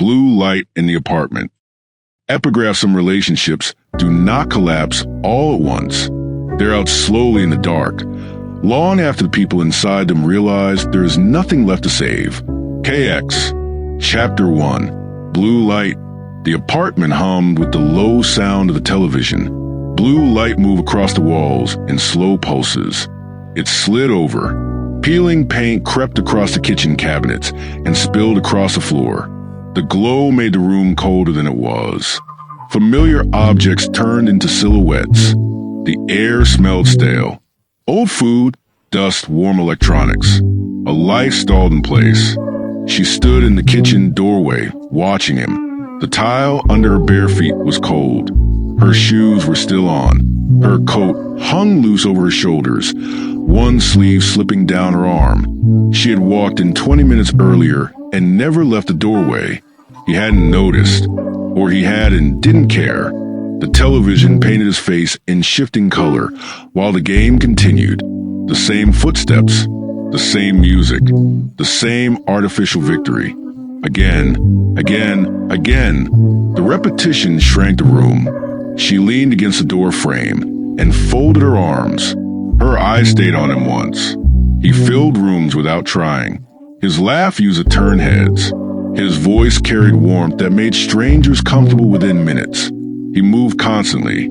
Blue light in the apartment. Epigraphs in relationships do not collapse all at once. They're out slowly in the dark, long after the people inside them realize there is nothing left to save. KX, Chapter 1. Blue light. The apartment hummed with the low sound of the television. Blue light moved across the walls in slow pulses. It slid over. Peeling paint crept across the kitchen cabinets and spilled across the floor. The glow made the room colder than it was. Familiar objects turned into silhouettes. The air smelled stale. Old food, dust, warm electronics. A life stalled in place. She stood in the kitchen doorway, watching him. The tile under her bare feet was cold. Her shoes were still on. Her coat hung loose over her shoulders, one sleeve slipping down her arm. She had walked in 20 minutes earlier and never left the doorway. He hadn't noticed, or he had and didn't care. The television painted his face in shifting color while the game continued. The same footsteps, the same music, the same artificial victory. Again, again, again. The repetition shrank the room. She leaned against the door frame and folded her arms. Her eyes stayed on him once. He filled rooms without trying. His laugh used to turn heads. His voice carried warmth that made strangers comfortable within minutes. He moved constantly,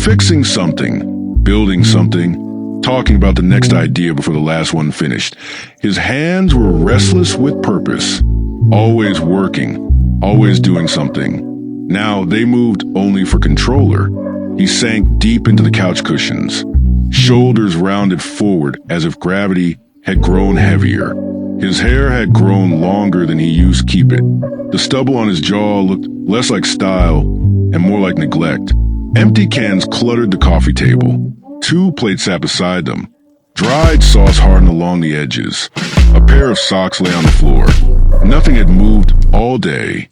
fixing something, building something, talking about the next idea before the last one finished. His hands were restless with purpose, always working, always doing something. Now they moved only for controller. He sank deep into the couch cushions, shoulders rounded forward as if gravity had grown heavier. His hair had grown longer than he used to keep it. The stubble on his jaw looked less like style and more like neglect. Empty cans cluttered the coffee table. 2 plates sat beside them. Dried sauce hardened along the edges. A pair of socks lay on the floor. Nothing had moved all day.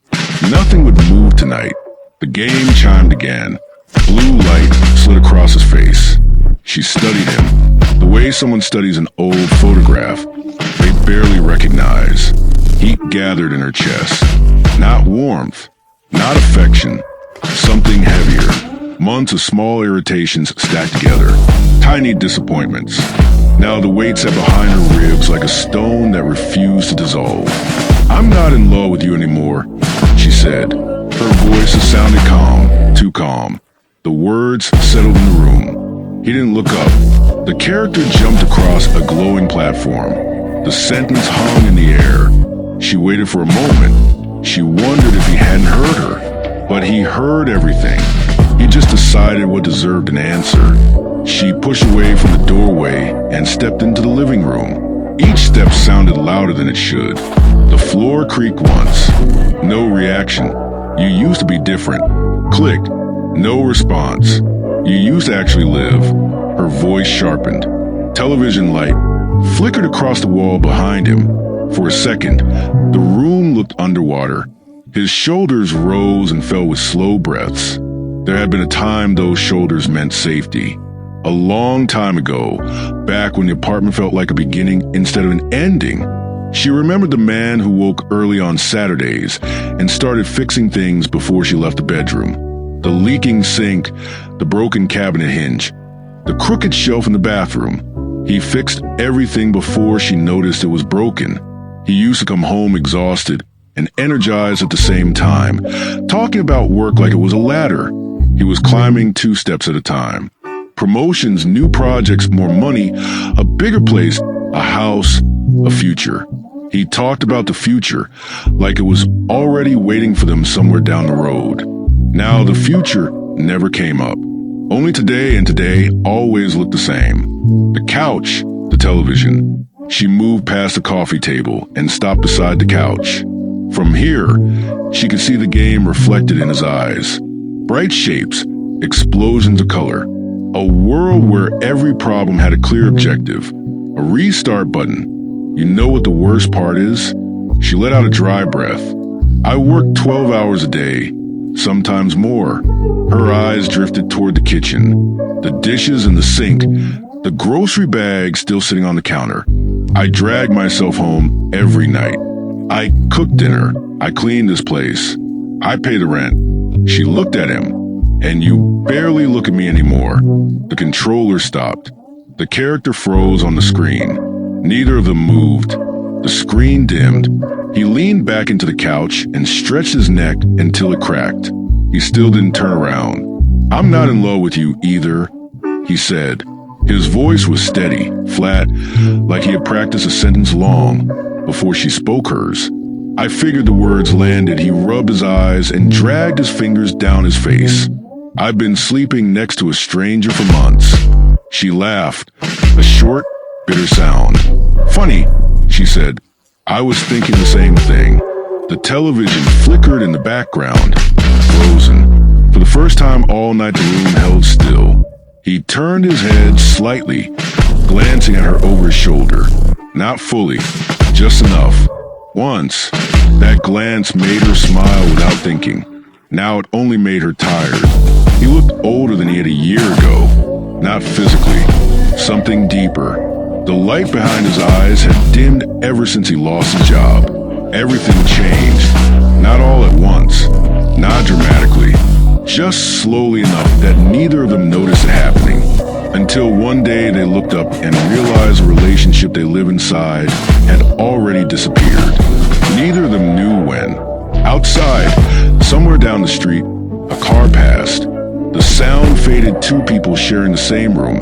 Nothing would move tonight. The game chimed again. Blue light slid across his face. She studied him, the way someone studies an old photograph they barely recognize. Heat gathered in her chest. Not warmth, not affection, something heavier. Months of small irritations stacked together, tiny disappointments. Now the weight sat behind her ribs like a stone that refused to dissolve. "I'm not in love with you anymore," she said. Her voice sounded calm, too calm. The words settled in the room. He didn't look up. The character jumped across a glowing platform. The sentence hung in the air. She waited for a moment. She wondered if he hadn't heard her. But he heard everything. He just decided what deserved an answer. She pushed away from the doorway and stepped into the living room. Each step sounded louder than it should. The floor creaked once. No reaction. "You used to be different." Click. No response. "You used to actually live." Her voice sharpened. Television light flickered across the wall behind him. For a second, the room looked underwater. His shoulders rose and fell with slow breaths. There had been a time those shoulders meant safety. A long time ago, back when the apartment felt like a beginning instead of an ending. She remembered the man who woke early on Saturdays and started fixing things before she left the bedroom. The leaking sink, the broken cabinet hinge, the crooked shelf in the bathroom. He fixed everything before she noticed it was broken. He used to come home exhausted and energized at the same time, talking about work like it was a ladder. He was climbing 2 steps at a time. Promotions, new projects, more money, a bigger place, a house, a future. He talked about the future like it was already waiting for them somewhere down the road. Now the future never came up. Only today, and today always looked the same. The couch, the television. She moved past the coffee table and stopped beside the couch. From here, she could see the game reflected in his eyes. Bright shapes, explosions of color. A world where every problem had a clear objective. A restart button. You know what the worst part is? She let out a dry breath. "I work 12 hours a day, sometimes more." Her eyes drifted toward the kitchen. The dishes in the sink, the grocery bag still sitting on the counter. "I drag myself home every night. I cooked dinner. I cleaned this place. I pay the rent. She looked at him. And you barely look at me anymore. The controller stopped. The character froze on the screen. Neither of them moved. The screen dimmed. He leaned back into the couch and stretched his neck until it cracked. He still didn't turn around. "I'm not in love with you either," he said. His voice was steady, flat, like he had practiced a sentence long before she spoke hers. I figured the words landed. He rubbed his eyes and dragged his fingers down his face. "I've been sleeping next to a stranger for months." She laughed, a short, bitter sound. "Funny," she said. "I was thinking the same thing." The television flickered in the background, frozen. For the first time all night, the room held still. He turned his head slightly, glancing at her over his shoulder. Not fully, just enough. Once, that glance made her smile without thinking. Now it only made her tired. He looked older than he had a year ago. Not physically, something deeper. The light behind his eyes had dimmed ever since he lost his job. Everything changed. Not all at once. Not dramatically. Just slowly enough that neither of them noticed it happening. Until one day they looked up and realized the relationship they live inside had already disappeared. Neither of them knew when. Outside, somewhere down the street, a car passed. The sound faded. Two people sharing the same room,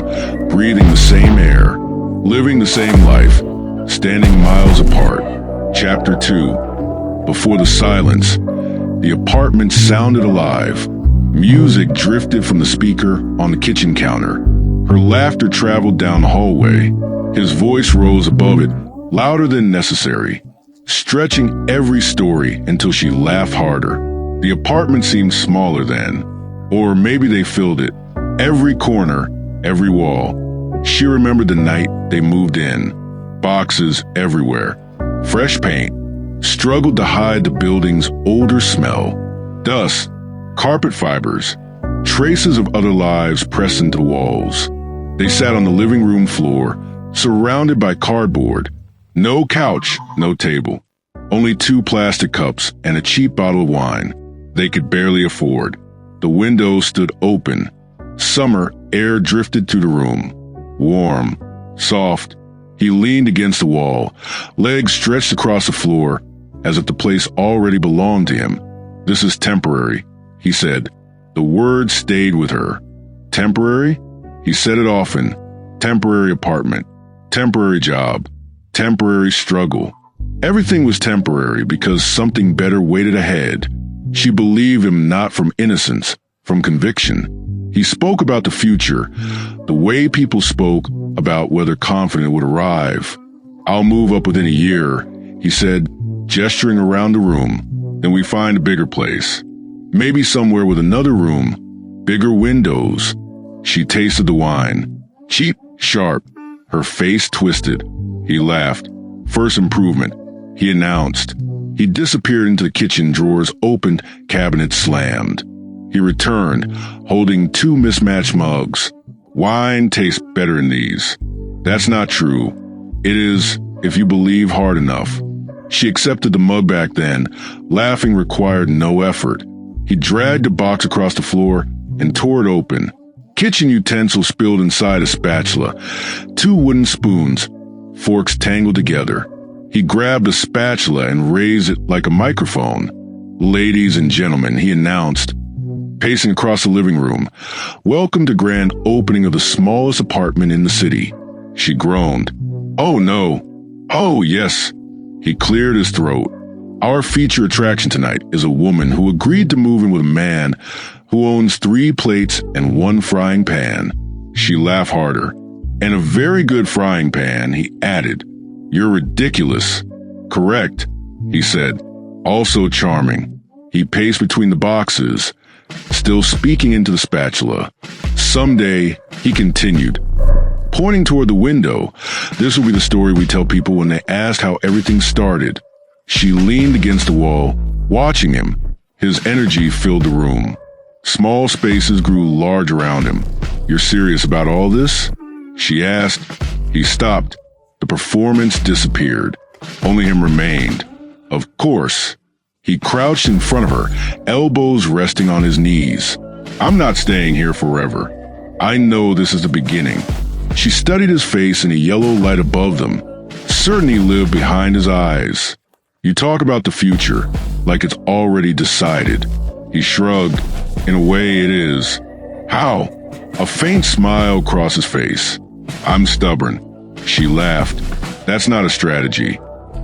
breathing the same air, living the same life, standing miles apart. Chapter 2. Before the silence, the apartment sounded alive. Music drifted from the speaker on the kitchen counter. Her laughter traveled down the hallway. His voice rose above it, louder than necessary, stretching every story until she laughed harder. The apartment seemed smaller then, or maybe they filled it. Every corner, every wall. She remembered the night they moved in. Boxes everywhere. Fresh paint. Struggled to hide the building's older smell. Dust. Carpet fibers. Traces of other lives pressed into walls. They sat on the living room floor, surrounded by cardboard. No couch, no table. Only 2 plastic cups and a cheap bottle of wine they could barely afford. The windows stood open. Summer air drifted through the room. Warm, soft. He leaned against the wall, legs stretched across the floor, as if the place already belonged to him. "This is temporary," he said. The word stayed with her. Temporary? He said it often. Temporary apartment. Temporary job. Temporary struggle. Everything was temporary because something better waited ahead. She believed him not from innocence, from conviction. He spoke about the future, the way people spoke about whether confident would arrive. "I'll move up within a year," he said, gesturing around the room. "Then we find a bigger place. Maybe somewhere with another room, bigger windows." She tasted the wine. Cheap, sharp. Her face twisted. He laughed. "First improvement," he announced. He disappeared into the kitchen. Drawers opened, cabinets slammed. He returned, holding 2 mismatched mugs. "Wine tastes better in these." "That's not true." "It is, if you believe hard enough." She accepted the mug back then. Laughing required no effort. He dragged the box across the floor and tore it open. Kitchen utensils spilled inside a spatula. 2 wooden spoons, forks tangled together. He grabbed the spatula and raised it like a microphone. "Ladies and gentlemen," he announced, pacing across the living room. "Welcome to grand opening of the smallest apartment in the city." She groaned. "Oh no. Oh yes." He cleared his throat. "Our feature attraction tonight is a woman who agreed to move in with a man who owns 3 plates and 1 frying pan." She laughed harder. "And a very good frying pan," he added. "You're ridiculous." "Correct," he said. "Also charming." He paced between the boxes, still speaking into the spatula. "Someday," he continued, pointing toward the window, "this will be the story we tell people when they ask how everything started." She leaned against the wall, watching him. His energy filled the room. Small spaces grew large around him. "You're serious about all this?" she asked. He stopped. The performance disappeared. Only him remained. Of course. He crouched in front of her, elbows resting on his knees. I'm not staying here forever. I know this is the beginning. She studied his face in a yellow light above them. Certainty lived behind his eyes. You talk about the future, like it's already decided. He shrugged. In a way, it is. How? A faint smile crossed his face. I'm stubborn. She laughed. That's not a strategy.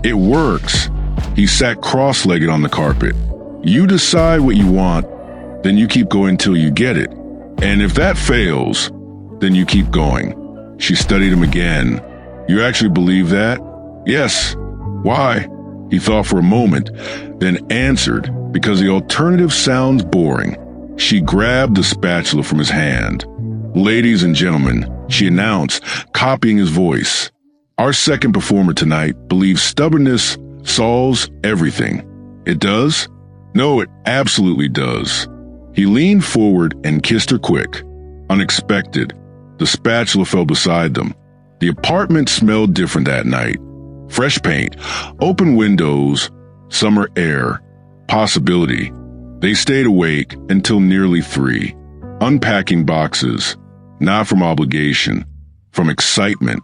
It works. He sat cross-legged on the carpet. You decide what you want, then you keep going till you get it. And if that fails, then you keep going. She studied him again. You actually believe that? Yes. Why? He thought for a moment, then answered, because the alternative sounds boring. She grabbed the spatula from his hand. Ladies and gentlemen, she announced, copying his voice. Our second performer tonight believes stubbornness solves everything. It does? No, it absolutely does. He leaned forward and kissed her quick. Unexpected. The spatula fell beside them. The apartment smelled different that night. Fresh paint, open windows, summer air, possibility. They stayed awake until nearly 3, unpacking boxes, not from obligation, from excitement.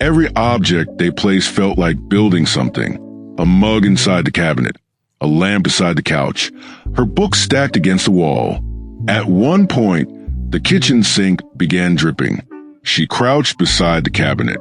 Every object they placed felt like building something. A mug inside the cabinet, a lamp beside the couch, her books stacked against the wall. At one point, the kitchen sink began dripping. She crouched beside the cabinet.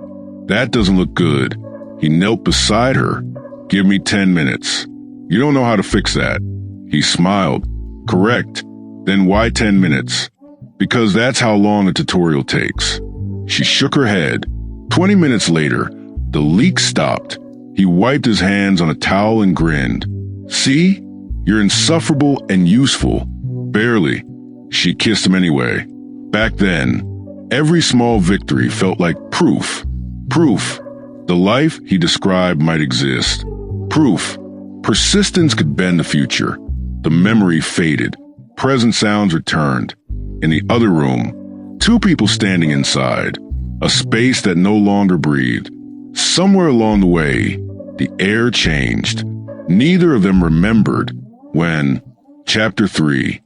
That doesn't look good. He knelt beside her. Give me 10 minutes. You don't know how to fix that. He smiled. Correct. Then why 10 minutes? Because that's how long a tutorial takes. She shook her head. 20 minutes later, the leak stopped. He wiped his hands on a towel and grinned. See? You're insufferable and useful. Barely. She kissed him anyway. Back then, every small victory felt like proof. Proof. The life he described might exist. Proof. Persistence could bend the future. The memory faded. Present sounds returned. In the other room, 2 people standing inside. A space that no longer breathed. Somewhere along the way, the air changed. Neither of them remembered when, Chapter 3,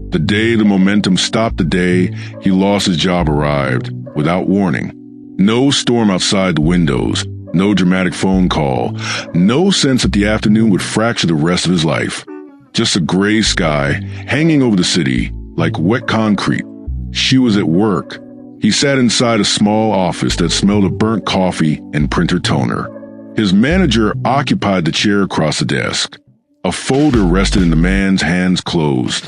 the day the momentum stopped, the day he lost his job arrived, without warning. No storm outside the windows, no dramatic phone call, no sense that the afternoon would fracture the rest of his life. Just a gray sky hanging over the city like wet concrete. She was at work. He sat inside a small office that smelled of burnt coffee and printer toner. His manager occupied the chair across the desk. A folder rested in the man's hands closed.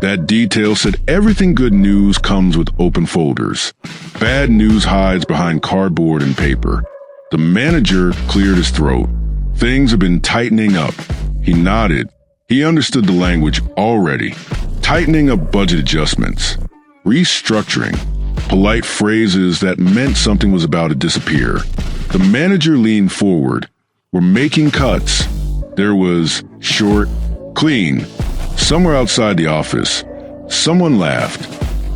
That detail said everything good news comes with open folders. Bad news hides behind cardboard and paper. The manager cleared his throat. Things have been tightening up. He nodded. He understood the language already. Tightening up budget adjustments. Restructuring. Polite phrases that meant something was about to disappear. The manager leaned forward. We're making cuts. There was short, clean. Somewhere outside the office, someone laughed.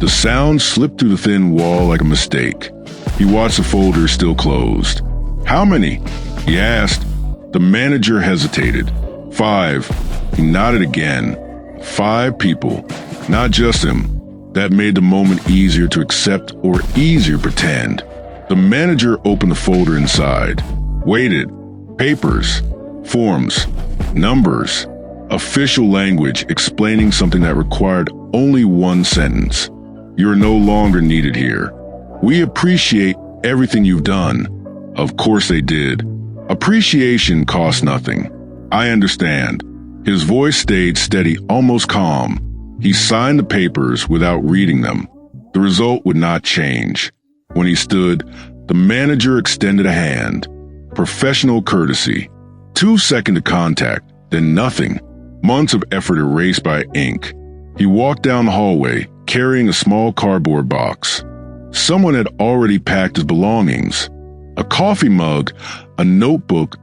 The sound slipped through the thin wall like a mistake. He watched the folder still closed. How many? He asked. The manager hesitated. 5. He nodded again. 5 people. Not just him. That made the moment easier to accept or easier pretend. The manager opened the folder inside. Waited. Papers. Forms. Numbers. Official language explaining something that required only one sentence. You're no longer needed here. We appreciate everything you've done. Of course they did. Appreciation costs nothing. I understand. His voice stayed steady, almost calm. He signed the papers without reading them. The result would not change. When he stood, the manager extended a hand. Professional courtesy. 2 seconds of contact, then nothing. Months of effort erased by ink. He walked down the hallway, carrying a small cardboard box. Someone had already packed his belongings. A coffee mug, a notebook,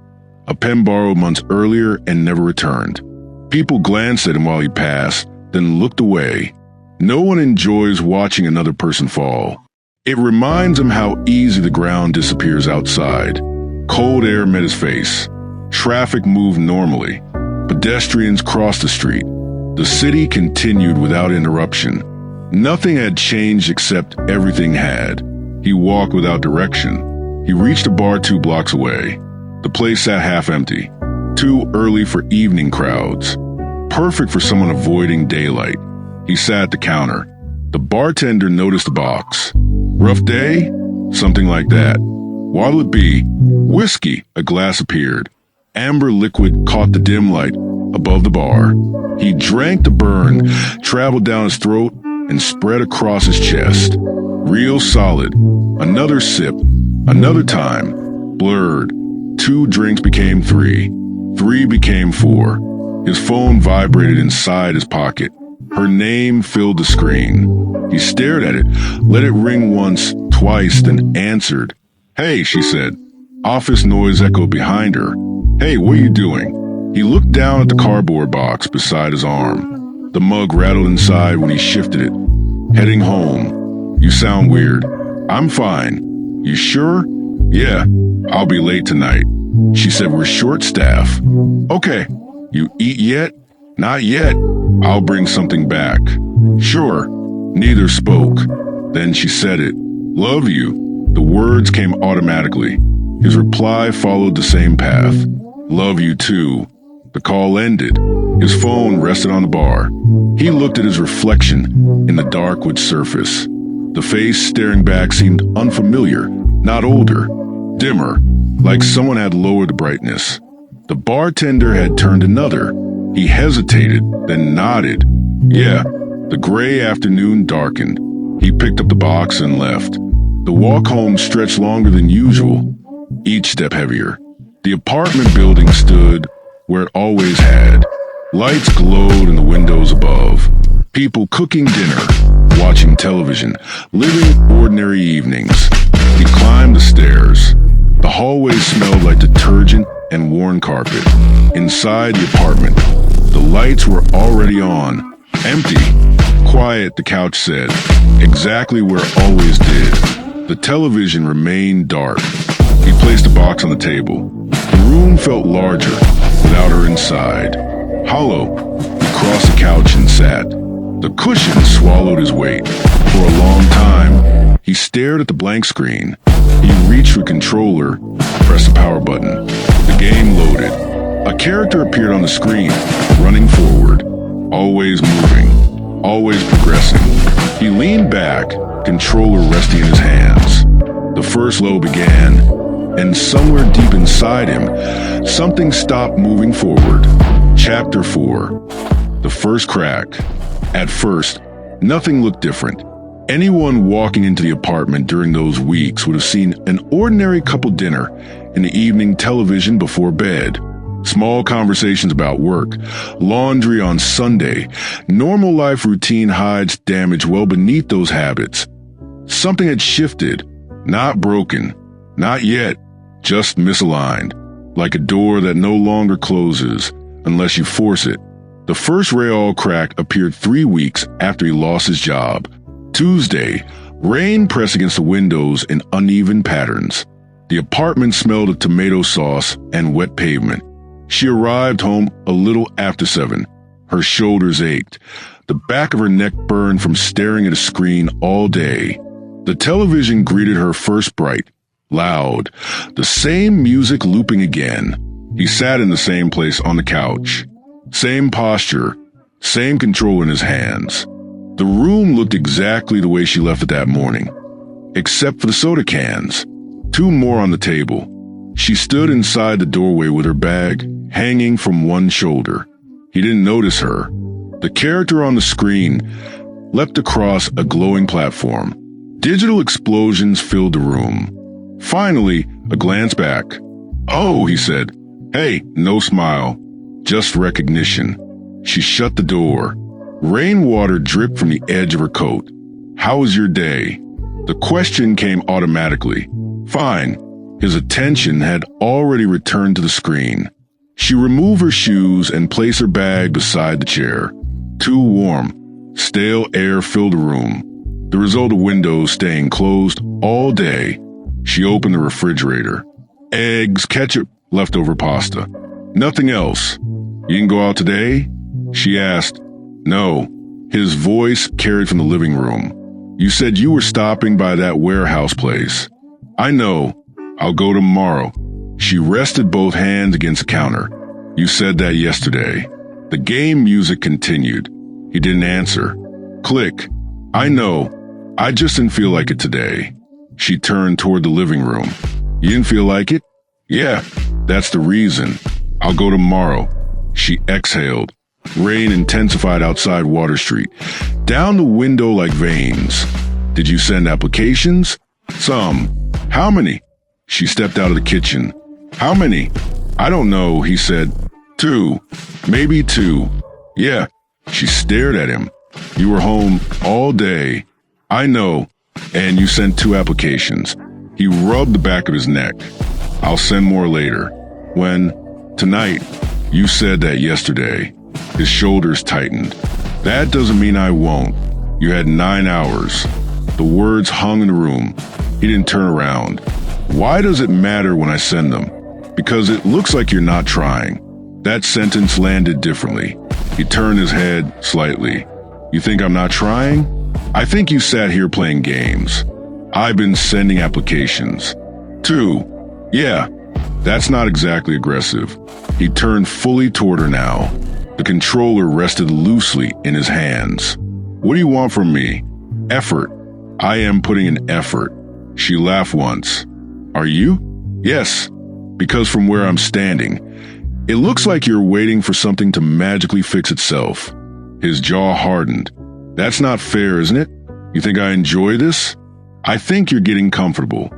a pen borrowed months earlier and never returned. People glanced at him while he passed, then looked away. No one enjoys watching another person fall. It reminds him how easy the ground disappears outside. Cold air met his face. Traffic moved normally. Pedestrians crossed the street. The city continued without interruption. Nothing had changed except everything had. He walked without direction. He reached a bar 2 blocks away. The place sat half empty. Too early for evening crowds. Perfect for someone avoiding daylight. He sat at the counter. The bartender noticed the box. Rough day? Something like that. What'll it be? Whiskey. A glass appeared. Amber liquid caught the dim light above the bar. He drank the burn, traveled down his throat, and spread across his chest. Real solid. Another sip. Another time. Blurred. 2 drinks became 3. 3 became 4. His phone vibrated inside his pocket. Her name filled the screen. He stared at it, let it ring once, twice, then answered. Hey, she said. Office noise echoed behind her. Hey, what are you doing? He looked down at the cardboard box beside his arm. The mug rattled inside when he shifted it. Heading home. You sound weird. I'm fine. You sure? Yeah, I'll be late tonight. She said we're short-staffed. Okay. You eat yet? Not yet. I'll bring something back. Sure. Neither spoke. Then she said it. Love you. The words came automatically. His reply followed the same path. Love you too. The call ended. His phone rested on the bar. He looked at his reflection in the dark wood surface. The face staring back seemed unfamiliar, not older, dimmer, like someone had lowered the brightness. The bartender had turned another. He hesitated, then nodded. Yeah, the gray afternoon darkened. He picked up the box and left. The walk home stretched longer than usual, each step heavier. The apartment building stood where it always had. Lights glowed in the windows above. People cooking dinner, watching television, living ordinary evenings. He climbed the stairs. The hallway smelled like detergent and worn carpet. Inside the apartment, the lights were already on. Empty. Quiet, the couch said. Exactly where it always did. The television remained dark. He placed the box on the table. The room felt larger, without her inside. Hollow. He crossed the couch and sat. The cushion swallowed his weight. For a long time, he stared at the blank screen. He reached for the controller, pressed the power button. The game loaded. A character appeared on the screen, running forward, always moving, always progressing. He leaned back, controller resting in his hands. The first low began, and somewhere deep inside him, something stopped moving forward. Chapter 4. The first crack. At first, nothing looked different. Anyone walking into the apartment during those weeks would have seen an ordinary couple dinner and the evening television before bed. Small conversations about work, laundry on Sunday, normal life routine hides damage well beneath those habits. Something had shifted, not broken, not yet, just misaligned, like a door that no longer closes unless you force it. The first Rayol crack appeared 3 weeks after he lost his job. Tuesday, rain pressed against the windows in uneven patterns. The apartment smelled of tomato sauce and wet pavement. She arrived home a little after 7. Her shoulders ached. The back of her neck burned from staring at a screen all day. The television greeted her first bright, loud, the same music looping again. He sat in the same place on the couch. Same posture, same control in his hands. The room looked exactly the way she left it that morning, except for the soda cans. 2 more on the table. She stood inside the doorway with her bag hanging from one shoulder. He didn't notice her. The character on the screen leapt across a glowing platform. Digital explosions filled the room. Finally, a glance back. Oh, he said. Hey, no smile. Just recognition. She shut the door. Rainwater dripped from the edge of her coat. How was your day? The question came automatically. Fine. His attention had already returned to the screen. She removed her shoes and placed her bag beside the chair. Too warm. Stale air filled the room. The result of windows staying closed all day. She opened the refrigerator. Eggs, ketchup, leftover pasta. Nothing else. You can go out today? She asked. No. His voice carried from the living room. You said you were stopping by that warehouse place. I know. I'll go tomorrow. She rested both hands against the counter. You said that yesterday. The game music continued. He didn't answer. Click. I know. I just didn't feel like it today. She turned toward the living room. You didn't feel like it? Yeah, that's the reason. I'll go tomorrow. She exhaled. Rain intensified outside Water Street. Down the window like veins. Did you send applications? Some. How many? She stepped out of the kitchen. How many? I don't know, he said. 2. Maybe 2. Yeah. She stared at him. You were home all day. I know. And you sent 2 applications. He rubbed the back of his neck. I'll send more later. When? Tonight. You said that yesterday. His shoulders tightened. That doesn't mean I won't. You had 9 hours. The words hung in the room. He didn't turn around. Why does it matter when I send them? Because it looks like you're not trying. That sentence landed differently. He turned his head slightly. You think I'm not trying? I think you sat here playing games. I've been sending applications. 2. Yeah, that's not exactly aggressive. He turned fully toward her now. The controller rested loosely in his hands. What do you want from me? Effort. I am putting in effort. She laughed once. Are you? Yes, because from where I'm standing, it looks like you're waiting for something to magically fix itself. His jaw hardened. That's not fair, isn't it? You think I enjoy this? I think you're getting comfortable.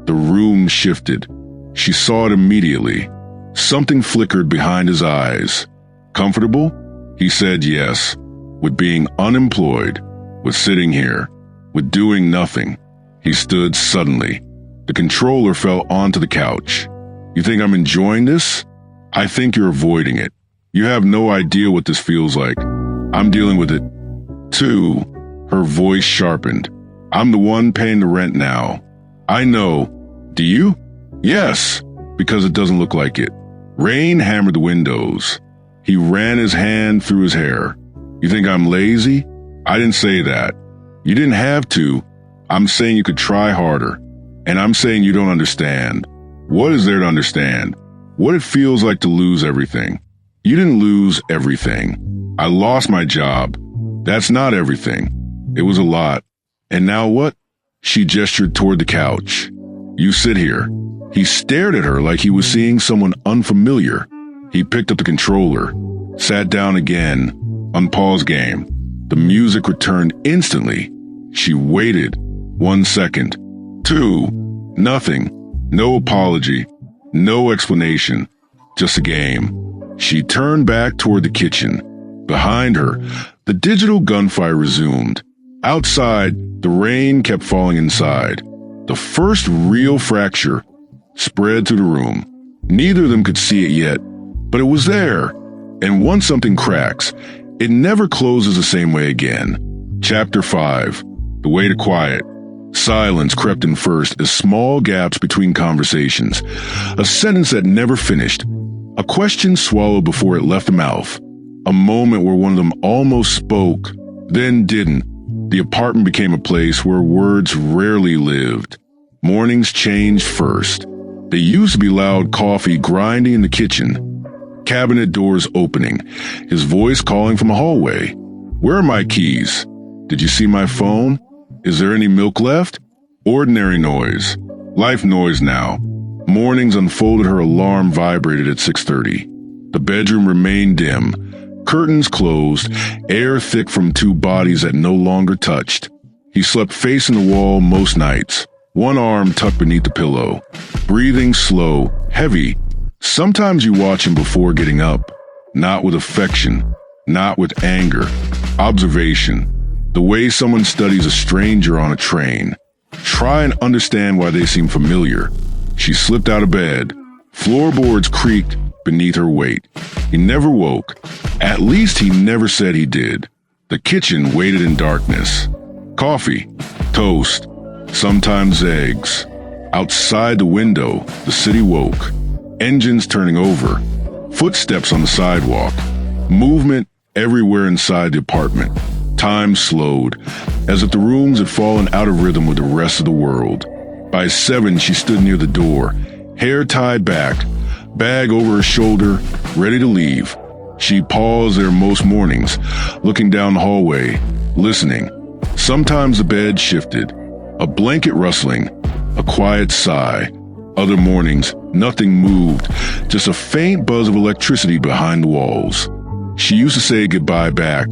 The room shifted. She saw it immediately. Something flickered behind his eyes. Comfortable? He said yes. With being unemployed. With sitting here. With doing nothing. He stood suddenly. The controller fell onto the couch. You think I'm enjoying this? I think you're avoiding it. You have no idea what this feels like. I'm dealing with it. 2. Her voice sharpened. I'm the one paying the rent now. I know. Do you? Yes, because it doesn't look like it. Rain hammered the windows. He ran his hand through his hair. You think I'm lazy? I didn't say that. You didn't have to. I'm saying you could try harder. And I'm saying you don't understand. What is there to understand? What it feels like to lose everything. You didn't lose everything. I lost my job. That's not everything. It was a lot. And now what? She gestured toward the couch. You sit here. He stared at her like he was seeing someone unfamiliar. He picked up the controller, sat down again, unpaused game. The music returned instantly. She waited. 1 second. 2. Nothing. No apology. No explanation. Just a game. She turned back toward the kitchen. Behind her, the digital gunfire resumed. Outside, the rain kept falling inside. The first real fracture spread through the room. Neither of them could see it yet, but it was there. And once something cracks, it never closes the same way again. Chapter 5. The Way to Quiet. Silence crept in first as small gaps between conversations. A sentence that never finished. A question swallowed before it left the mouth. A moment where one of them almost spoke, then didn't. The apartment became a place where words rarely lived. Mornings changed first. There used to be loud coffee grinding in the kitchen. Cabinet doors opening. His voice calling from a hallway. Where are my keys? Did you see my phone? Is there any milk left? Ordinary noise. Life noise now. Mornings unfolded. Her alarm vibrated at 6:30. The bedroom remained dim. Curtains closed, air thick from 2 bodies that no longer touched. He slept facing the wall most nights, one arm tucked beneath the pillow. Breathing slow, heavy. Sometimes you watch him before getting up. Not with affection, not with anger. Observation. The way someone studies a stranger on a train. Try and understand why they seem familiar. She slipped out of bed. Floorboards creaked beneath her weight. He never woke. At least he never said he did. The kitchen waited in darkness. Coffee, toast, sometimes eggs. Outside the window, the city woke. Engines turning over. Footsteps on the sidewalk. Movement everywhere inside the apartment. Time slowed, as if the rooms had fallen out of rhythm with the rest of the world. By 7, she stood near the door, hair tied back, bag over her shoulder, ready to leave. She paused there most mornings, looking down the hallway, listening. Sometimes the bed shifted, a blanket rustling, a quiet sigh. Other mornings, nothing moved, just a faint buzz of electricity behind the walls. She used to say goodbye back,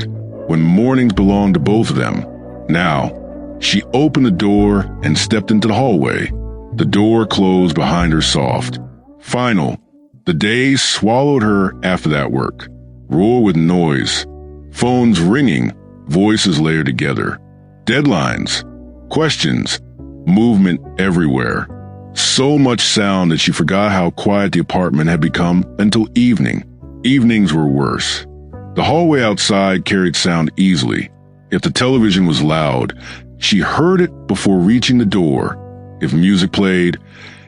when mornings belonged to both of them. Now, she opened the door and stepped into the hallway. The door closed behind her soft. Final. The days swallowed her after that work. Roar with noise. Phones ringing, voices layered together. Deadlines. Questions. Movement everywhere. So much sound that she forgot how quiet the apartment had become until evening. Evenings were worse. The hallway outside carried sound easily. If the television was loud, she heard it before reaching the door. If music played,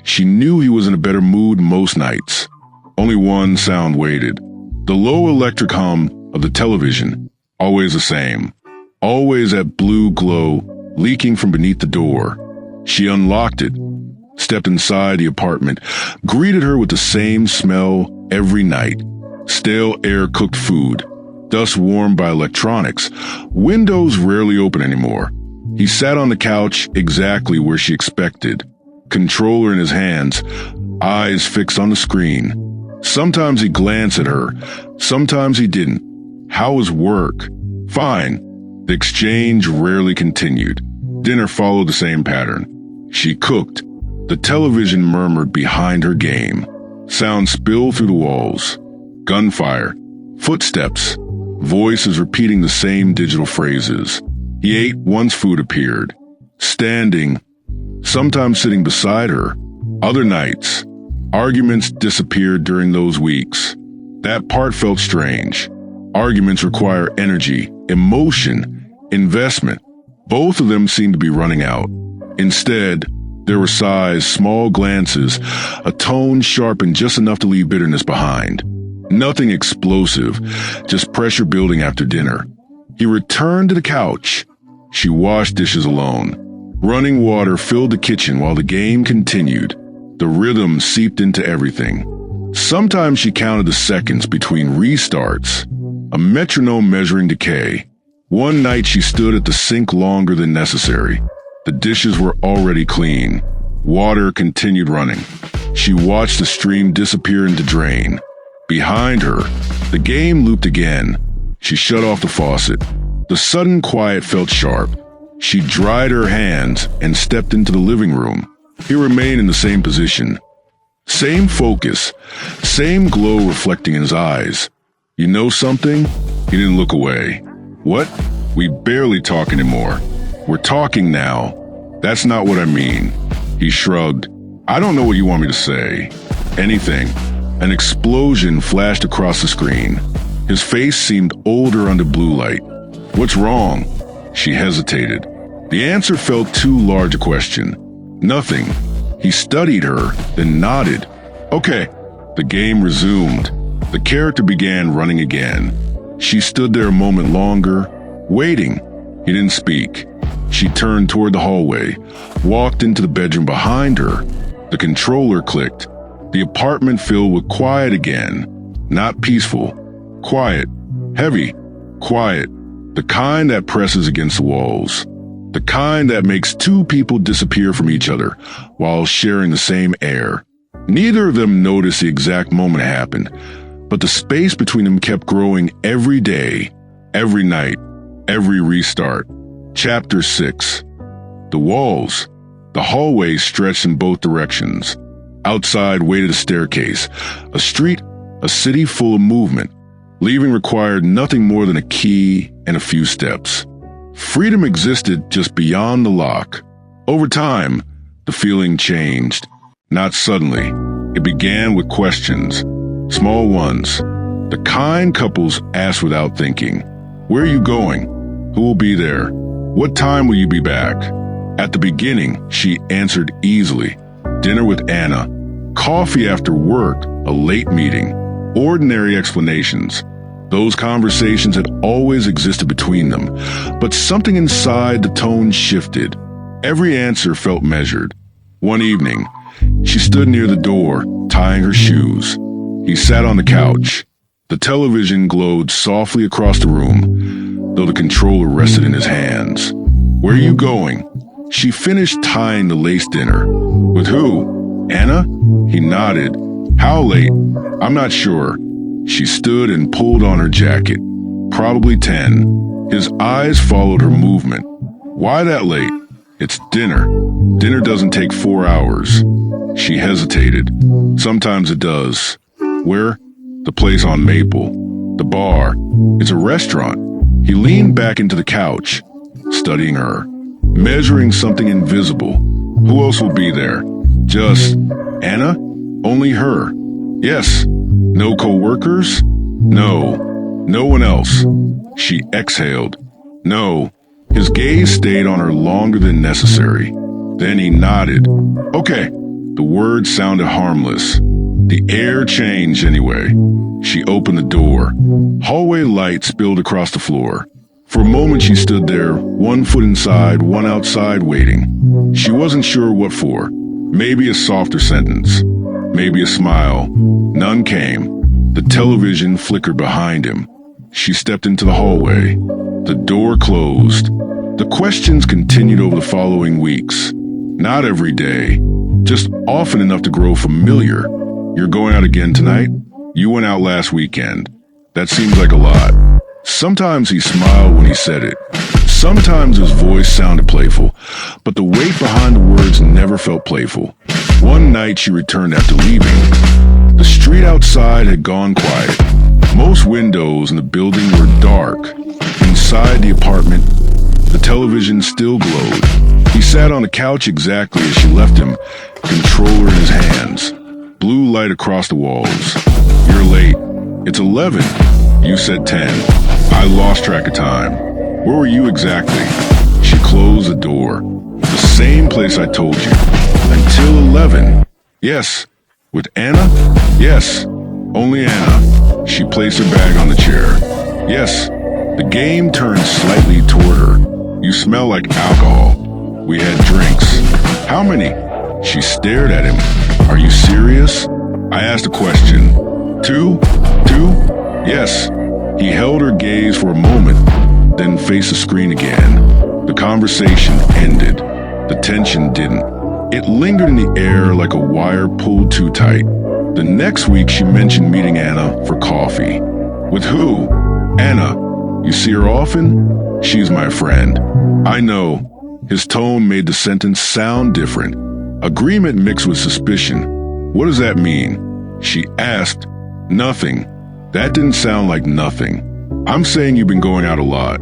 she knew he was in a better mood most nights. Only one sound waited. The low electric hum of the television, always the same. Always that blue glow leaking from beneath the door. She unlocked it, stepped inside the apartment, greeted her with the same smell every night. Stale air-cooked food, dust warmed by electronics, windows rarely open anymore. He sat on the couch exactly where she expected, controller in his hands, eyes fixed on the screen. Sometimes he glanced at her, sometimes he didn't. How was work? Fine. The exchange rarely continued. Dinner followed the same pattern. She cooked. The television murmured behind her game. Sound spilled through the walls. Gunfire. Footsteps. Voices repeating the same digital phrases. He ate once food appeared. Standing. Sometimes sitting beside her. Other nights. Arguments disappeared during those weeks. That part felt strange. Arguments require energy, emotion, investment. Both of them seemed to be running out. Instead, there were sighs, small glances, a tone sharpened just enough to leave bitterness behind. Nothing explosive, just pressure building after dinner. He returned to the couch. She washed dishes alone. Running water filled the kitchen while the game continued. The rhythm seeped into everything. Sometimes she counted the seconds between restarts, a metronome measuring decay. One night she stood at the sink longer than necessary. The dishes were already clean. Water continued running. She watched the stream disappear into drain. Behind her, the game looped again. She shut off the faucet. The sudden quiet felt sharp. She dried her hands and stepped into the living room. He remained in the same position. Same focus, same glow reflecting in his eyes. You know something? He didn't look away. What? We barely talk anymore. We're talking now. That's not what I mean. He shrugged. I don't know what you want me to say. Anything. An explosion flashed across the screen. His face seemed older under blue light. What's wrong? She hesitated. The answer felt too large a question. Nothing. He studied her, then nodded. Okay. The game resumed. The character began running again. She stood there a moment longer, waiting. He didn't speak. She turned toward the hallway, walked into the bedroom behind her. The controller clicked. The apartment filled with quiet again. Not peaceful. Quiet. Heavy. Quiet. The kind that presses against the walls. The kind that makes two people disappear from each other while sharing the same air. Neither of them noticed the exact moment it happened, but the space between them kept growing every day, every night, every restart. Chapter 6. The walls. The hallway stretched in both directions. Outside waited a staircase, a street, a city full of movement. Leaving required nothing more than a key and a few steps. Freedom existed just beyond the lock. Over time, the feeling changed. Not suddenly. It began with questions. Small ones. The kind couples asked without thinking. Where are you going? Who will be there? What time will you be back? At the beginning, she answered easily. Dinner with Anna. Coffee after work, a late meeting. Ordinary explanations. Those conversations had always existed between them, but something inside the tone shifted. Every answer felt measured. One evening, she stood near the door, tying her shoes. He sat on the couch. The television glowed softly across the room, though the controller rested in his hands. "Where are you going?" She finished tying the lace dinner. "With who? Anna?" He nodded. "How late?" "I'm not sure." She stood and pulled on her jacket. "Probably 10. His eyes followed her movement. "Why that late?" "It's dinner. Dinner doesn't take 4 hours." She hesitated. "Sometimes it does." "Where?" "The place on Maple. The bar. It's a restaurant." He leaned back into the couch, studying her, measuring something invisible. "Who else will be there?" "Just Anna?" "Only her." "Yes." "No co-workers?" "No. No one else." She exhaled. "No." His gaze stayed on her longer than necessary. Then he nodded. "Okay." The words sounded harmless. The air changed anyway. She opened the door. Hallway light spilled across the floor. For a moment she stood there, one foot inside, one outside, waiting. She wasn't sure what for. Maybe a softer sentence. Maybe a smile. None came. The television flickered behind him. She stepped into the hallway. The door closed. The questions continued over the following weeks. Not every day, just often enough to grow familiar. "You're going out again tonight?" "You went out last weekend." "That seems like a lot." Sometimes he smiled when he said it. Sometimes his voice sounded playful, but the weight behind the words never felt playful. One night she returned after leaving. The street outside had gone quiet. Most windows in the building were dark. Inside the apartment, the television still glowed. He sat on the couch exactly as she left him, controller in his hands. Blue light across the walls. "You're late." "It's 11. You said 10. I lost track of time." "Where were you exactly?" She closed the door. "The same place I told you." "Until 11. "Yes." "With Anna?" "Yes. Only Anna." She placed her bag on the chair. "Yes." The game turned slightly toward her. "You smell like alcohol." "We had drinks." "How many?" She stared at him. "Are you serious?" I asked a question. "Two? Two?" "Yes." He held her gaze for a moment, then faced the screen again. The conversation ended. The tension didn't. It lingered in the air like a wire pulled too tight. The next week she mentioned meeting Anna for coffee. "With who?" "Anna. You see her often?" "She's my friend." "I know." His tone made the sentence sound different. Agreement mixed with suspicion. "What does that mean?" She asked. "Nothing." That didn't sound like nothing. "I'm saying you've been going out a lot."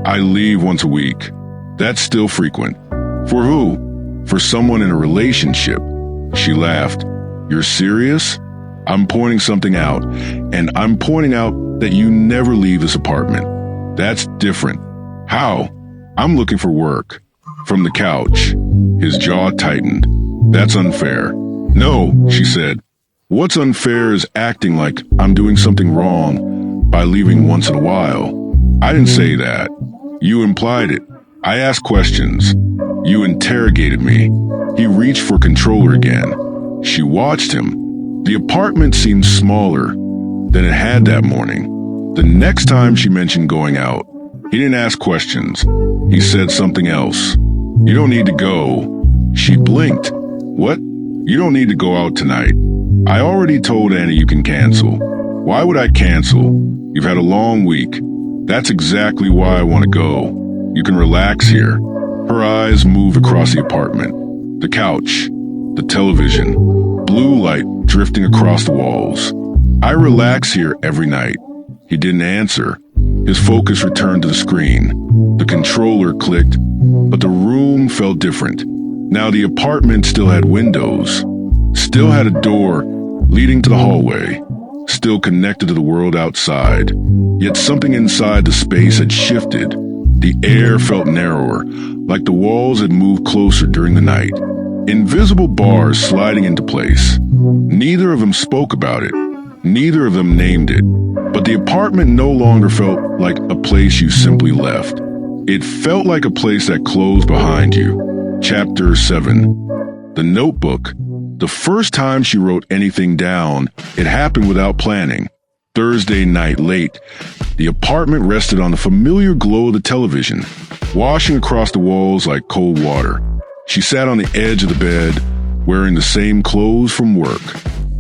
"I leave once a week." "That's still frequent." "For who?" "For someone in a relationship." She laughed. "You're serious?" "I'm pointing something out, and I'm pointing out that you never leave this apartment." "That's different." "How?" "I'm looking for work." From the couch, his jaw tightened. "That's unfair." "No," she said. "What's unfair is acting like I'm doing something wrong by leaving once in a while." "I didn't say that." "You implied it." "I asked questions." "You interrogated me." He reached for controller again. She watched him. The apartment seemed smaller than it had that morning. The next time she mentioned going out, he didn't ask questions. He said something else. "You don't need to go." She blinked. "What?" "You don't need to go out tonight." "I already told Anna you can cancel." "Why would I cancel? You've had a long week." "That's exactly why I want to go. You can relax here." Her eyes moved across the apartment. The couch, the television, blue light drifting across the walls. "I relax here every night." He didn't answer. His focus returned to the screen. The controller clicked, but the room felt different. Now the apartment still had windows, still had a door leading to the hallway, still connected to the world outside. Yet something inside the space had shifted. The air felt narrower, like the walls had moved closer during the night. Invisible bars sliding into place. Neither of them spoke about it. Neither of them named it, but the apartment no longer felt like a place you simply left. It felt like a place that closed behind you. Chapter 7. The Notebook. The first time she wrote anything down, it happened without planning. Thursday night late, the apartment rested on the familiar glow of the television, washing across the walls like cold water. She sat on the edge of the bed, wearing the same clothes from work.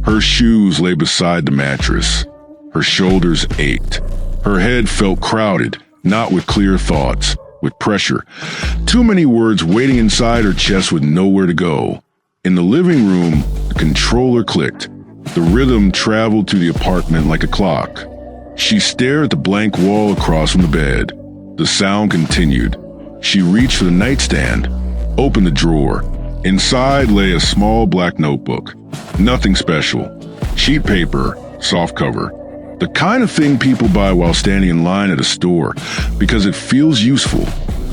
Her shoes lay beside the mattress. Her shoulders ached. Her head felt crowded, not with clear thoughts, with pressure. Too many words waiting inside her chest with nowhere to go. In the living room, the controller clicked. The rhythm traveled through the apartment like a clock. She stared at the blank wall across from the bed. The sound continued. She reached for the nightstand, opened the drawer. Inside lay a small black notebook. Nothing special. Sheet paper, soft cover. The kind of thing people buy while standing in line at a store because it feels useful.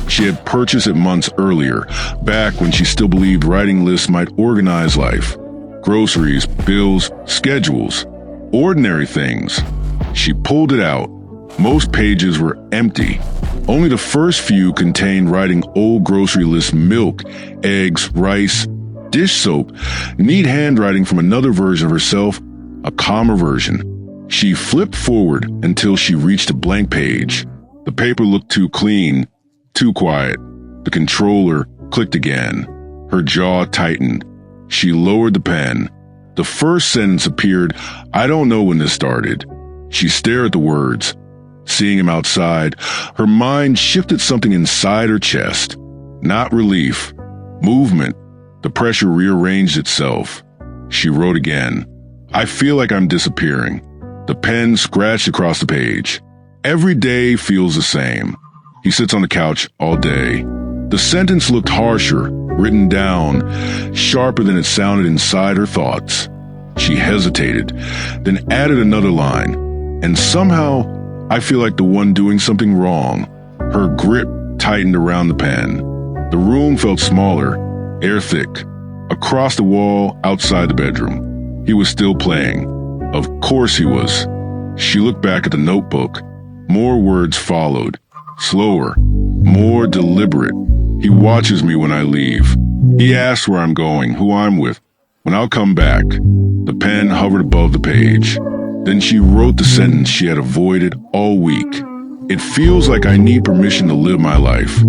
She had purchased it months earlier, back when she still believed writing lists might organize life. Groceries, bills, schedules, ordinary things. She pulled it out. Most pages were empty. Only the first few contained writing old grocery lists: milk, eggs, rice, dish soap, neat handwriting from another version of herself, a calmer version. She flipped forward until she reached a blank page. The paper looked too clean, too quiet. The controller clicked again. Her jaw tightened. She lowered the pen. The first sentence appeared. I don't know when this started. She stared at the words. Seeing him outside, her mind shifted something inside her chest. Not relief. Movement. The pressure rearranged itself. She wrote again. I feel like I'm disappearing. The pen scratched across the page. Every day feels the same. He sits on the couch all day. The sentence looked harsher, written down, sharper than it sounded inside her thoughts. She hesitated, then added another line. And somehow, I feel like the one doing something wrong. Her grip tightened around the pen. The room felt smaller, air thick. Across the wall, outside the bedroom, he was still playing. Of course he was. She looked back at the notebook. More words followed. Slower, more deliberate. He watches me when I leave. He asks where I'm going, who I'm with, when I'll come back. The pen hovered above the page. Then she wrote the sentence she had avoided all week. It feels like I need permission to live my life.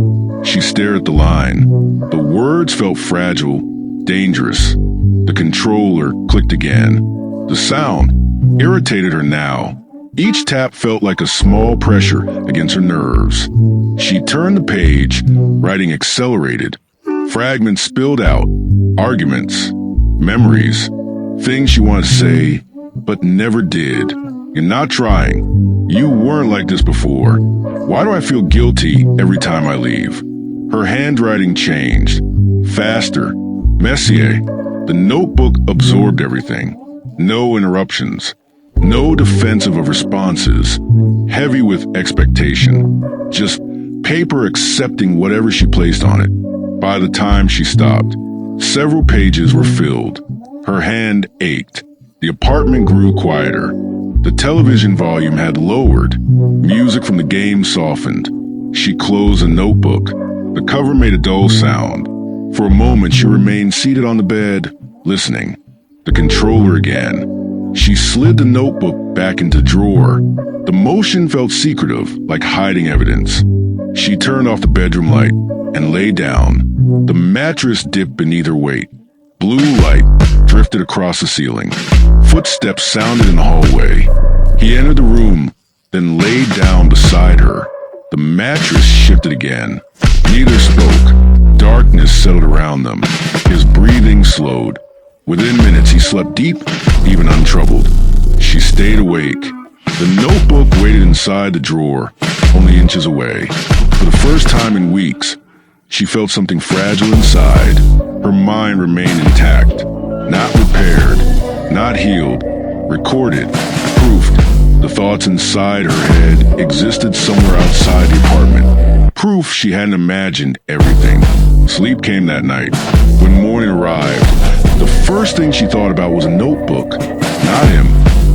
She stared at the line. The words felt fragile, dangerous. The controller clicked again. The sound irritated her now. Each tap felt like a small pressure against her nerves. She turned the page, writing accelerated. Fragments spilled out. Arguments, memories, things she wanted to say, but never did. You're not trying. You weren't like this before. Why do I feel guilty every time I leave? Her handwriting changed. Faster. Messier. The notebook absorbed everything. No interruptions. No defensive of responses. Heavy with expectation. Just paper accepting whatever she placed on it. By the time she stopped, several pages were filled. Her hand ached. The apartment grew quieter. The television volume had lowered. Music from the game softened. She closed the notebook. The cover made a dull sound. For a moment, she remained seated on the bed, listening. The controller again. She slid the notebook back into the drawer. The motion felt secretive, like hiding evidence. She turned off the bedroom light and lay down. The mattress dipped beneath her weight. Blue light drifted across the ceiling. Footsteps sounded in the hallway. He entered the room, then laid down beside her. The mattress shifted again. Neither spoke. Darkness settled around them. His breathing slowed. Within minutes, he slept deep, even untroubled. She stayed awake. The notebook waited inside the drawer, only inches away. For the first time in weeks, she felt something fragile inside. Her mind remained intact, not repaired, not healed, recorded, proofed. The thoughts inside her head existed somewhere outside the apartment. Proof she hadn't imagined everything. Sleep came that night. When morning arrived, the first thing she thought about was a notebook. Not him.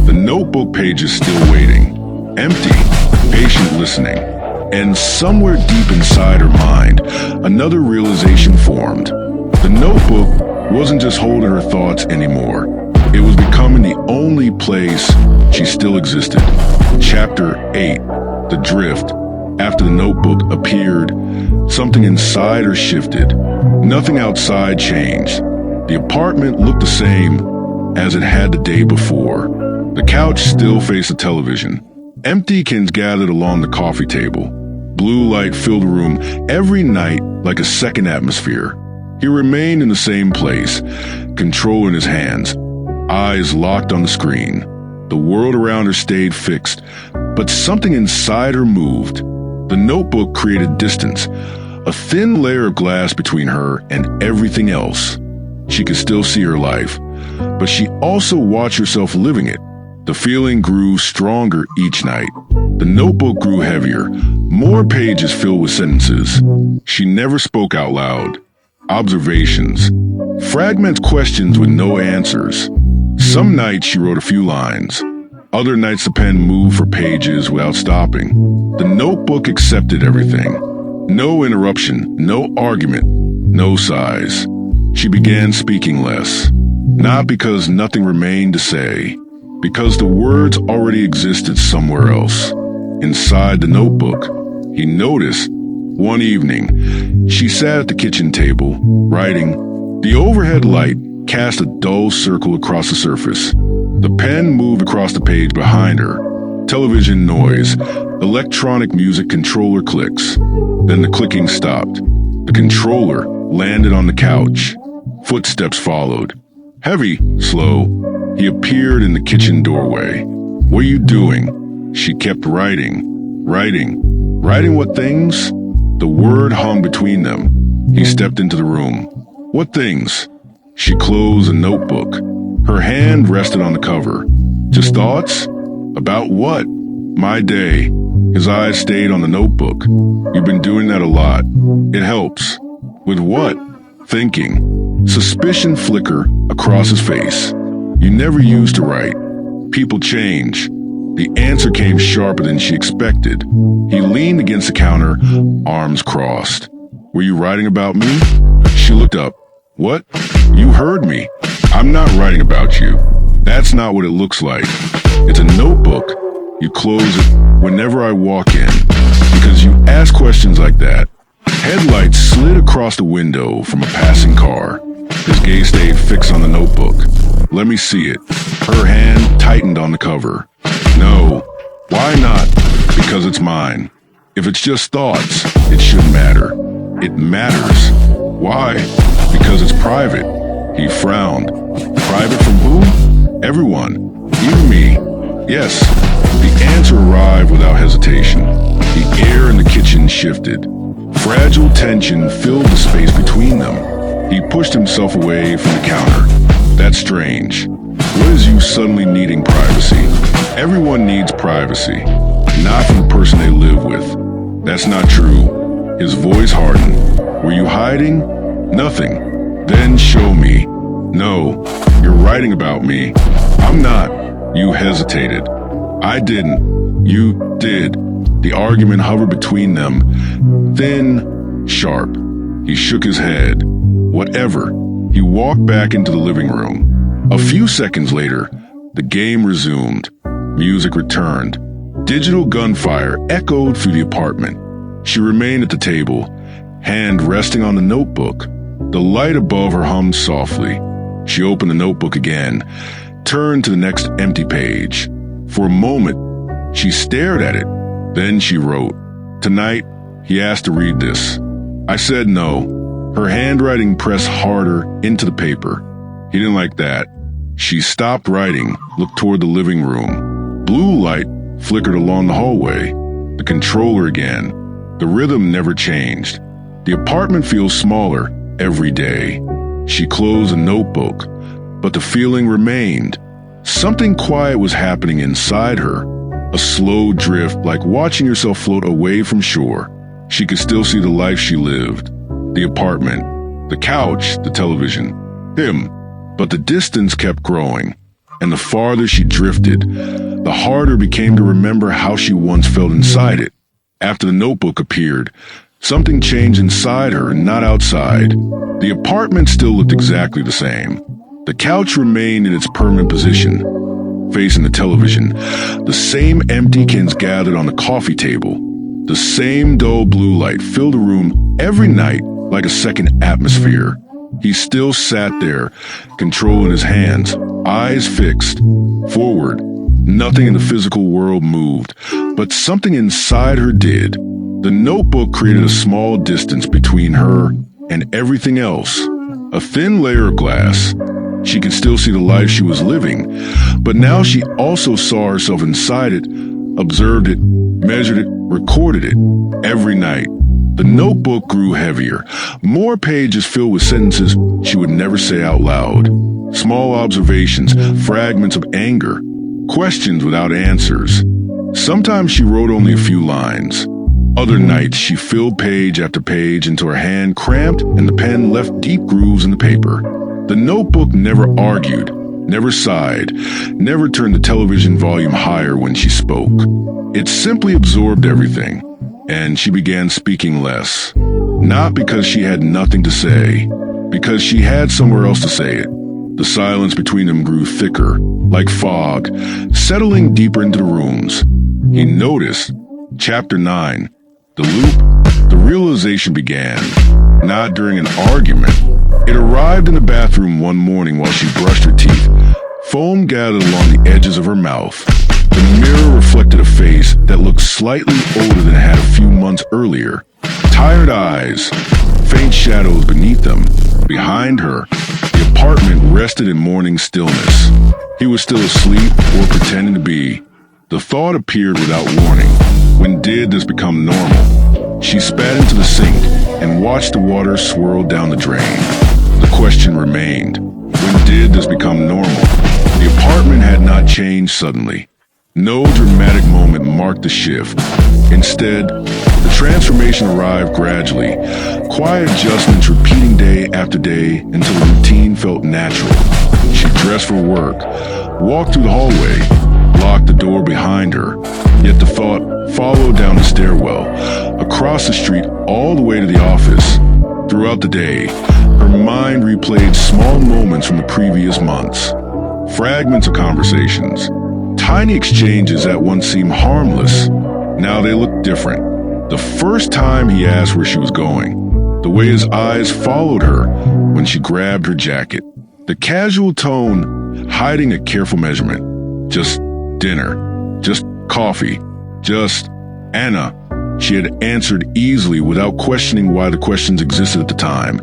The notebook pages still waiting, empty, patient listening. And somewhere deep inside her mind, another realization formed. The notebook wasn't just holding her thoughts anymore. It was becoming the only place she still existed. Chapter 8, The Drift. After the notebook appeared, something inside her shifted. Nothing outside changed. The apartment looked the same as it had the day before. The couch still faced the television. Empty cans gathered along the coffee table. Blue light filled the room every night like a second atmosphere. He remained in the same place, control in his hands, eyes locked on the screen. The world around her stayed fixed, but something inside her moved. The notebook created distance, a thin layer of glass between her and everything else. She could still see her life, but she also watched herself living it. The feeling grew stronger each night. The notebook grew heavier, more pages filled with sentences. She never spoke out loud. Observations, fragments, questions with no answers. Some nights she wrote a few lines. Other nights the pen moved for pages without stopping. The notebook accepted everything. No interruption, no argument, no sighs. She began speaking less, not because nothing remained to say, because the words already existed somewhere else. Inside the notebook, he noticed, one evening, she sat at the kitchen table, writing. The overhead light cast a dull circle across the surface. The pen moved across the page behind her. Television noise, electronic music controller clicks. Then the clicking stopped. The controller landed on the couch. Footsteps followed. Heavy, slow, he appeared in the kitchen doorway. What are you doing? She kept writing. Writing what things? The word hung between them. He stepped into the room. What things? She closed the notebook. Her hand rested on the cover. Just thoughts? About what? My day. His eyes stayed on the notebook. You've been doing that a lot. It helps. With what? Thinking. Suspicion flicker across his face. You never used to write. People change. The answer came sharper than she expected. He leaned against the counter, arms crossed. Were you writing about me? She looked up. What? You heard me. I'm not writing about you. That's not what it looks like. It's a notebook. You close it whenever I walk in, because you ask questions like that. Headlights slid across the window from a passing car. His gaze stayed fixed on the notebook. Let me see it. Her hand tightened on the cover. No. Why not? Because it's mine. If it's just thoughts, it shouldn't matter. It matters. Why? Because it's private. He frowned. Private from who? Everyone. Even me. Yes. The answer arrived without hesitation. The air in the kitchen shifted. Fragile tension filled the space between them. He pushed himself away from the counter. That's strange. What is you suddenly needing privacy? Everyone needs privacy. Not from the person they live with. That's not true. His voice hardened. Were you hiding? Nothing. Then show me. No. You're writing about me. I'm not. You hesitated. I didn't. You did. The argument hovered between them. Thin, sharp. He shook his head. Whatever. He walked back into the living room. A few seconds later, the game resumed. Music returned. Digital gunfire echoed through the apartment. She remained at the table, hand resting on the notebook. The light above her hummed softly. She opened the notebook again, turned to the next empty page. For a moment, she stared at it. Then she wrote. Tonight, he asked to read this. I said no. Her handwriting pressed harder into the paper. He didn't like that. She stopped writing, looked toward the living room. Blue light flickered along the hallway. The controller again. The rhythm never changed. The apartment feels smaller every day. She closed the notebook, but the feeling remained. Something quiet was happening inside her. A slow drift, like watching yourself float away from shore. She could still see the life she lived. The apartment, the couch, the television, him. But the distance kept growing. and the farther she drifted, the harder it became to remember how she once felt inside it. After the notebook appeared, something changed inside her and not outside. The apartment still looked exactly the same. The couch remained in its permanent position, facing the television. The same empty cans gathered on the coffee table. The same dull blue light filled the room every night like a second atmosphere. He still sat there, controlling his hands, eyes fixed, forward. Nothing in the physical world moved, but something inside her did. The notebook created a small distance between her and everything else, a thin layer of glass. She could still see the life she was living, but now she also saw herself inside it, observed it, measured it, recorded it, every night. The notebook grew heavier, more pages filled with sentences she would never say out loud. Small observations, fragments of anger, questions without answers. Sometimes she wrote only a few lines. Other nights she filled page after page until her hand cramped and the pen left deep grooves in the paper. The notebook never argued, never sighed, never turned the television volume higher when she spoke. It simply absorbed everything. And she began speaking less. Not because she had nothing to say, because she had somewhere else to say it. The silence between them grew thicker, like fog, settling deeper into the rooms. He noticed, Chapter 9, the loop, the realization began, not during an argument. It arrived in the bathroom one morning while she brushed her teeth. Foam gathered along the edges of her mouth. The mirror reflected a face that looked slightly older than it had a few months earlier. Tired eyes, faint shadows beneath them. Behind her, the apartment rested in morning stillness. He was still asleep or pretending to be. The thought appeared without warning. When did this become normal? She spat into the sink and watched the water swirl down the drain. The question remained. When did this become normal? The apartment had not changed suddenly. No dramatic moment marked the shift. Instead, the transformation arrived gradually, quiet adjustments repeating day after day until the routine felt natural. She dressed for work, walked through the hallway, locked the door behind her, yet the thought followed down the stairwell, across the street all the way to the office. Throughout the day, her mind replayed small moments from the previous months, fragments of conversations, tiny exchanges that once seemed harmless. Now they looked different. The first time he asked where she was going, the way his eyes followed her when she grabbed her jacket, the casual tone hiding a careful measurement. Just dinner, just coffee, just Anna. She had answered easily without questioning why the questions existed at the time.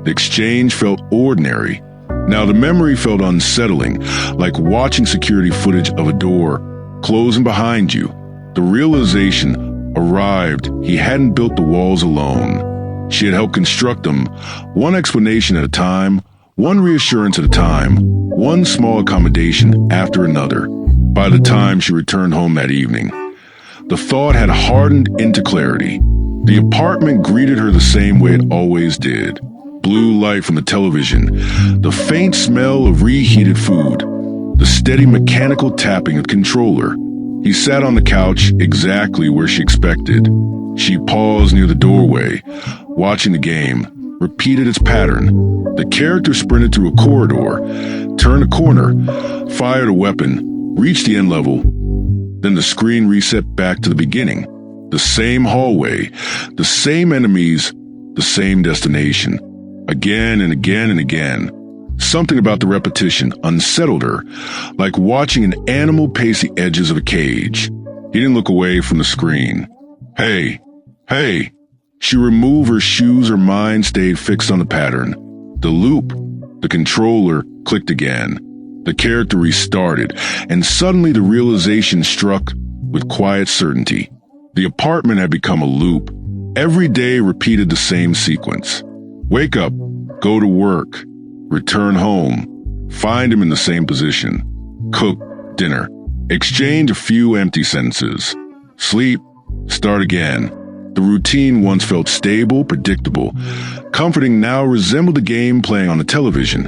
The exchange felt ordinary. Now the memory felt unsettling, like watching security footage of a door closing behind you. The realization arrived he hadn't built the walls alone. She had helped construct them, one explanation at a time, one reassurance at a time, one small accommodation after another. By the time she returned home that evening, the thought had hardened into clarity. The apartment greeted her the same way it always did. Blue light from the television, the faint smell of reheated food, the steady mechanical tapping of the controller. He sat on the couch exactly where she expected. She paused near the doorway, watching the game, repeated its pattern. The character sprinted through a corridor, turned a corner, fired a weapon, reached the end level. Then the screen reset back to the beginning. The same hallway, the same enemies, the same destination. Again and again and again. Something about the repetition unsettled her, like watching an animal pace the edges of a cage. He didn't look away from the screen. Hey. She removed her shoes, her mind stayed fixed on the pattern. The loop, the controller, clicked again. The character restarted, and suddenly the realization struck with quiet certainty. The apartment had become a loop. Every day repeated the same sequence. Wake up, go to work, return home, find him in the same position, cook dinner, exchange a few empty sentences, sleep, start again. The routine once felt stable, predictable. Comforting now resembled the game playing on the television,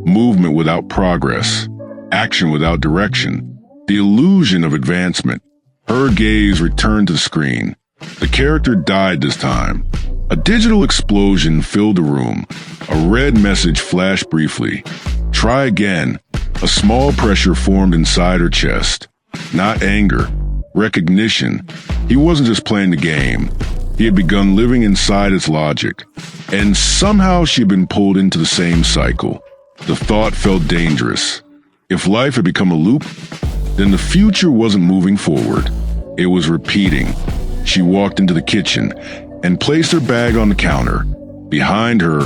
movement without progress. action without direction, the illusion of advancement. Her gaze returned to the screen. The character died this time. A digital explosion filled the room. A red message flashed briefly. Try again. A small pressure formed inside her chest. Not anger. Recognition. He wasn't just playing the game. He had begun living inside its logic. And somehow she had been pulled into the same cycle. The thought felt dangerous. If life had become a loop, then the future wasn't moving forward. It was repeating. She walked into the kitchen and placed her bag on the counter. Behind her,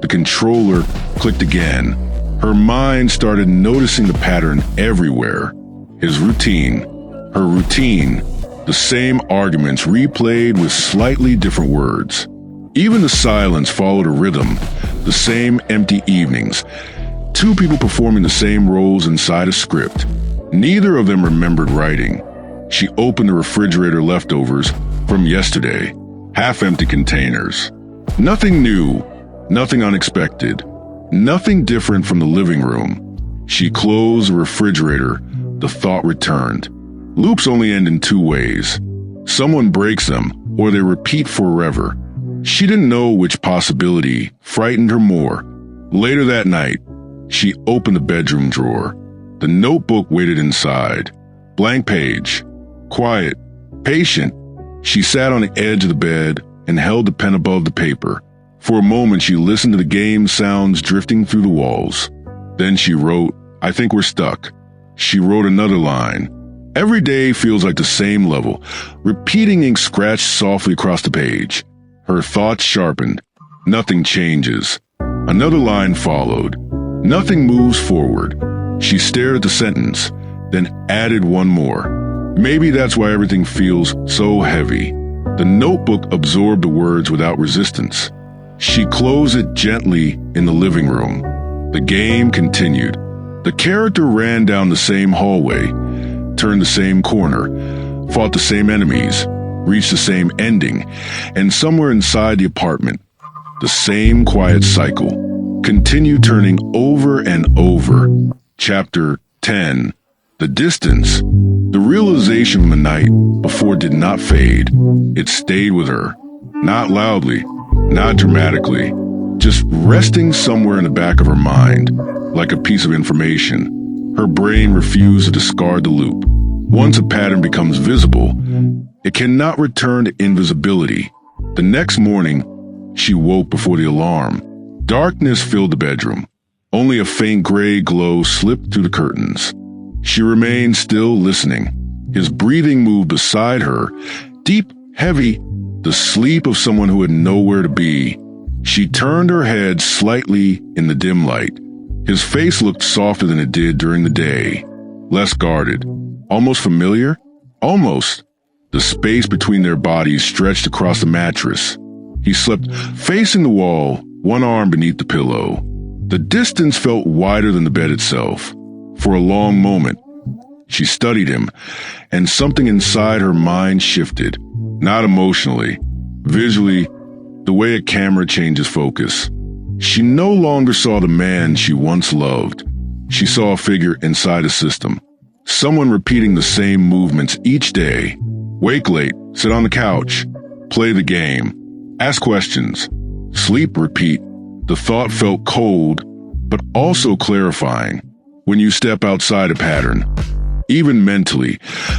the controller clicked again. Her mind started noticing the pattern everywhere. His routine, her routine, the same arguments replayed with slightly different words. Even the silence followed a rhythm, the same empty evenings. Two people performing the same roles inside a script. Neither of them remembered writing. She opened the refrigerator leftovers from yesterday, half-empty containers. Nothing new, nothing unexpected, nothing different from the living room. She closed the refrigerator. The thought returned. Loops only end in two ways. Someone breaks them, or they repeat forever. She didn't know which possibility frightened her more. Later that night, she opened the bedroom drawer. The notebook waited inside. Blank page. Quiet. Patient. She sat on the edge of the bed and held the pen above the paper. For a moment, she listened to the game sounds drifting through the walls. Then she wrote, "I think we're stuck." She wrote another line. Every day feels like the same level. Repeating ink scratched softly across the page. Her thoughts sharpened. Nothing changes. Another line followed. Nothing moves forward. She stared at the sentence, then added one more. Maybe that's why everything feels so heavy. The notebook absorbed the words without resistance. She closed it gently in the living room. The game continued. The character ran down the same hallway, turned the same corner, fought the same enemies, reached the same ending, and somewhere inside the apartment, the same quiet cycle continued turning over and over. Chapter 10. The distance. The realization from the night before did not fade. It stayed with her. Not loudly, not dramatically, just resting somewhere in the back of her mind, like a piece of information. Her brain refused to discard the loop. Once a pattern becomes visible, it cannot return to invisibility. The next morning, she woke before the alarm. Darkness filled the bedroom. Only a faint gray glow slipped through the curtains. She remained still, listening. His breathing moved beside her, deep, heavy, the sleep of someone who had nowhere to be. She turned her head slightly in the dim light. His face looked softer than it did during the day, less guarded, almost familiar, almost. The space between their bodies stretched across the mattress. He slept facing the wall, one arm beneath the pillow. The distance felt wider than the bed itself. For a long moment, she studied him, and something inside her mind shifted, not emotionally, visually, the way a camera changes focus. She no longer saw the man she once loved. She saw a figure inside a system, someone repeating the same movements each day. Wake late, sit on the couch, play the game, ask questions, sleep, repeat. The thought felt cold, but also clarifying. When you step outside a pattern, even mentally,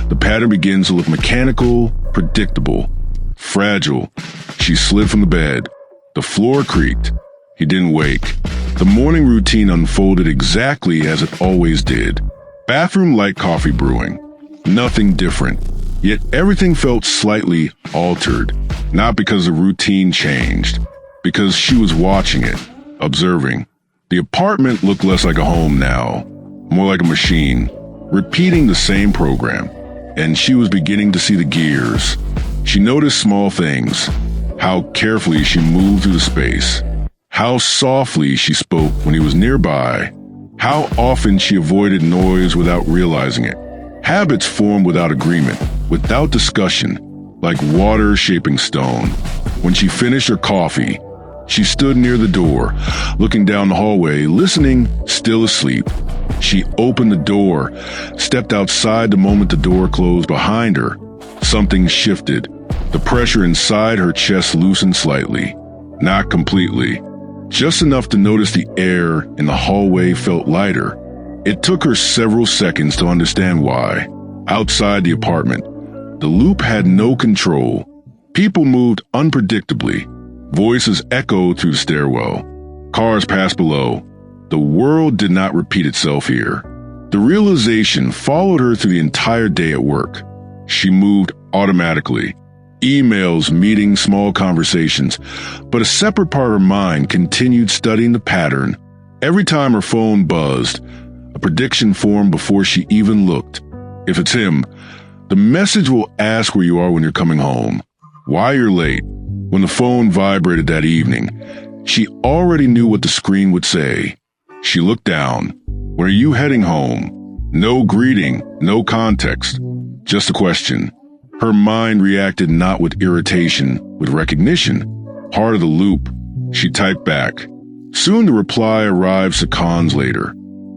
the pattern begins to look mechanical, predictable, fragile. She slid from the bed. The floor creaked. He didn't wake. The morning routine unfolded exactly as it always did. Bathroom light coffee brewing. Nothing different. Yet everything felt slightly altered. Not because the routine changed, because she was watching it, observing. The apartment looked less like a home now, more like a machine, repeating the same program. And she was beginning to see the gears. She noticed small things, how carefully she moved through the space, how softly she spoke when he was nearby, how often she avoided noise without realizing it. Habits formed without agreement, without discussion, like water shaping stone. When she finished her coffee, she stood near the door, looking down the hallway, listening, still asleep. She opened the door, stepped outside the moment the door closed behind her. Something shifted. The pressure inside her chest loosened slightly. Not completely. Just enough to notice the air in the hallway felt lighter. It took her several seconds to understand why. Outside the apartment, the loop had no control. People moved unpredictably. Voices echoed through the stairwell. Cars passed below. The world did not repeat itself here. The realization followed her through the entire day at work. She moved automatically. Emails, meetings, small conversations. But a separate part of her mind continued studying the pattern. Every time her phone buzzed, a prediction formed before she even looked. If it's him, the message will ask where you are when you're coming home, why you're late. When the phone vibrated that evening, she already knew what the screen would say. She looked down. When are you heading home? No greeting, no context, just a question. Her mind reacted not with irritation, with recognition. Heart of the loop. She typed back. Soon the reply arrived seconds later.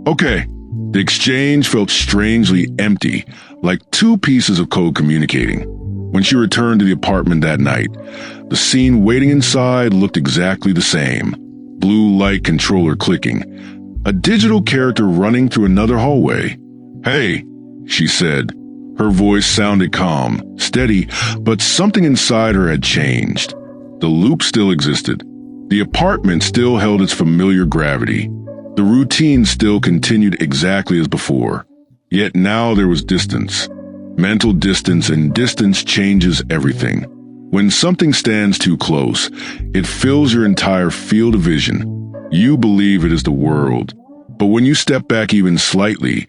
Okay. The exchange felt strangely empty, like two pieces of code communicating. When she returned to the apartment that night, the scene waiting inside looked exactly the same. Blue light controller clicking. A digital character running through another hallway. Hey, she said. Her voice sounded calm, steady, but something inside her had changed. The loop still existed. The apartment still held its familiar gravity. The routine still continued exactly as before. Yet now there was distance. Mental distance, and distance changes everything. When something stands too close, it fills your entire field of vision. You believe it is the world. But when you step back even slightly,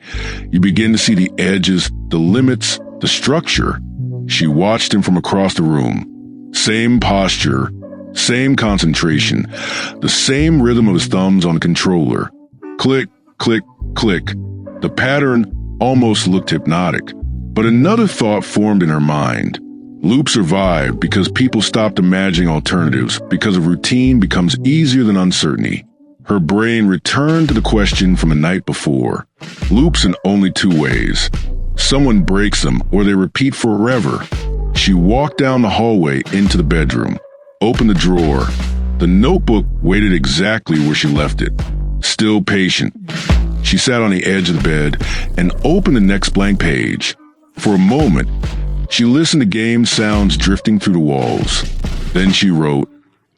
you begin to see the edges, the limits, the structure. She watched him from across the room. Same posture, same concentration, the same rhythm of his thumbs on the controller. Click, click, click. The pattern almost looked hypnotic. But another thought formed in her mind. Loop survived because people stopped imagining alternatives, because a routine becomes easier than uncertainty. Her brain returned to the question from the night before. Loops in only two ways. Someone breaks them or they repeat forever. She walked down the hallway into the bedroom, opened the drawer. The notebook waited exactly where she left it. Still patient. She sat on the edge of the bed and opened the next blank page. For a moment, she listened to game sounds drifting through the walls. Then she wrote,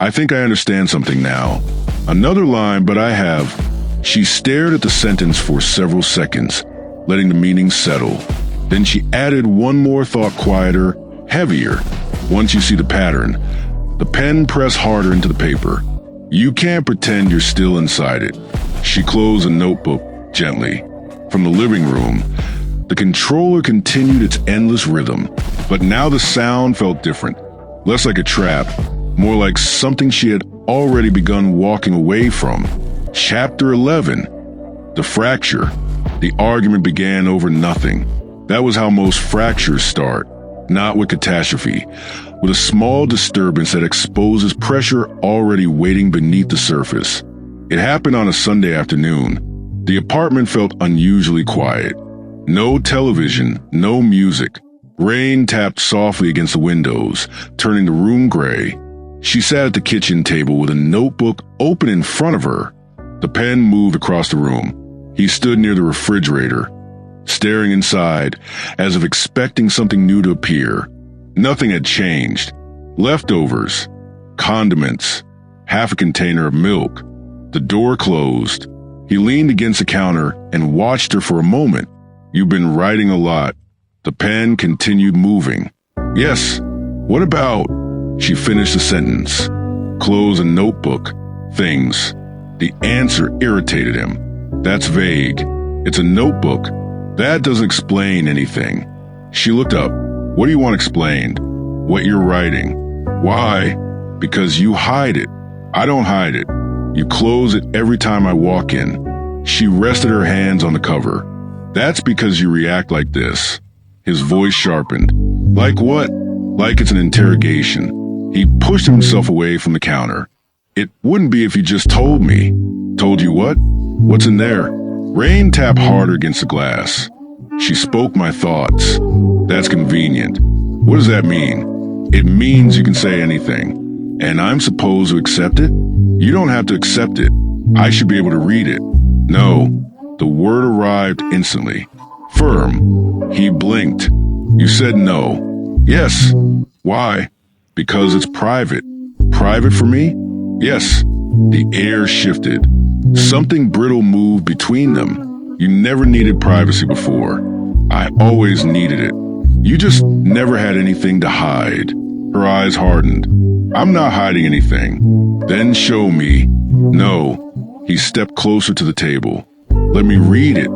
I think I understand something now. Another line, but I have. She stared at the sentence for several seconds, letting the meaning settle. Then she added one more thought, quieter, heavier. Once you see the pattern, the pen pressed harder into the paper. You can't pretend you're still inside it. She closed the notebook gently. From the living room, the controller continued its endless rhythm, but now the sound felt different. Less like a trap, more like something she had already begun walking away from. Chapter 11. The fracture. The argument began over nothing. That was how most fractures start, not with catastrophe, with a small disturbance that exposes pressure already waiting beneath the surface. It happened on a Sunday afternoon. The apartment felt unusually quiet. No television, no music. Rain tapped softly against the windows, turning the room gray. She sat at the kitchen table with a notebook open in front of her. The pen moved across the room. He stood near the refrigerator, staring inside, as if expecting something new to appear. Nothing had changed. Leftovers, condiments, half a container of milk. The door closed. He leaned against the counter and watched her for a moment. You've been writing a lot. The pen continued moving. Yes, what about? She finished the sentence. Close a notebook. Things. The answer irritated him. That's vague. It's a notebook. That doesn't explain anything. She looked up. What do you want explained? What you're writing. Why? Because you hide it. I don't hide it. You close it every time I walk in. She rested her hands on the cover. That's because you react like this. His voice sharpened. Like what? Like it's an interrogation. He pushed himself away from the counter. It wouldn't be if you just told me. Told you what? What's in there? Rain tapped harder against the glass. She spoke my thoughts. That's convenient. What does that mean? It means you can say anything. And I'm supposed to accept it? You don't have to accept it. I should be able to read it. No. The word arrived instantly. Firm. He blinked. You said no. Yes. Why? Because it's private. Private for me? Yes. The air shifted. Something brittle moved between them. You never needed privacy before. I always needed it. You just never had anything to hide. Her eyes hardened. I'm not hiding anything. Then show me. No. He stepped closer to the table. Let me read it.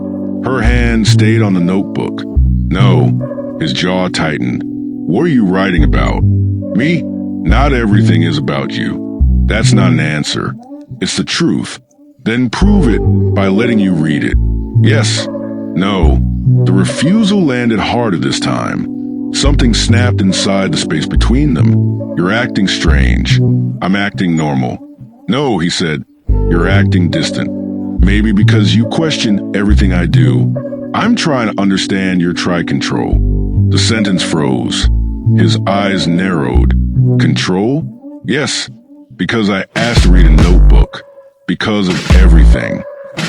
Her hand stayed on the notebook. No. His jaw tightened. What are you writing about? Me? Not everything is about you. That's not an answer. It's the truth. Then prove it by letting you read it. Yes. No. The refusal landed harder this time. Something snapped inside the space between them. You're acting strange. I'm acting normal. No, he said. You're acting distant. Maybe because you question everything I do. I'm trying to understand your tri-control. The sentence froze. His eyes narrowed. Control? Yes. Because I asked to read a notebook. Because of everything.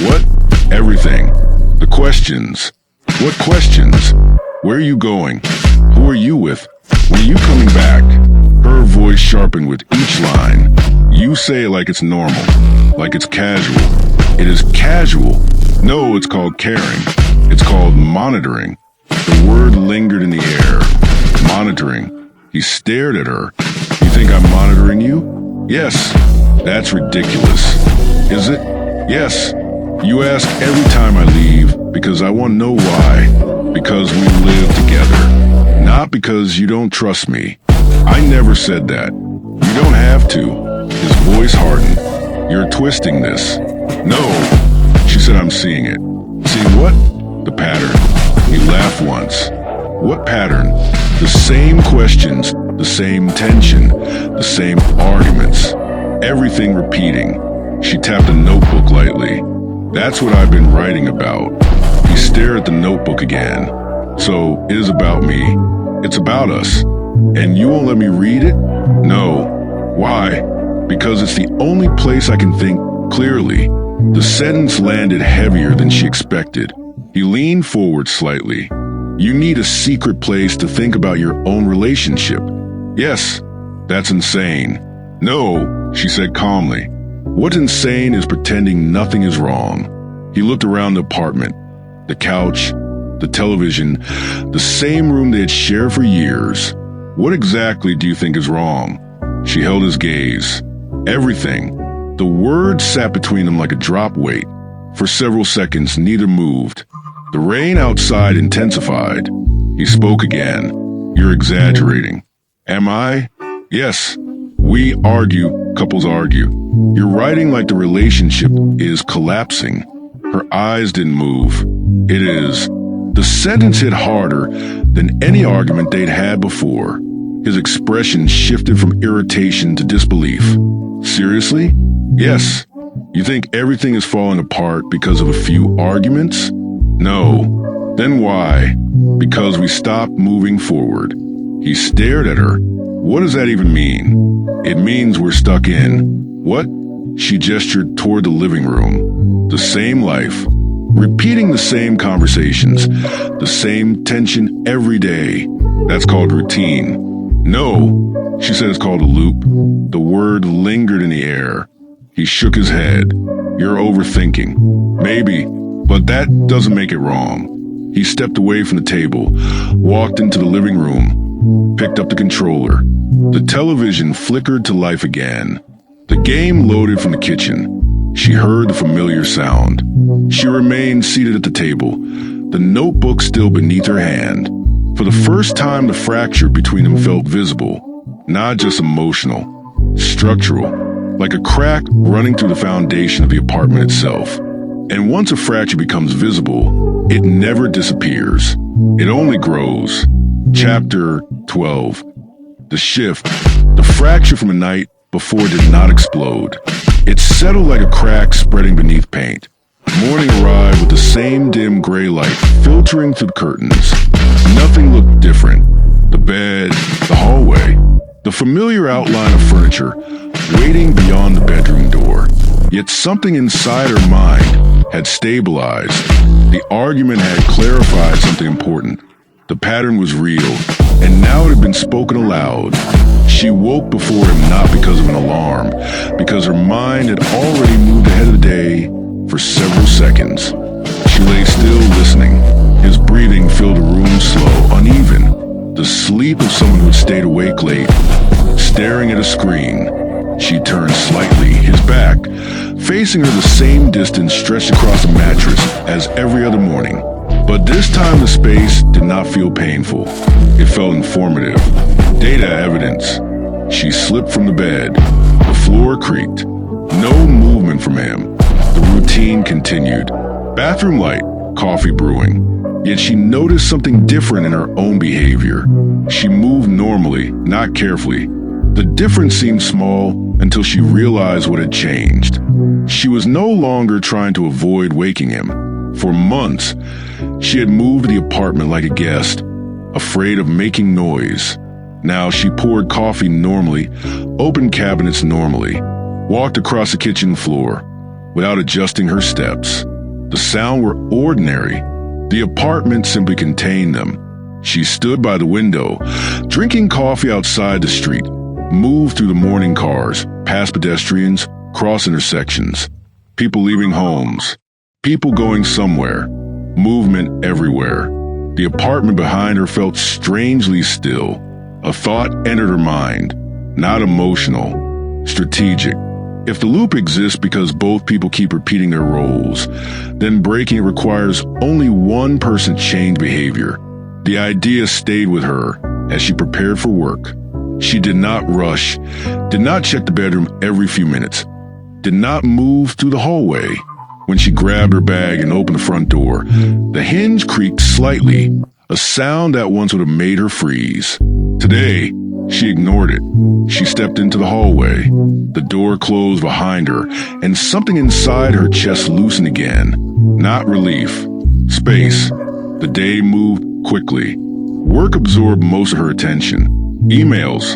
What? Everything. The questions. What questions? Where are you going? Who are you with? When are you coming back? Her voice sharpened with each line. You say it like it's normal. Like it's casual. It is casual. No, it's called caring. It's called monitoring. The word lingered in the air. Monitoring. He stared at her. You think I'm monitoring you? Yes. That's ridiculous. Is it? Yes. You ask every time I leave because I want to know why. Because we live together. Not because you don't trust me. I never said that. You don't have to. His voice hardened. You're twisting this. No. She said I'm seeing it. Seeing what? The pattern. He laughed once. What pattern? The same questions, the same tension, the same arguments. Everything repeating. She tapped the notebook lightly. That's what I've been writing about. He stared at the notebook again. So, it is about me. It's about us. And you won't let me read it? No. Why? Because it's the only place I can think clearly. The sentence landed heavier than she expected. He leaned forward slightly. You need a secret place to think about your own relationship. Yes, that's insane. No, she said calmly. What's insane is pretending nothing is wrong. He looked around the apartment, the couch, the television, the same room they had shared for years. What exactly do you think is wrong? She held his gaze. Everything. The words sat between them like a drop weight. For several seconds, neither moved. The rain outside intensified. He spoke again. You're exaggerating. Am I? Yes. We argue, couples argue. You're writing like the relationship is collapsing. Her eyes didn't move. It is. The sentence hit harder than any argument they'd had before. His expression shifted from irritation to disbelief. Seriously? Yes. You think everything is falling apart because of a few arguments? No. Then why? Because we stopped moving forward. He stared at her. What does that even mean? It means we're stuck in. What? She gestured toward the living room. The same life. Repeating the same conversations. The same tension every day. That's called routine. No, she said it's called a loop. The word lingered in the air. He shook his head. You're overthinking. Maybe, but that doesn't make it wrong. He stepped away from the table, walked into the living room, picked up the controller. The television flickered to life again. The game loaded from the kitchen. She heard the familiar sound. She remained seated at the table, the notebook still beneath her hand. For the first time, the fracture between them felt visible, not just emotional, structural, like a crack running through the foundation of the apartment itself. And once a fracture becomes visible, it never disappears. It only grows. Chapter 12. The shift. The fracture from a night before did not explode. It settled like a crack spreading beneath paint. Morning arrived with the same dim gray light filtering through the curtains. Nothing looked different. The bed, the hallway, the familiar outline of furniture waiting beyond the bedroom door. Yet something inside her mind had stabilized. The argument had clarified something important. The pattern was real, and now it had been spoken aloud. She woke before him not because of an alarm, because her mind had already moved ahead of the day for several seconds. She lay still listening. His breathing filled the room slow, uneven. The sleep of someone who had stayed awake late, staring at a screen. She turned slightly, his back, facing her the same distance stretched across the mattress as every other morning. But this time the space did not feel painful. It felt informative. Data evidence. She slipped from the bed. The floor creaked. No movement from him. The routine continued. Bathroom light, coffee brewing. Yet she noticed something different in her own behavior. She moved normally, not carefully. The difference seemed small until she realized what had changed. She was no longer trying to avoid waking him. For months, she had moved the apartment like a guest, afraid of making noise. Now she poured coffee normally, opened cabinets normally, walked across the kitchen floor without adjusting her steps. The sounds were ordinary. The apartment simply contained them. She stood by the window, drinking coffee outside the street, moved through the morning cars, past pedestrians, cross intersections, people leaving homes, people going somewhere, movement everywhere. The apartment behind her felt strangely still. A thought entered her mind, not emotional, strategic. If the loop exists because both people keep repeating their roles, then breaking it requires only one person to change behavior. The idea stayed with her as she prepared for work. She did not rush, did not check the bedroom every few minutes, did not move through the hallway. When she grabbed her bag and opened the front door, the hinge creaked slightly, a sound that once would have made her freeze. Today, she ignored it. She stepped into the hallway. The door closed behind her, and something inside her chest loosened again. Not relief. Space. The day moved quickly. Work absorbed most of her attention. Emails,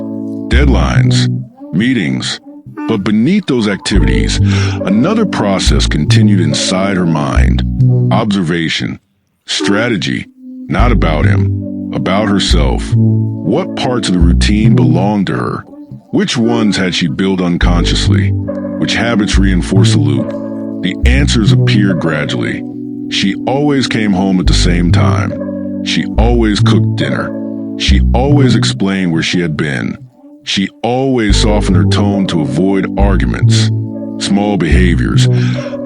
deadlines, meetings. But beneath those activities, another process continued inside her mind. Observation, strategy, not about him, about herself. What parts of the routine belonged to her? Which ones had she built unconsciously? Which habits reinforced the loop? The answers appeared gradually. She always came home at the same time. She always cooked dinner. She always explained where she had been. She always softened her tone to avoid arguments. Small behaviors,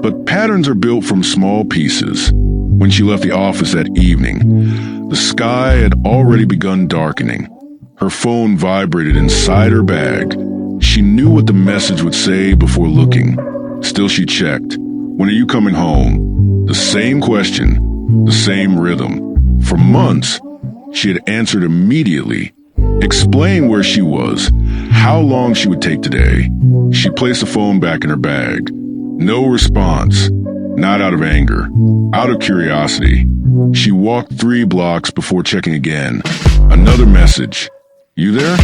but patterns are built from small pieces. When she left the office that evening, the sky had already begun darkening. Her phone vibrated inside her bag. She knew what the message would say before looking. Still she checked. When are you coming home? The same question, the same rhythm. For months, she had answered immediately. Explained where she was, how long she would take today. She placed the phone back in her bag. No response. Not out of anger, out of curiosity. She walked 3 blocks before checking again. Another message. You there?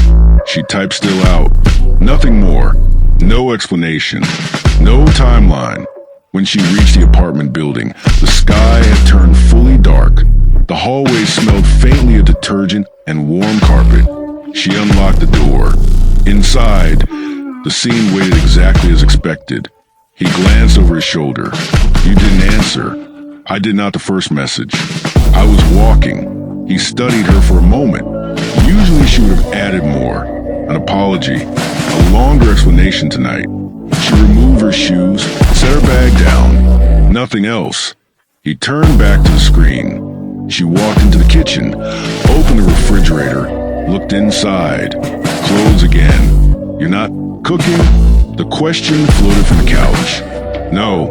She typed still out. Nothing more. No explanation. No timeline. When she reached the apartment building, the sky had turned fully dark. The hallway smelled faintly of detergent and warm carpet. She unlocked the door. Inside, the scene waited exactly as expected. He glanced over his shoulder. You didn't answer. I did not the first message. I was walking. He studied her for a moment. Usually she would have added more. An apology. A longer explanation tonight. She removed her shoes, set her bag down. Nothing else. He turned back to the screen. She walked into the kitchen, opened the refrigerator, looked inside. Clothes again. You're not cooking? The question floated from the couch. No.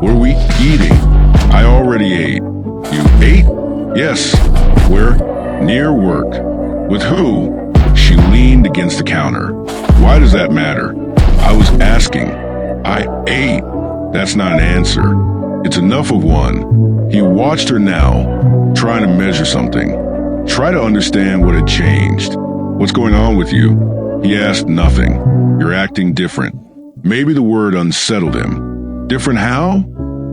What are we eating? I already ate. You ate? Yes. Where? Near work. With who? She leaned against the counter. Why does that matter? I was asking. I ate. That's not an answer. It's enough of one. He watched her now, trying to measure something. Try to understand what had changed. What's going on with you? He asked nothing. You're acting different. Maybe the word unsettled him. Different how?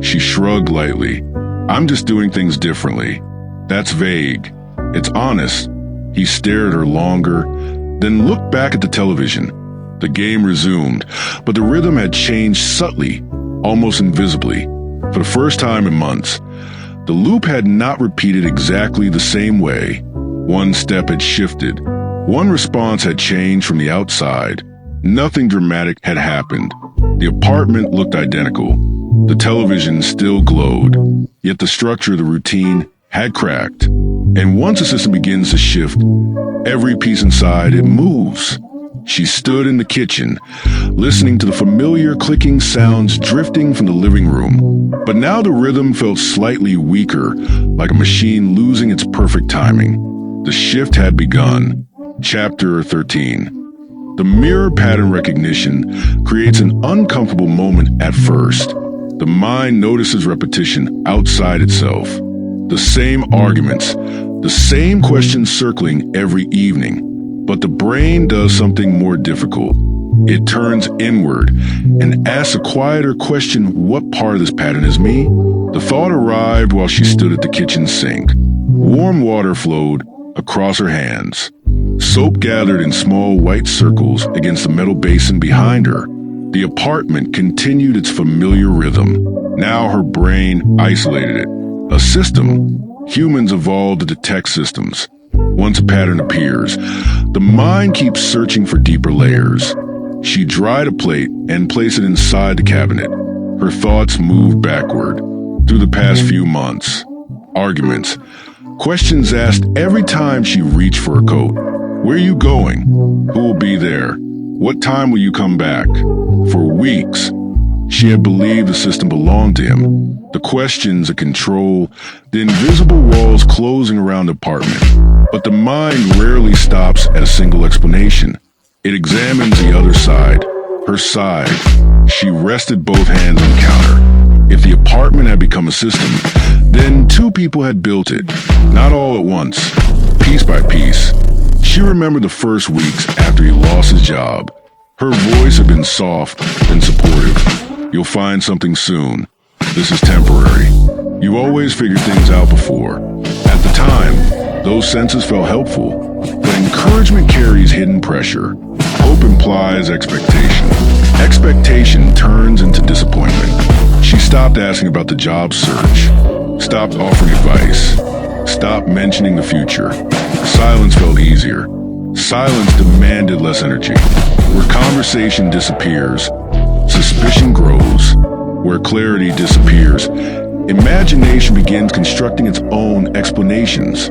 She shrugged lightly. I'm just doing things differently. That's vague. It's honest. He stared at her longer, then looked back at the television. The game resumed, but the rhythm had changed subtly, almost invisibly. For the first time in months, the loop had not repeated exactly the same way. One step had shifted. One response had changed from the outside. Nothing dramatic had happened. The apartment looked identical. The television still glowed. Yet the structure of the routine had cracked. And once a system begins to shift, every piece inside it moves. She stood in the kitchen, listening to the familiar clicking sounds drifting from the living room. But now the rhythm felt slightly weaker, like a machine losing its perfect timing. The shift had begun. Chapter 13. The mirror pattern recognition creates an uncomfortable moment at first. The mind notices repetition outside itself. The same arguments, the same questions circling every evening. But the brain does something more difficult. It turns inward and asks a quieter question: what part of this pattern is me? The thought arrived while she stood at the kitchen sink. Warm water flowed across her hands. Soap gathered in small white circles against the metal basin behind her. The apartment continued its familiar rhythm. Now her brain isolated it. A system. Humans evolved to detect systems. Once a pattern appears, the mind keeps searching for deeper layers. She dried a plate and placed it inside the cabinet. Her thoughts moved backward through the past few months. Arguments. Questions asked every time she reached for a coat. Where are you going? Who will be there? What time will you come back? For weeks, she had believed the system belonged to him. The questions, a control, the invisible walls closing around the apartment. But the mind rarely stops at a single explanation. It examines the other side, her side. She rested both hands on the counter. If the apartment had become a system, then two people had built it. Not all at once, piece by piece. She remembered the first weeks after he lost his job. Her voice had been soft and supportive. You'll find something soon. This is temporary. You've always figured things out before. At the time, those senses felt helpful. But encouragement carries hidden pressure. Hope implies expectation. Expectation turns into disappointment. She stopped asking about the job search. Stopped offering advice. Stopped mentioning the future. Silence felt easier. Silence demanded less energy. Where conversation disappears, suspicion grows. Where clarity disappears, imagination begins constructing its own explanations.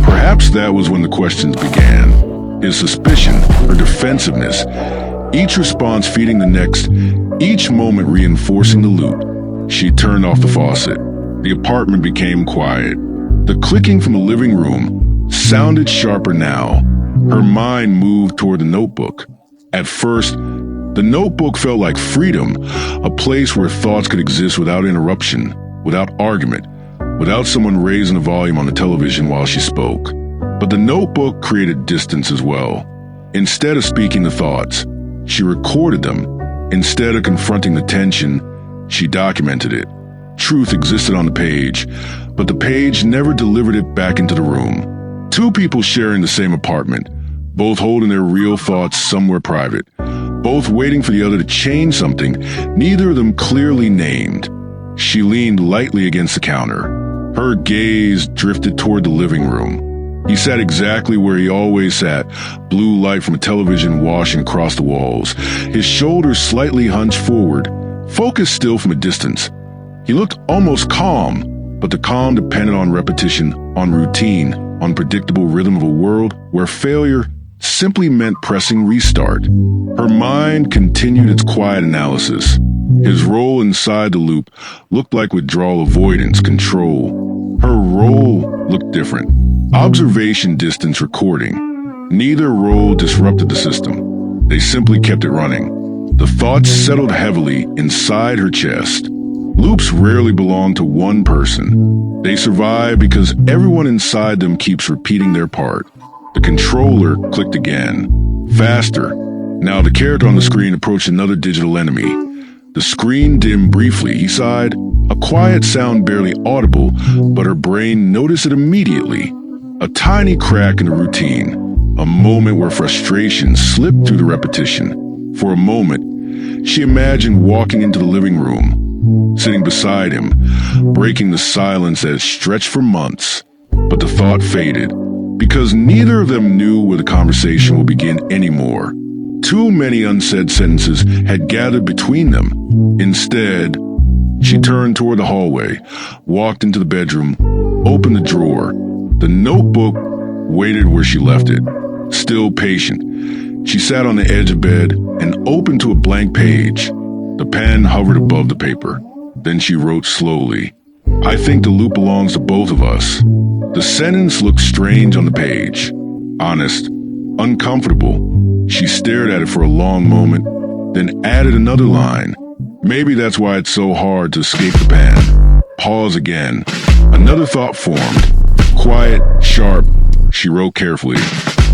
Perhaps that was when the questions began. His suspicion, her defensiveness, each response feeding the next, each moment reinforcing the loop. She turned off the faucet. The apartment became quiet. The clicking from the living room sounded sharper now. Her mind moved toward the notebook. At first, the notebook felt like freedom, a place where thoughts could exist without interruption, without argument, without someone raising the volume on the television while she spoke. But the notebook created distance as well. Instead of speaking the thoughts, she recorded them. Instead of confronting the tension, she documented it. Truth existed on the page, but the page never delivered it back into the room. Two people sharing the same apartment, both holding their real thoughts somewhere private, both waiting for the other to change something, neither of them clearly named. She leaned lightly against the counter. Her gaze drifted toward the living room. He sat exactly where he always sat, blue light from a television washing across the walls, his shoulders slightly hunched forward, focused still from a distance. He looked almost calm, but the calm depended on repetition, on routine, on predictable rhythm of a world where failure simply meant pressing restart. Her mind continued its quiet analysis. His role inside the loop looked like withdrawal, avoidance, control. Her role looked different. Observation, distance, recording. Neither role disrupted the system. They simply kept it running. The thoughts settled heavily inside her chest. Loops rarely belong to one person. They survive because everyone inside them keeps repeating their part. The controller clicked again. Faster. Now the character on the screen approached another digital enemy. The screen dimmed briefly. He sighed, a quiet sound barely audible, but her brain noticed it immediately. A tiny crack in the routine. A moment where frustration slipped through the repetition. For a moment, she imagined walking into the living room, sitting beside him, breaking the silence that had stretched for months. But the thought faded, because neither of them knew where the conversation would begin anymore. Too many unsaid sentences had gathered between them. Instead, she turned toward the hallway, walked into the bedroom, opened the drawer. The notebook waited where she left it, still patient. She sat on the edge of bed and opened to a blank page. The pen hovered above the paper. Then she wrote slowly, "I think the loop belongs to both of us." The sentence looked strange on the page. Honest, uncomfortable. She stared at it for a long moment, then added another line. Maybe that's why it's so hard to escape the pen. Pause again. Another thought formed. Quiet, sharp, she wrote carefully.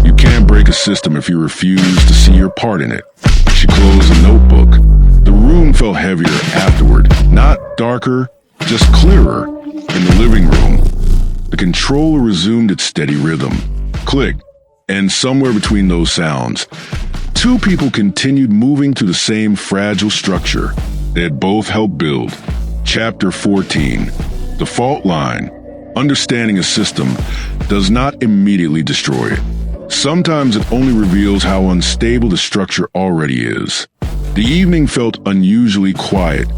You can't break a system if you refuse to see your part in it. She closed the notebook. The room felt heavier afterward. Not darker, just clearer. In the living room, the controller resumed its steady rhythm. Click. And somewhere between those sounds, two people continued moving through the same fragile structure they had both helped build. Chapter 14. The fault line. Understanding a system does not immediately destroy it. Sometimes it only reveals how unstable the structure already is. The evening felt unusually quiet,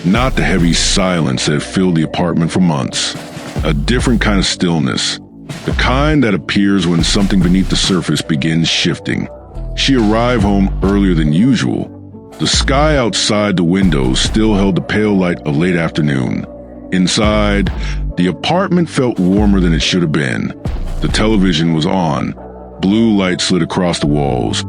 not the heavy silence that filled the apartment for months. A different kind of stillness. The kind that appears when something beneath the surface begins shifting. She arrived home earlier than usual. The sky outside the window still held the pale light of late afternoon. Inside, the apartment felt warmer than it should have been. The television was on. Blue light slid across the walls.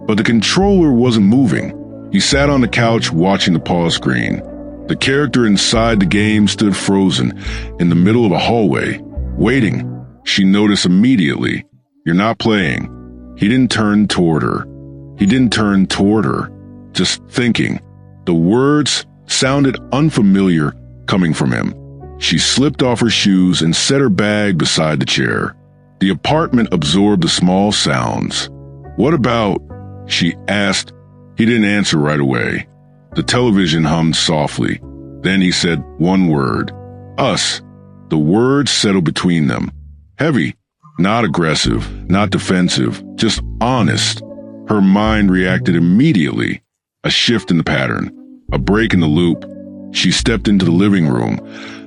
But the controller wasn't moving. He sat on the couch watching the pause screen. The character inside the game stood frozen in the middle of a hallway, waiting. She noticed immediately. You're not playing. He didn't turn toward her. Just thinking. The words sounded unfamiliar coming from him. She slipped off her shoes and set her bag beside the chair. The apartment absorbed the small sounds. What about? She asked. He didn't answer right away. The television hummed softly. Then he said one word. Us. The words settled between them. Heavy, not aggressive, not defensive, just honest. Her mind reacted immediately. A shift in the pattern, a break in the loop. She stepped into the living room,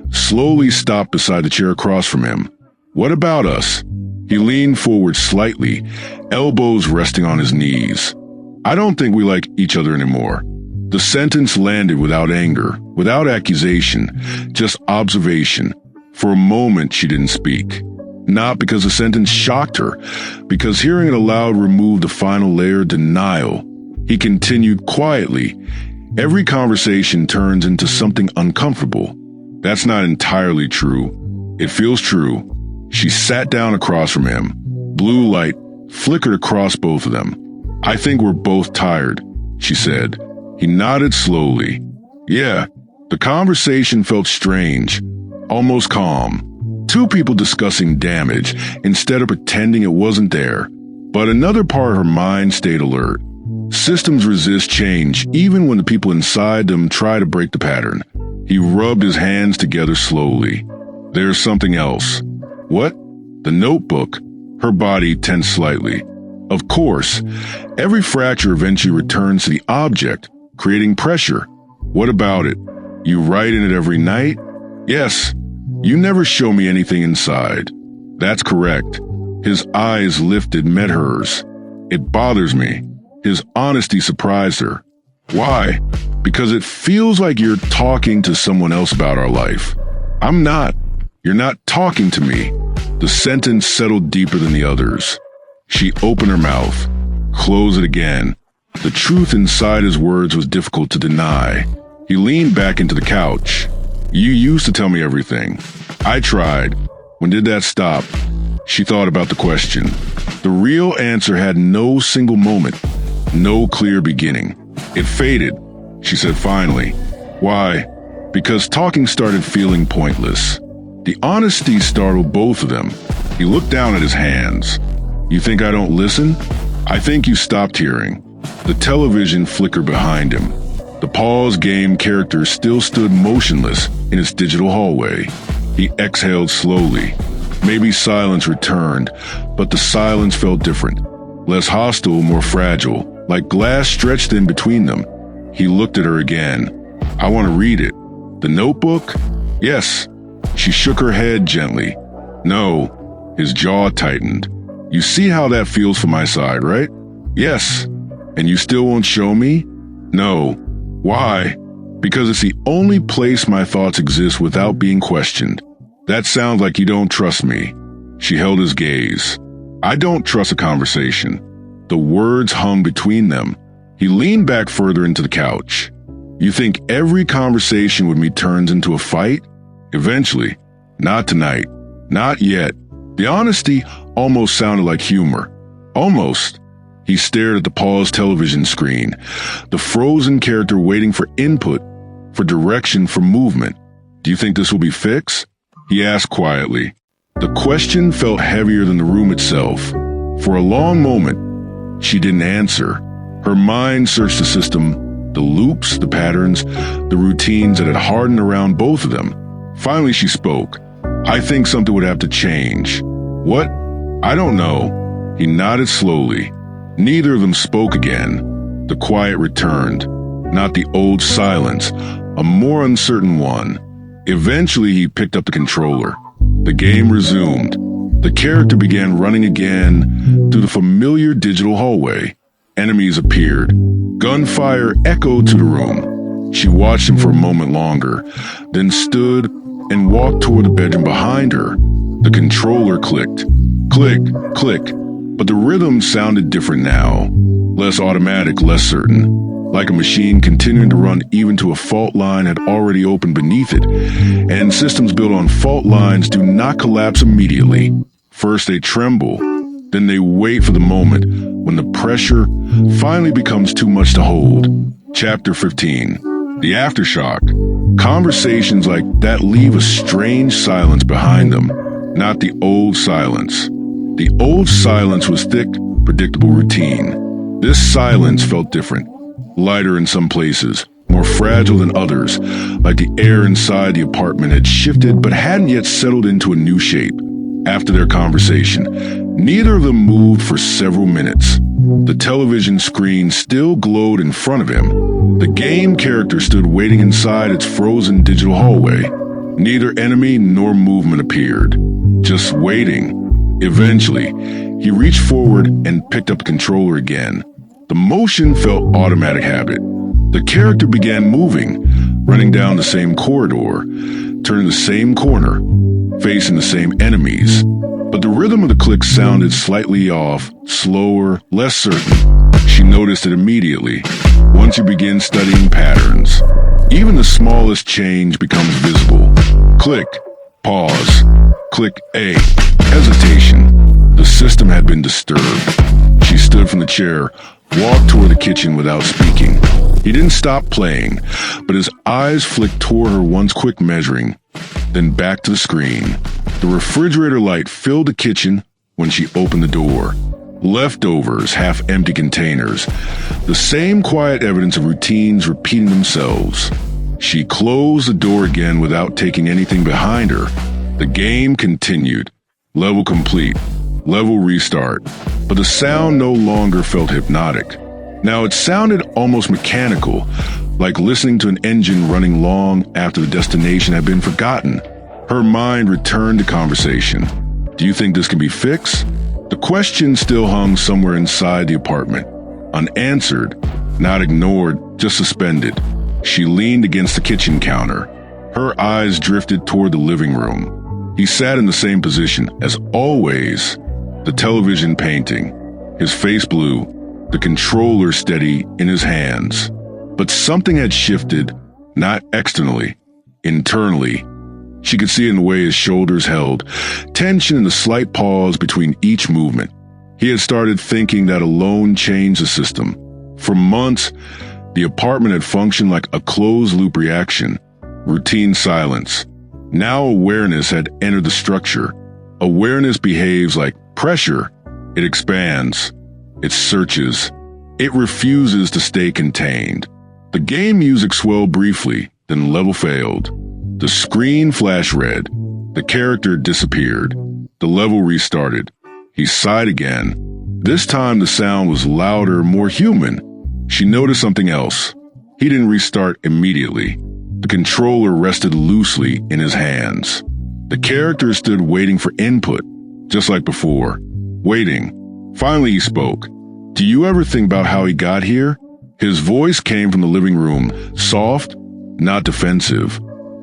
slowly stopped beside the chair across from him. What about us? He leaned forward slightly, elbows resting on his knees. I don't think we like each other anymore. The sentence landed without anger, without accusation, just observation. For a moment, she didn't speak. Not because the sentence shocked her, because hearing it aloud removed the final layer of denial. He continued quietly. Every conversation turns into something uncomfortable. That's not entirely true. It feels true. She sat down across from him. Blue light flickered across both of them. I think we're both tired, she said. He nodded slowly. Yeah, the conversation felt strange, almost calm. Two people discussing damage instead of pretending it wasn't there. But another part of her mind stayed alert. Systems resist change even when the people inside them try to break the pattern. He rubbed his hands together slowly. There's something else. What? The notebook. Her body tensed slightly. Of course, every fracture eventually returns to the object, creating pressure. What about it? You write in it every night? Yes. You never show me anything inside. That's correct. His eyes lifted, met hers. It bothers me. His honesty surprised her. Why? Because it feels like you're talking to someone else about our life. I'm not. You're not talking to me. The sentence settled deeper than the others. She opened her mouth, closed it again. The truth inside his words was difficult to deny. He leaned back into the couch. You used to tell me everything. I tried. When did that stop? She thought about the question. The real answer had no single moment, no clear beginning. It faded, she said finally. Why? Because talking started feeling pointless. The honesty startled both of them. He looked down at his hands. You think I don't listen? I think you stopped hearing. The television flickered behind him. The pause game character still stood motionless in its digital hallway. He exhaled slowly. Maybe silence returned, but the silence felt different. Less hostile, more fragile, like glass stretched in between them. He looked at her again. I want to read it. The notebook? Yes. She shook her head gently. No. His jaw tightened. You see how that feels from my side, right? Yes. And you still won't show me? No. Why? Because it's the only place my thoughts exist without being questioned. That sounds like you don't trust me. She held his gaze. I don't trust a conversation. The words hung between them. He leaned back further into the couch. You think every conversation with me turns into a fight? Eventually. Not tonight. Not yet. The honesty almost sounded like humor. Almost. He stared at the paused television screen, the frozen character waiting for input, for direction, for movement. Do you think this will be fixed? He asked quietly. The question felt heavier than the room itself. For a long moment, she didn't answer. Her mind searched the system, the loops, the patterns, the routines that had hardened around both of them. Finally, she spoke. I think something would have to change. What? I don't know. He nodded slowly. Neither of them spoke again. The quiet returned. Not the old silence, a more uncertain one. Eventually, he picked up the controller. The game resumed. The character began running again through the familiar digital hallway. Enemies appeared. Gunfire echoed to the room. She watched him for a moment longer, then stood and walked toward the bedroom behind her. The controller clicked. Click, click. But the rhythm sounded different now. Less automatic, less certain. Like a machine continuing to run even to a fault line had already opened beneath it. And systems built on fault lines do not collapse immediately. First they tremble, then they wait for the moment when the pressure finally becomes too much to hold. Chapter 15. The Aftershock. Conversations like that leave a strange silence behind them, not the old silence. The old silence was thick, predictable routine. This silence felt different. Lighter in some places, more fragile than others, like the air inside the apartment had shifted but hadn't yet settled into a new shape. After their conversation, neither of them moved for several minutes. The television screen still glowed in front of him. The game character stood waiting inside its frozen digital hallway. Neither enemy nor movement appeared. Just waiting. Eventually, he reached forward and picked up the controller again. The motion felt automatic habit. The character began moving, running down the same corridor, turning the same corner, facing the same enemies. But the rhythm of the clicks sounded slightly off, slower, less certain. She noticed it immediately. Once you begin studying patterns, even the smallest change becomes visible. Click, pause, click A, hesitation. The system had been disturbed. She stood from the chair, walked toward the kitchen without speaking. He didn't stop playing, but his eyes flicked toward her once quick measuring, then back to the screen. The refrigerator light filled the kitchen when she opened the door. Leftovers, half-empty containers. The same quiet evidence of routines repeating themselves. She closed the door again without taking anything behind her. The game continued. Level complete. Level restart. But the sound no longer felt hypnotic. Now it sounded almost mechanical, like listening to an engine running long after the destination had been forgotten. Her mind returned to conversation. Do you think this can be fixed? The question still hung somewhere inside the apartment. Unanswered, not ignored, just suspended. She leaned against the kitchen counter. Her eyes drifted toward the living room. He sat in the same position, as always, the television painting, his face blue, the controller steady in his hands. But something had shifted, not externally, internally. She could see it in the way his shoulders held, tension in the slight pause between each movement. He had started thinking that alone changed the system. For months, the apartment had functioned like a closed-loop reaction, routine silence. Now awareness had entered the structure. Awareness behaves like pressure. It expands. It searches. It refuses to stay contained. The game music swelled briefly, then level failed. The screen flashed red. The character disappeared. The level restarted. He sighed again. This time the sound was louder, more human. She noticed something else. He didn't restart immediately. The controller rested loosely in his hands. The character stood waiting for input, just like before. Waiting. Finally he spoke. Do you ever think about how he got here? His voice came from the living room, soft, not defensive.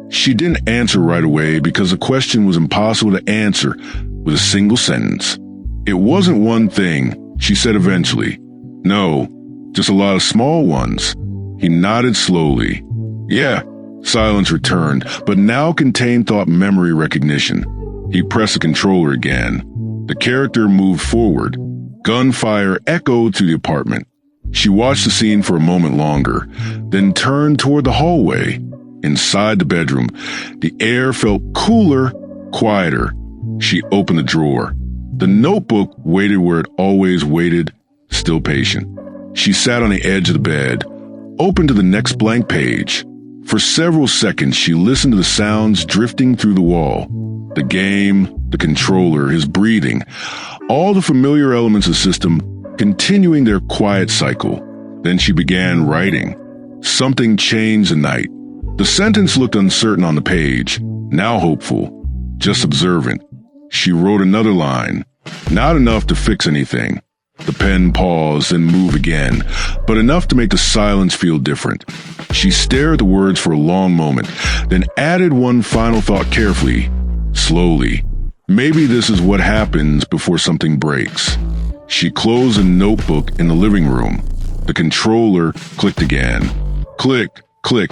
She didn't answer right away because the question was impossible to answer with a single sentence. It wasn't one thing, she said eventually. No, just a lot of small ones. He nodded slowly. Yeah, silence returned, but now contained thought memory recognition. He pressed the controller again. The character moved forward. Gunfire echoed through the apartment. She watched the scene for a moment longer, then turned toward the hallway. Inside the bedroom, the air felt cooler, quieter. She opened the drawer. The notebook waited where it always waited, still patient. She sat on the edge of the bed, open to the next blank page. For several seconds, she listened to the sounds drifting through the wall. The game, the controller, his breathing, all the familiar elements of the system continuing their quiet cycle. Then she began writing. Something changed the night. The sentence looked uncertain on the page, now hopeful, just observant. She wrote another line, not enough to fix anything. The pen paused and moved again, but enough to make the silence feel different. She stared at the words for a long moment, then added one final thought carefully, slowly. Maybe this is what happens before something breaks. She closed a notebook in the living room. The controller clicked again. Click, click.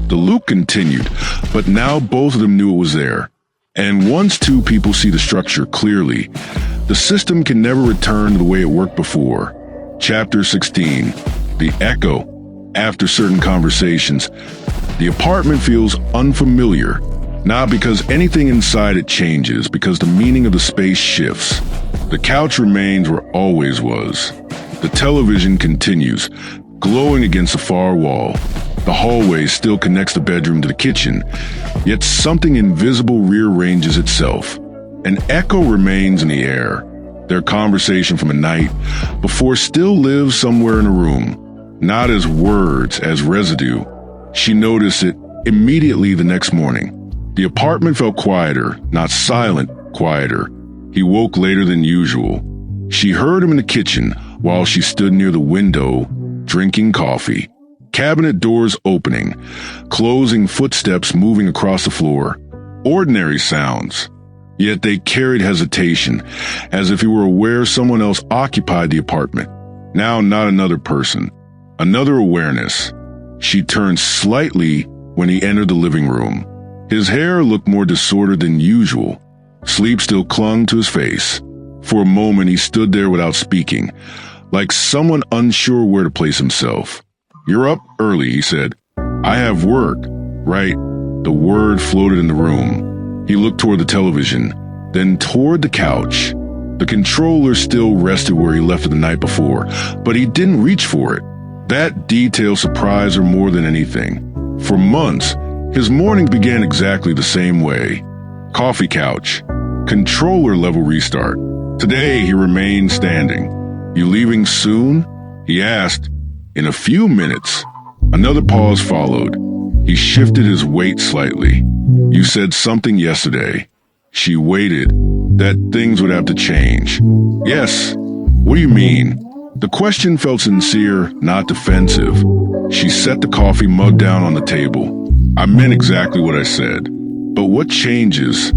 The loop continued, but now both of them knew it was there. And once two people see the structure clearly, the system can never return to the way it worked before. Chapter 16. The Echo. After certain conversations, the apartment feels unfamiliar, not because anything inside it changes, because the meaning of the space shifts. The couch remains where it always was. The television continues, glowing against the far wall. The hallway still connects the bedroom to the kitchen, yet something invisible rearranges itself. An echo remains in the air. Their conversation from a night before still lives somewhere in a room, not as words, as residue. She noticed it immediately the next morning. The apartment felt quieter, not silent, quieter. He woke later than usual. She heard him in the kitchen while she stood near the window, drinking coffee. Cabinet doors opening, closing footsteps moving across the floor. Ordinary sounds. Yet they carried hesitation, as if he were aware someone else occupied the apartment. Now not another person. Another awareness. She turned slightly when he entered the living room. His hair looked more disordered than usual. Sleep still clung to his face. For a moment he stood there without speaking, like someone unsure where to place himself. You're up early, he said. I have work. Right. The word floated in the room. He looked toward the television, then toward the couch. The controller still rested where he left it the night before, but he didn't reach for it. That detail surprised her more than anything. For months, his mornings began exactly the same way. Coffee couch. Controller level restart. Today, he remained standing. You leaving soon? He asked. In a few minutes. Another pause followed. He shifted his weight slightly. You said something yesterday. She waited. That things would have to change. Yes. What do you mean? The question felt sincere, not defensive. She set the coffee mug down on the table. I meant exactly what I said. But what changes?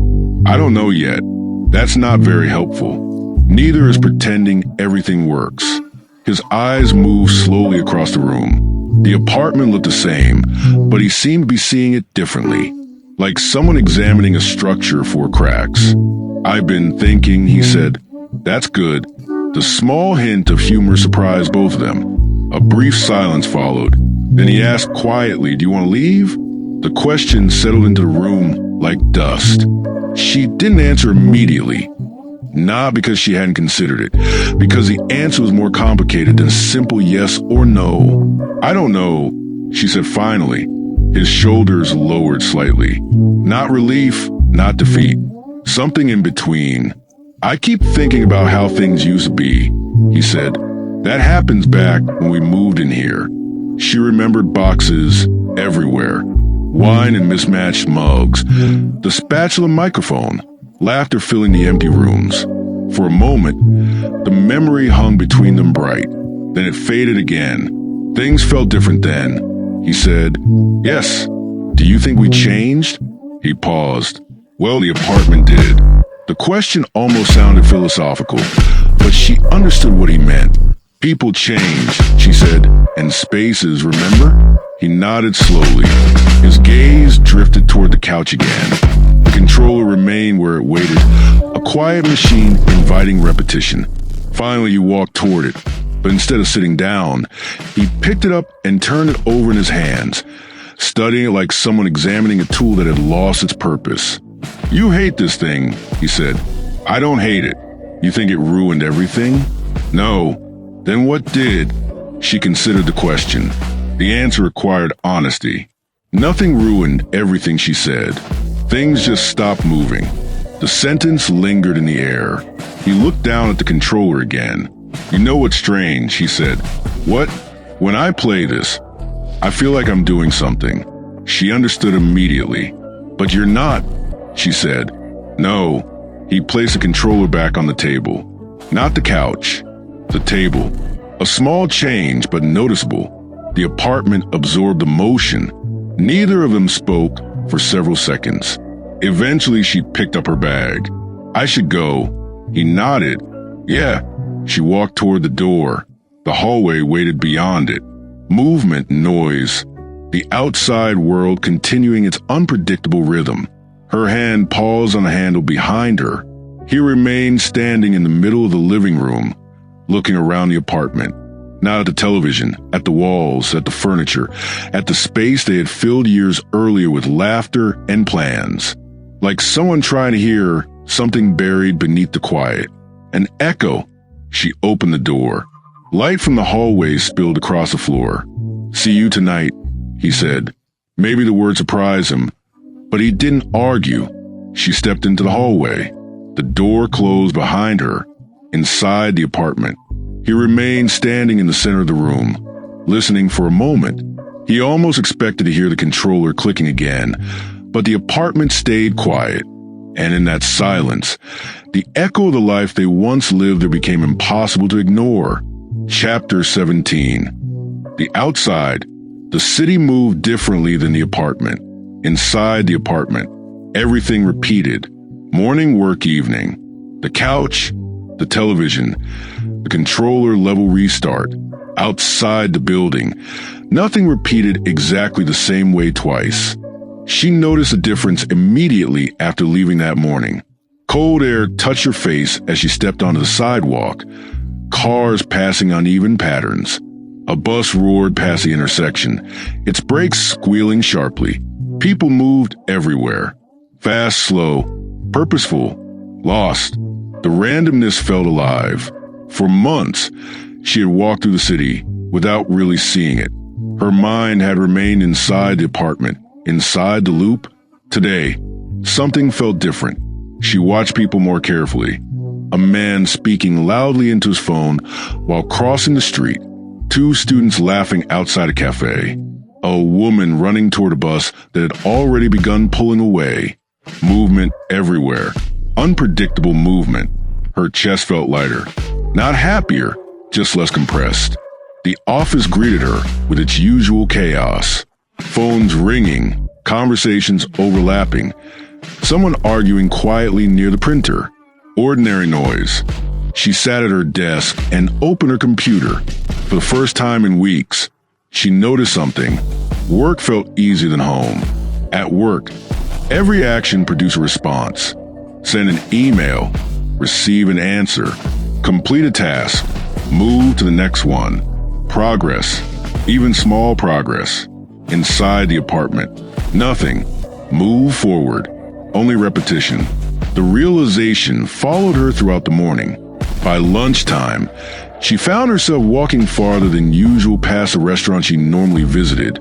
I don't know yet. That's not very helpful. Neither is pretending everything works. His eyes moved slowly across the room. The apartment looked the same, but he seemed to be seeing it differently, like someone examining a structure for cracks. "I've been thinking," he said. "That's good." The small hint of humor surprised both of them. A brief silence followed. Then he asked quietly, "Do you want to leave?" The question settled into the room like dust. She didn't answer immediately. Not because she hadn't considered it, because the answer was more complicated than a simple yes or no. "I don't know," she said finally. His shoulders lowered slightly. Not relief, not defeat. Something in between. "I keep thinking about how things used to be," he said. "That happens back when we moved in here." She remembered boxes everywhere. Wine in mismatched mugs. The spatula microphone. Laughter filling the empty rooms. For a moment, the memory hung between them bright. Then it faded again. "Things felt different then," he said. "Yes. Do you think we changed?" He paused. "Well, the apartment did." The question almost sounded philosophical, but she understood what he meant. "People change," she said, "and spaces, remember?" He nodded slowly. His gaze drifted toward the couch again. The controller remained where it waited, a quiet machine inviting repetition. Finally, he walked toward it, but instead of sitting down, he picked it up and turned it over in his hands, studying it like someone examining a tool that had lost its purpose. "You hate this thing," he said. "I don't hate it. You think it ruined everything?" "No." "Then what did?" She considered the question. The answer required honesty. "Nothing ruined everything," she said. "Things just stopped moving." The sentence lingered in the air. He looked down at the controller again. "You know what's strange," he said. "What? When I play this, I feel like I'm doing something." She understood immediately. "But you're not," she said. "No." He placed the controller back on the table. Not the couch. The table. A small change, but noticeable. The apartment absorbed the motion. Neither of them spoke for several seconds. Eventually, she picked up her bag. "I should go." He nodded. "Yeah." She walked toward the door. The hallway waited beyond it. Movement, noise. The outside world continuing its unpredictable rhythm. Her hand paused on the handle behind her. He remained standing in the middle of the living room, looking around the apartment. Not at the television, at the walls, at the furniture, at the space they had filled years earlier with laughter and plans. Like someone trying to hear something buried beneath the quiet. An echo. She opened the door. Light from the hallway spilled across the floor. "See you tonight," he said. Maybe the word surprised him, but he didn't argue. She stepped into the hallway. The door closed behind her, inside the apartment. He remained standing in the center of the room, listening for a moment. He almost expected to hear the controller clicking again, but the apartment stayed quiet. And in that silence, the echo of the life they once lived there became impossible to ignore. Chapter 17. The outside. The city moved differently than the apartment. Inside the apartment, everything repeated. Morning, work, evening. The couch, the television, the controller level restart. Outside the building, nothing repeated exactly the same way twice. She noticed a difference immediately after leaving that morning. Cold air touched her face as she stepped onto the sidewalk. Cars passing uneven patterns. A bus roared past the intersection, its brakes squealing sharply. People moved everywhere. Fast, slow, purposeful, lost. The randomness felt alive. For months, she had walked through the city without really seeing it. Her mind had remained inside the apartment, inside the loop. Today, something felt different. She watched people more carefully. A man speaking loudly into his phone while crossing the street. Two students laughing outside a cafe. A woman running toward a bus that had already begun pulling away. Movement everywhere. Unpredictable movement. Her chest felt lighter. Not happier, just less compressed. The office greeted her with its usual chaos. Phones ringing, conversations overlapping. Someone arguing quietly near the printer. Ordinary noise. She sat at her desk and opened her computer. For the first time in weeks, She noticed something. Work felt easier than home. At work, every action produced a response. Send an email, receive an answer, complete a task, move to the next one. Progress, even small progress. Inside the apartment, nothing. Move forward, only repetition. The realization followed her throughout the morning. By lunchtime, she found herself walking farther than usual past a restaurant she normally visited,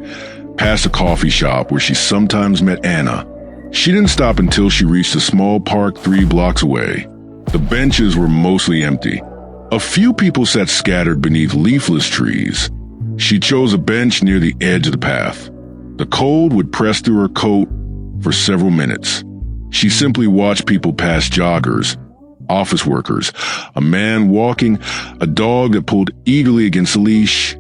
past a coffee shop where she sometimes met Anna. She didn't stop until she reached a small park 3 blocks away. The benches were mostly empty. A few people sat scattered beneath leafless trees. She chose a bench near the edge of the path. The cold would press through her coat for several minutes. She simply watched people pass: joggers, office workers, a man walking, a dog that pulled eagerly against a leash.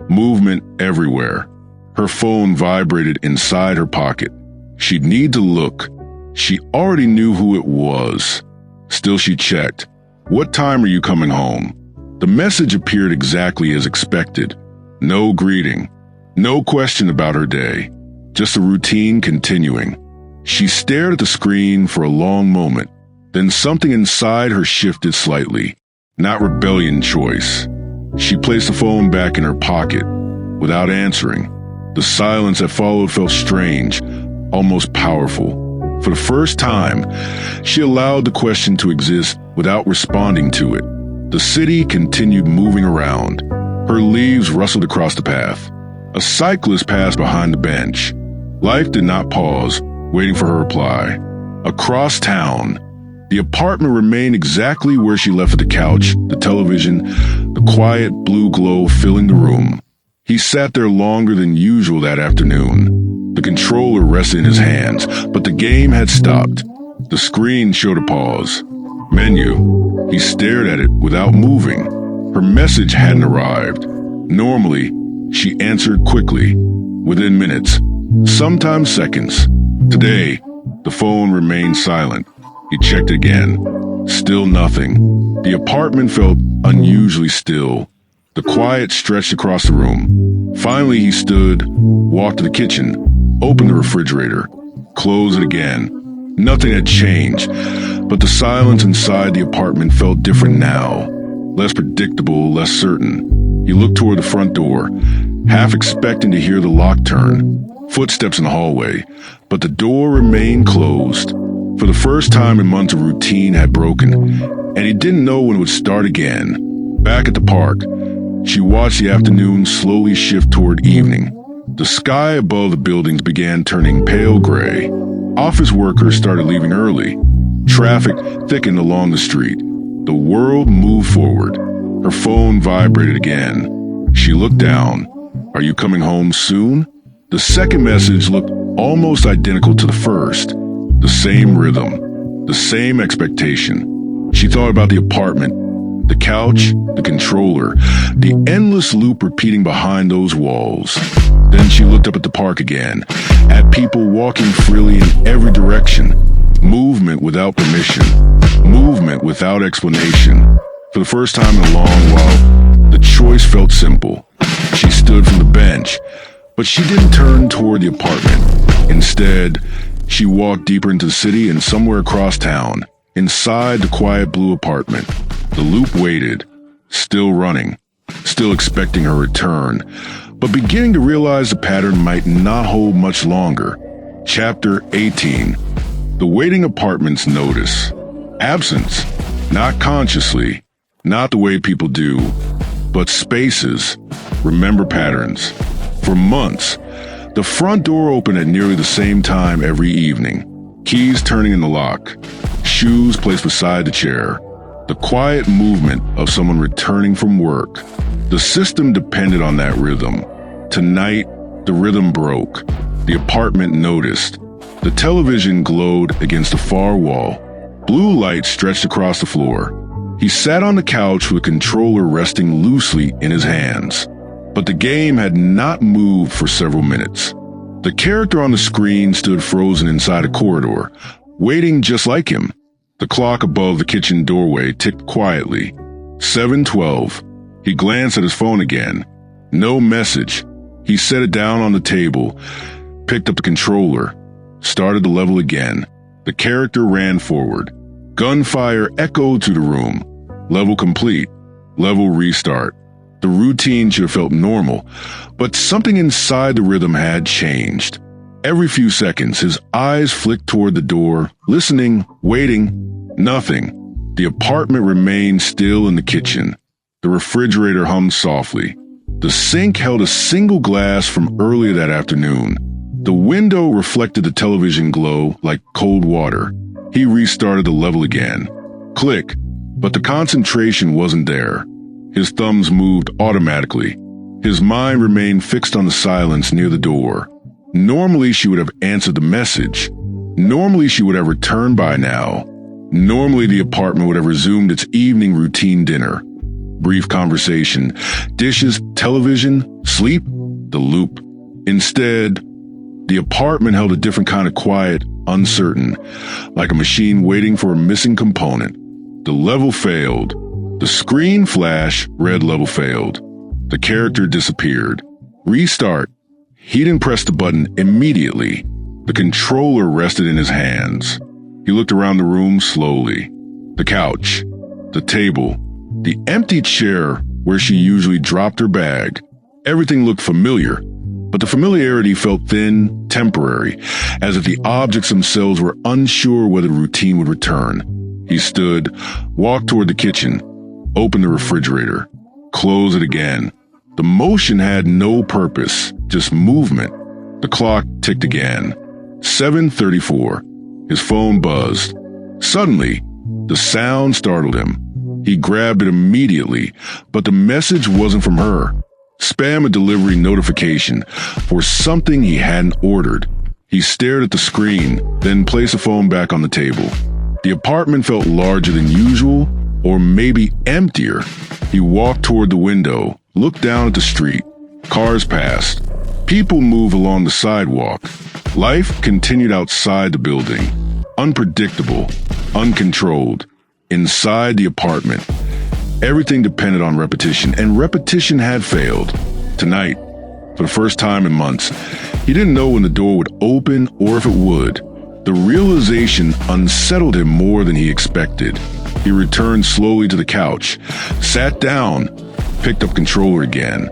Movement everywhere. Her phone vibrated inside her pocket. She'd need to look. She already knew who it was. Still, she checked. "What time are you coming home?" The message appeared exactly as expected. No greeting. No question about her day. Just a routine continuing. She stared at the screen for a long moment. Then something inside her shifted slightly. Not rebellion, choice. She placed the phone back in her pocket without answering. The silence that followed felt strange, almost powerful. For the first time, she allowed the question to exist without responding to it. The city continued moving around. Her leaves rustled across the path. A cyclist passed behind the bench. Life did not pause, waiting for her reply. Across town, the apartment remained exactly where she left the couch, the television, the quiet blue glow filling the room. He sat there longer than usual that afternoon. The controller rested in his hands, but the game had stopped. The screen showed a pause. Menu. He stared at it without moving. Her message hadn't arrived. Normally, she answered quickly, within minutes, sometimes seconds. Today, the phone remained silent. He checked again. Still nothing. The apartment felt unusually still. The quiet stretched across the room. Finally, he stood, walked to the kitchen, opened the refrigerator, closed it again. Nothing had changed, but the silence inside the apartment felt different now. Less predictable, less certain. He looked toward the front door, half expecting to hear the lock turn. Footsteps in the hallway, but the door remained closed. For the first time in months, a routine had broken, and he didn't know when it would start again. Back at the park, she watched the afternoon slowly shift toward evening. The sky above the buildings began turning pale gray. Office workers started leaving early. Traffic thickened along the street. The world moved forward. Her phone vibrated again. She looked down. "Are you coming home soon?" The second message looked almost identical to the first. The same rhythm, the same expectation. She thought about the apartment, the couch, the controller, the endless loop repeating behind those walls. Then she looked up at the park again, at people walking freely in every direction. Movement without permission, movement without explanation. For the first time in a long while, the choice felt simple. She stood from the bench, but she didn't turn toward the apartment. Instead, she walked deeper into the city and somewhere across town, inside the quiet blue apartment. The loop waited, still running, still expecting her return, but beginning to realize the pattern might not hold much longer. Chapter 18. The waiting apartment's notice. Absence, not consciously, not the way people do, but spaces. Remember patterns. For months, the front door opened at nearly the same time every evening. Keys turning in the lock, shoes placed beside the chair, the quiet movement of someone returning from work. The system depended on that rhythm. Tonight, the rhythm broke. The apartment noticed. The television glowed against the far wall. Blue light stretched across the floor. He sat on the couch with the controller resting loosely in his hands. But the game had not moved for several minutes. The character on the screen stood frozen inside a corridor, waiting just like him. The clock above the kitchen doorway ticked quietly. 7:12. He glanced at his phone again. No message. He set it down on the table, picked up the controller, started the level again. The character ran forward. Gunfire echoed through the room. Level complete. Level restart. The routine should have felt normal, but something inside the rhythm had changed. Every few seconds, his eyes flicked toward the door, listening, waiting. Nothing. The apartment remained still in the kitchen. The refrigerator hummed softly. The sink held a single glass from earlier that afternoon. The window reflected the television glow like cold water. He restarted the level again. Click, but the concentration wasn't there. His thumbs moved automatically. His mind remained fixed on the silence near the door. Normally she would have answered the message. Normally she would have returned by now. Normally the apartment would have resumed its evening routine dinner. Brief conversation, dishes, television, sleep, the loop. Instead, the apartment held a different kind of quiet, uncertain, like a machine waiting for a missing component. The level failed. The screen flash read level failed. The character disappeared. Restart. He didn't press the button immediately. The controller rested in his hands. He looked around the room slowly. The couch, the table, the empty chair where she usually dropped her bag. Everything looked familiar, but the familiarity felt thin, temporary, as if the objects themselves were unsure whether the routine would return. He stood, walked toward the kitchen, opened the refrigerator, closed it again. The motion had no purpose, just movement. The clock ticked again. 7:34. His phone buzzed. Suddenly, the sound startled him. He grabbed it immediately, but the message wasn't from her. Spam a delivery notification for something he hadn't ordered. He stared at the screen, then placed the phone back on the table. The apartment felt larger than usual, or maybe emptier. He walked toward the window, looked down at the street. Cars passed. People moved along the sidewalk. Life continued outside the building. Unpredictable, uncontrolled. Inside the apartment, everything depended on repetition, and repetition had failed. Tonight, for the first time in months, he didn't know when the door would open or if it would. The realization unsettled him more than he expected. He returned slowly to the couch, sat down, picked up controller again.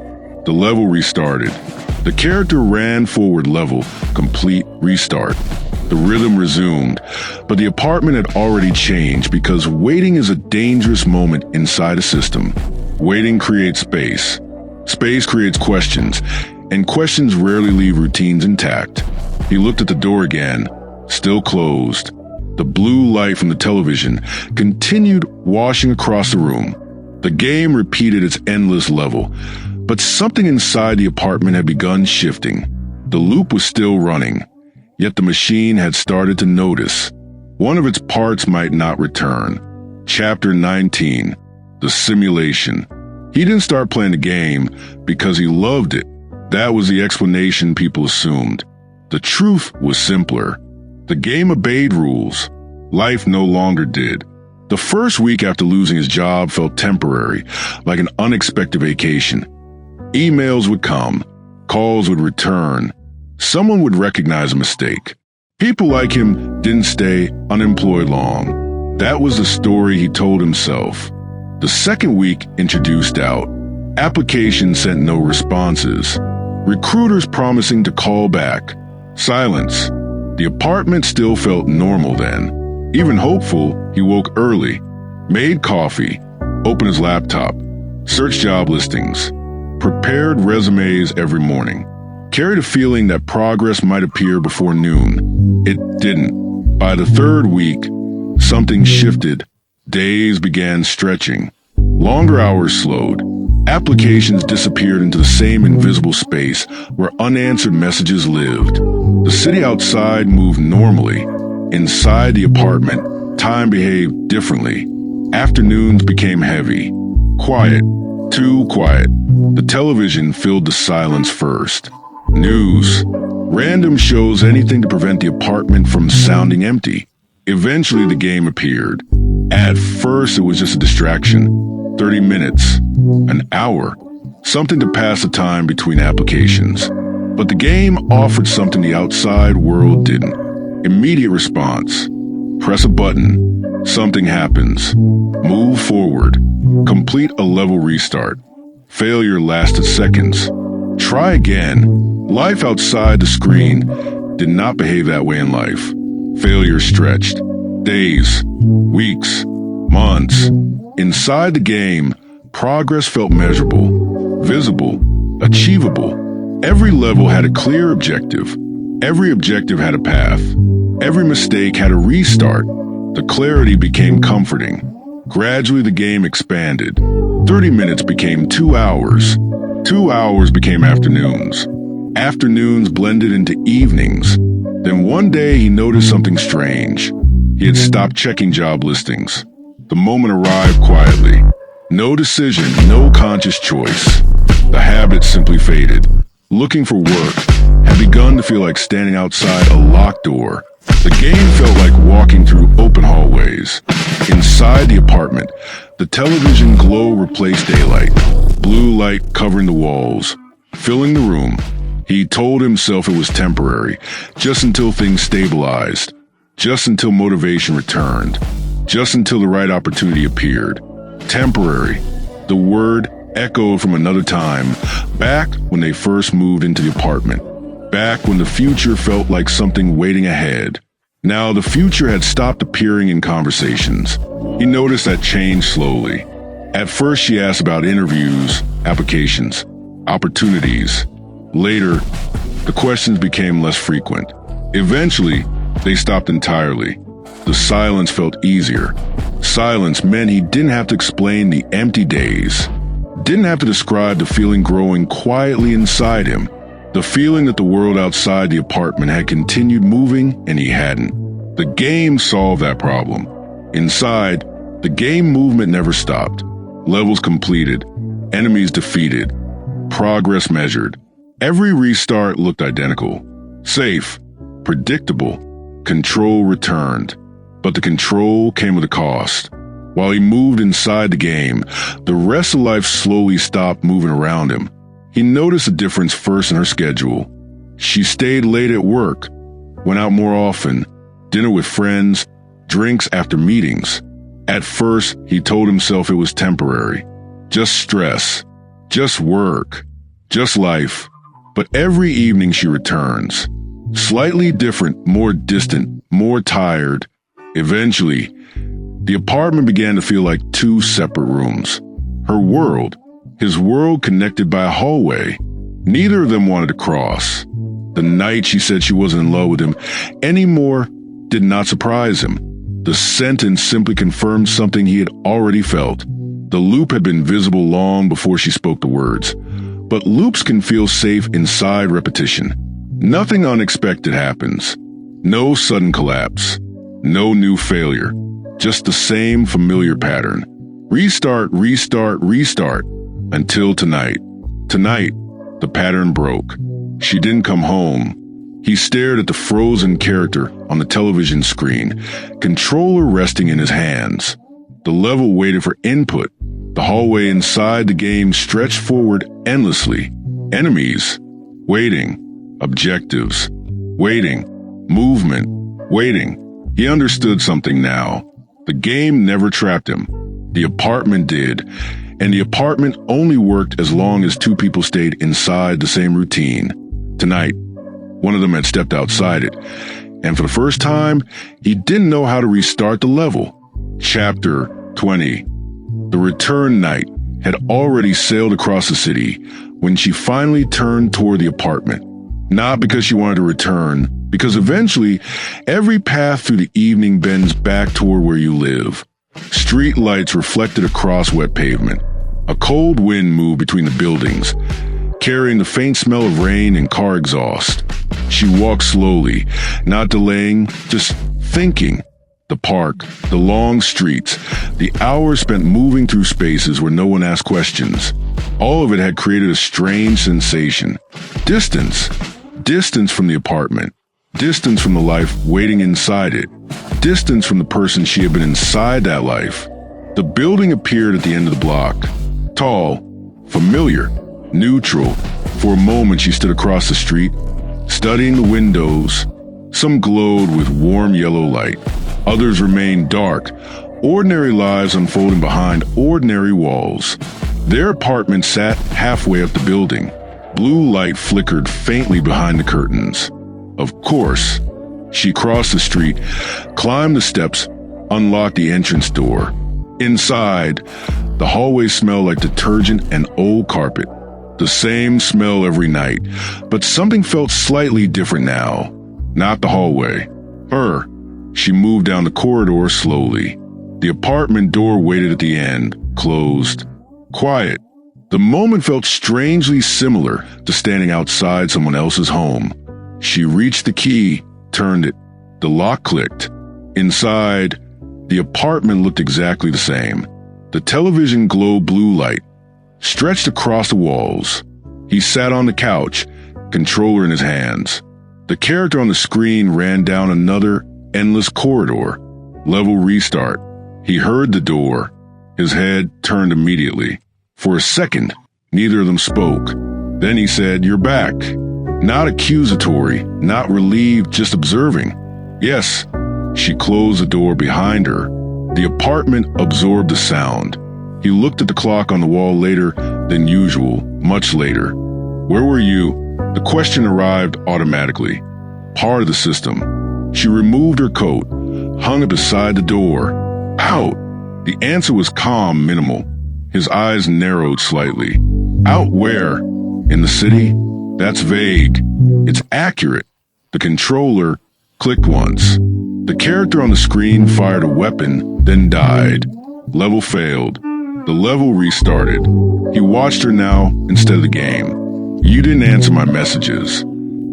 The level restarted. The character ran forward level, complete restart. The rhythm resumed, but the apartment had already changed because waiting is a dangerous moment inside a system. Waiting creates space. Space creates questions, and questions rarely leave routines intact. He looked at the door again, still closed. The blue light from the television continued washing across the room. The game repeated its endless level, but something inside the apartment had begun shifting. The loop was still running, yet the machine had started to notice. One of its parts might not return. Chapter 19, The Simulation. He didn't start playing the game because he loved it. That was the explanation people assumed. The truth was simpler. The game obeyed rules. Life no longer did. The first week after losing his job felt temporary, like an unexpected vacation. Emails would come. Calls would return. Someone would recognize a mistake. People like him didn't stay unemployed long. That was the story he told himself. The second week introduced doubt. Applications sent no responses. Recruiters promising to call back. Silence. The apartment still felt normal then. Even hopeful, he woke early, made coffee, opened his laptop, searched job listings, prepared resumes every morning, carried a feeling that progress might appear before noon. It didn't. By the third week, something shifted. Days began stretching. Longer hours slowed. Applications disappeared into the same invisible space where unanswered messages lived. The city outside moved normally. Inside the apartment, time behaved differently. Afternoons became heavy. Quiet. Too quiet. The television filled the silence first. News. Random shows, anything to prevent the apartment from sounding empty. Eventually the game appeared. At first it was just a distraction. 30 minutes. An hour. something to pass the time between applications. But the game offered something the outside world didn't. Immediate response. Press a button. Something happens. Move forward. Complete a level restart. Failure lasted seconds. Try again. Life outside the screen did not behave that way in life. Failure stretched. Days, weeks, months. Inside the game, progress felt measurable, visible, achievable. Every level had a clear objective. Every objective had a path. Every mistake had a restart. The clarity became comforting. Gradually, the game expanded. 30 minutes became 2 hours. 2 hours became afternoons. Afternoons blended into evenings. Then one day he noticed something strange. He had stopped checking job listings. The moment arrived quietly. No decision, no conscious choice. The habit simply faded. Looking for work had begun to feel like standing outside a locked door. The game felt like walking through open hallways. Inside the apartment, the television glow replaced daylight. Blue light covering the walls, filling the room. He told himself it was temporary, just until things stabilized, just until motivation returned, just until the right opportunity appeared. Temporary. The word echoed from another time, back when they first moved into the apartment, back when the future felt like something waiting ahead. Now the future had stopped appearing in conversations. He noticed that change slowly. At first she asked about interviews, applications, opportunities. Later, the questions became less frequent. Eventually, they stopped entirely. The silence felt easier. Silence meant he didn't have to explain the empty days. Didn't have to describe the feeling growing quietly inside him. The feeling that the world outside the apartment had continued moving and he hadn't. The game solved that problem. Inside, the game movement never stopped. Levels completed. Enemies defeated. Progress measured. Every restart looked identical. Safe. Predictable. Control returned. But the control came with a cost. While he moved inside the game, the rest of life slowly stopped moving around him. He noticed a difference first in her schedule. She stayed late at work, went out more often, dinner with friends, drinks after meetings. At first, he told himself it was temporary. Just stress, just work, just life. But every evening she returns. Slightly different, more distant, more tired. Eventually, the apartment began to feel like two separate rooms. Her world, his world connected by a hallway. Neither of them wanted to cross. The night she said she wasn't in love with him anymore did not surprise him. The sentence simply confirmed something he had already felt. The loop had been visible long before she spoke the words. But loops can feel safe inside repetition. Nothing unexpected happens. No sudden collapse. No new failure. Just the same familiar pattern. Restart, restart, restart. Until tonight. Tonight, the pattern broke. She didn't come home. He stared at the frozen character on the television screen, controller resting in his hands. The level waited for input. The hallway inside the game stretched forward endlessly. Enemies. Waiting. Objectives. Waiting. Movement. Waiting. He understood something now. The game never trapped him. The apartment did. And the apartment only worked as long as two people stayed inside the same routine. Tonight, one of them had stepped outside it. And for the first time, he didn't know how to restart the level. Chapter 20. The return night had already sailed across the city when she finally turned toward the apartment. Not because she wanted to return, because eventually every path through the evening bends back toward where you live. Street lights reflected across wet pavement. A cold wind moved between the buildings, carrying the faint smell of rain and car exhaust. She walked slowly, not delaying, just thinking. The park, the long streets, the hours spent moving through spaces where no one asked questions. All of it had created a strange sensation. Distance. Distance from the apartment. Distance from the life waiting inside it. Distance from the person she had been inside that life. The building appeared at the end of the block. Tall, familiar, neutral. For a moment she stood across the street, studying the windows. Some glowed with warm yellow light. Others remained dark, ordinary lives unfolding behind ordinary walls. Their apartment sat halfway up the building. Blue light flickered faintly behind the curtains. Of course, she crossed the street, climbed the steps, unlocked the entrance door. Inside, the hallway smelled like detergent and old carpet. The same smell every night, but something felt slightly different now. Not the hallway. Her. She moved down the corridor slowly. The apartment door waited at the end, closed. Quiet. The moment felt strangely similar to standing outside someone else's home. She reached the key, turned it. The lock clicked. Inside, the apartment looked exactly the same. The television glowed blue light, stretched across the walls. He sat on the couch, controller in his hands. The character on the screen ran down another endless corridor. Level restart. He heard the door. His head turned immediately. For a second, neither of them spoke. Then he said, "You're back." Not accusatory, not relieved, just observing. Yes. She closed the door behind her. The apartment absorbed the sound. He looked at the clock on the wall later than usual, much later. Where were you? The question arrived automatically. Part of the system. She removed her coat, hung it beside the door. Out! The answer was calm, minimal. His eyes narrowed slightly. Out where? In the city? That's vague. It's accurate. The controller clicked once. The character on the screen fired a weapon, then died. Level failed. The level restarted. He watched her now instead of the game. You didn't answer my messages.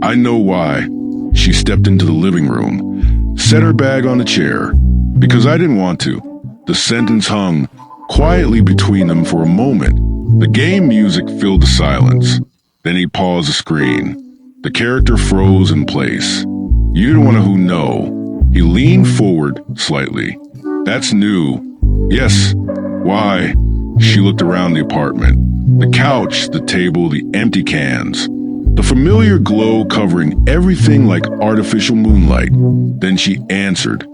I know why. She stepped into the living room, set her bag on the chair. Because I didn't want to. The sentence hung quietly between them for a moment. The game music filled the silence. Then he paused the screen. The character froze in place. You didn't want to know. He leaned forward slightly. That's new. Yes. Why? She looked around the apartment. The couch, the table, the empty cans. The familiar glow covering everything like artificial moonlight. Then she answered.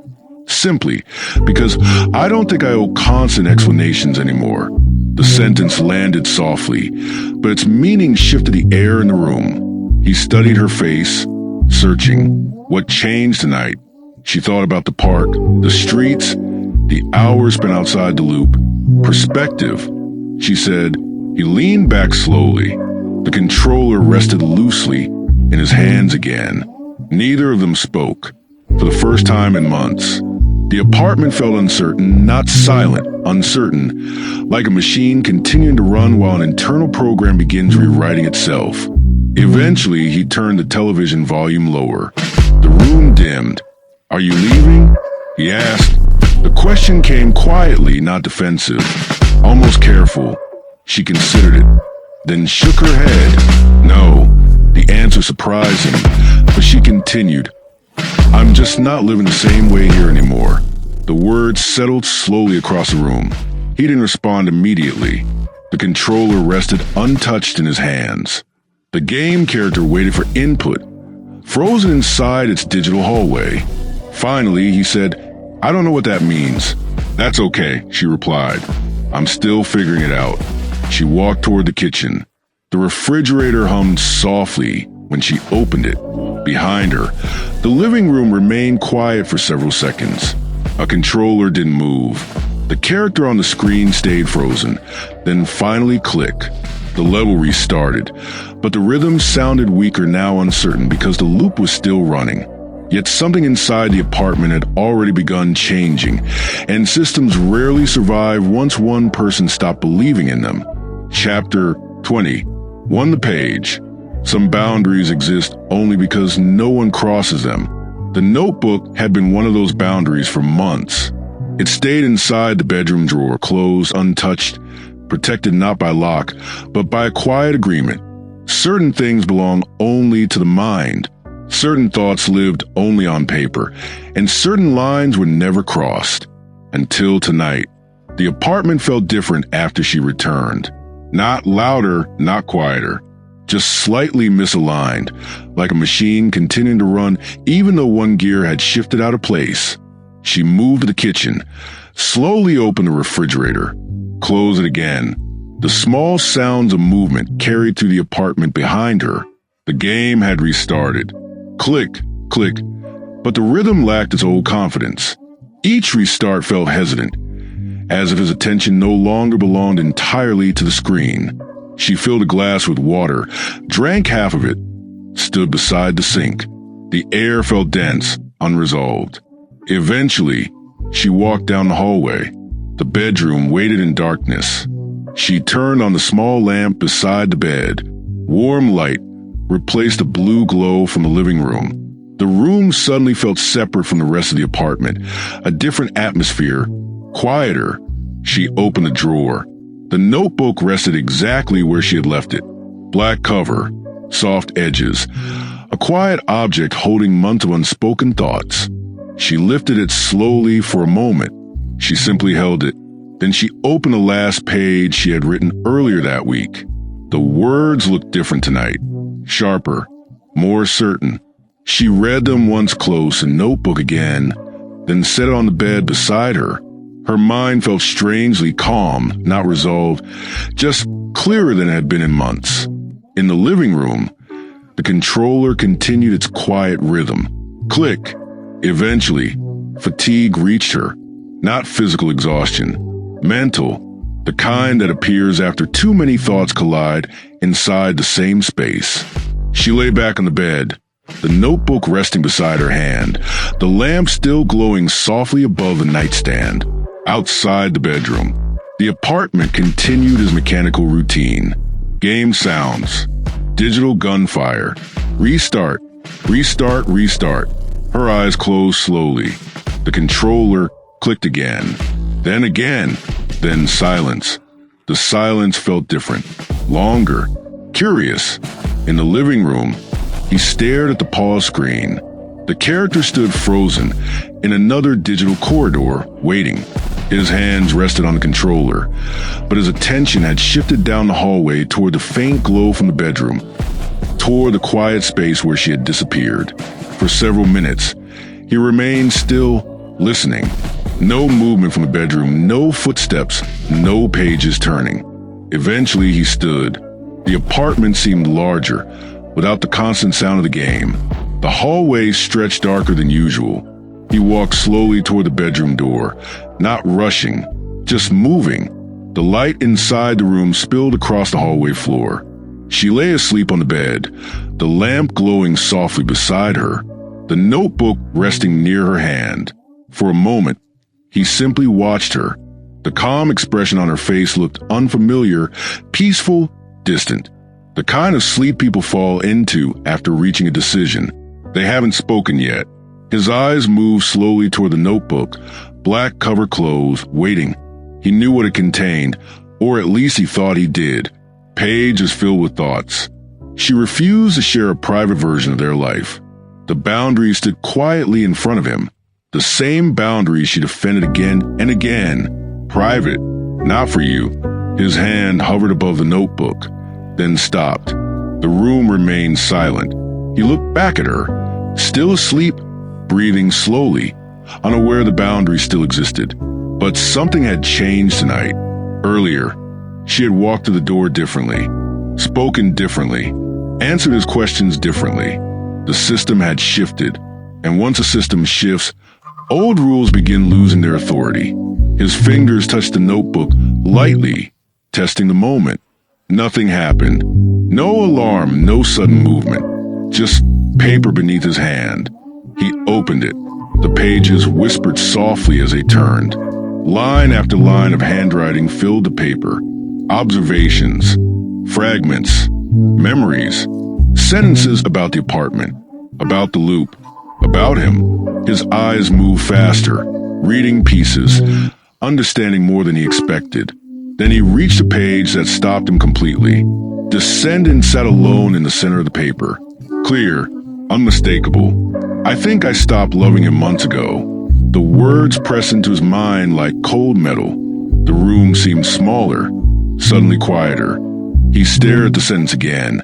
Simply, because I don't think I owe constant explanations anymore. The sentence landed softly, but its meaning shifted the air in the room. He studied her face, searching. What changed tonight? She thought about the park, the streets, the hours spent outside the loop. Perspective, she said. He leaned back slowly. The controller rested loosely in his hands again. Neither of them spoke. For the first time in months. The apartment felt uncertain, not silent, uncertain, like a machine continuing to run while an internal program begins rewriting itself. Eventually, he turned the television volume lower. The room dimmed. Are you leaving? He asked. The question came quietly, not defensive, almost careful. She considered it, then shook her head. No. The answer surprised him, but she continued. I'm just not living the same way here anymore. The words settled slowly across the room. He didn't respond immediately. The controller rested untouched in his hands. The game character waited for input, frozen inside its digital hallway. Finally, he said, I don't know what that means. That's okay, she replied. I'm still figuring it out. She walked toward the kitchen. The refrigerator hummed softly when she opened it. Behind her, the living room remained quiet for several seconds. A controller didn't move. The character on the screen stayed frozen, then finally clicked. The level restarted, but the rhythm sounded weaker, now uncertain because the loop was still running. Yet something inside the apartment had already begun changing, and systems rarely survive once one person stopped believing in them. Chapter 20. Won the page. Some boundaries exist only because no one crosses them. The notebook had been one of those boundaries for months. It stayed inside the bedroom drawer, closed, untouched, protected not by lock, but by a quiet agreement. Certain things belong only to the mind. Certain thoughts lived only on paper, and certain lines were never crossed. Until tonight. The apartment felt different after she returned. Not louder, not quieter. Just slightly misaligned, like a machine continuing to run even though one gear had shifted out of place. She moved to the kitchen, slowly opened the refrigerator, closed it again. The small sounds of movement carried through the apartment behind her. The game had restarted. Click, click, but the rhythm lacked its old confidence. Each restart felt hesitant, as if his attention no longer belonged entirely to the screen. She filled a glass with water, drank half of it, stood beside the sink. The air felt dense, unresolved. Eventually, she walked down the hallway. The bedroom waited in darkness. She turned on the small lamp beside the bed. Warm light replaced the blue glow from the living room. The room suddenly felt separate from the rest of the apartment, a different atmosphere, quieter. She opened the drawer. The notebook rested exactly where she had left it. Black cover, soft edges, a quiet object holding months of unspoken thoughts. She lifted it slowly for a moment. She simply held it. Then she opened the last page she had written earlier that week. The words looked different tonight, sharper, more certain. She read them once close in notebook again, then set it on the bed beside her. Her mind felt strangely calm, not resolved, just clearer than it had been in months. In the living room, the controller continued its quiet rhythm. Click. Eventually, fatigue reached her. Not physical exhaustion, mental, the kind that appears after too many thoughts collide inside the same space. She lay back on the bed, the notebook resting beside her hand, the lamp still glowing softly above the nightstand. Outside the bedroom, the apartment continued its mechanical routine. Game sounds, digital gunfire, restart, restart, restart. Her eyes closed slowly. The controller clicked again, then silence. The silence felt different, longer, curious. In the living room, he stared at the pause screen. The character stood frozen in another digital corridor, waiting. His hands rested on the controller, but his attention had shifted down the hallway toward the faint glow from the bedroom, toward the quiet space where she had disappeared. For several minutes, he remained still, listening. No movement from the bedroom, no footsteps, no pages turning. Eventually, he stood. The apartment seemed larger, without the constant sound of the game. The hallway stretched darker than usual. He walked slowly toward the bedroom door, not rushing, just moving. The light inside the room spilled across the hallway floor. She lay asleep on the bed, the lamp glowing softly beside her, the notebook resting near her hand. For a moment, he simply watched her. The calm expression on her face looked unfamiliar, peaceful, distant. The kind of sleep people fall into after reaching a decision. They haven't spoken yet. His eyes moved slowly toward the notebook, black cover closed, waiting. He knew what it contained, or at least he thought he did. Pages filled with thoughts. She refused to share a private version of their life. The boundaries stood quietly in front of him. The same boundaries she defended again and again. Private, not for you. His hand hovered above the notebook, then stopped. The room remained silent. He looked back at her, still asleep, breathing slowly, unaware the boundary still existed. But something had changed tonight. Earlier, she had walked to the door differently, spoken differently, answered his questions differently. The system had shifted, and once a system shifts, old rules begin losing their authority. His fingers touched the notebook lightly, testing the moment. Nothing happened. No alarm, no sudden movement. Just paper beneath his hand. He opened it. The pages whispered softly as they turned. Line after line of handwriting filled the paper. Observations, fragments, memories, sentences about the apartment, about the loop, about him. His eyes moved faster, reading pieces, understanding more than he expected. Then he reached a page that stopped him completely. Descendant sat alone in the center of the paper. Clear, unmistakable. I think I stopped loving him months ago. The words pressed into his mind like cold metal. The room seemed smaller, suddenly quieter. He stared at the sentence again,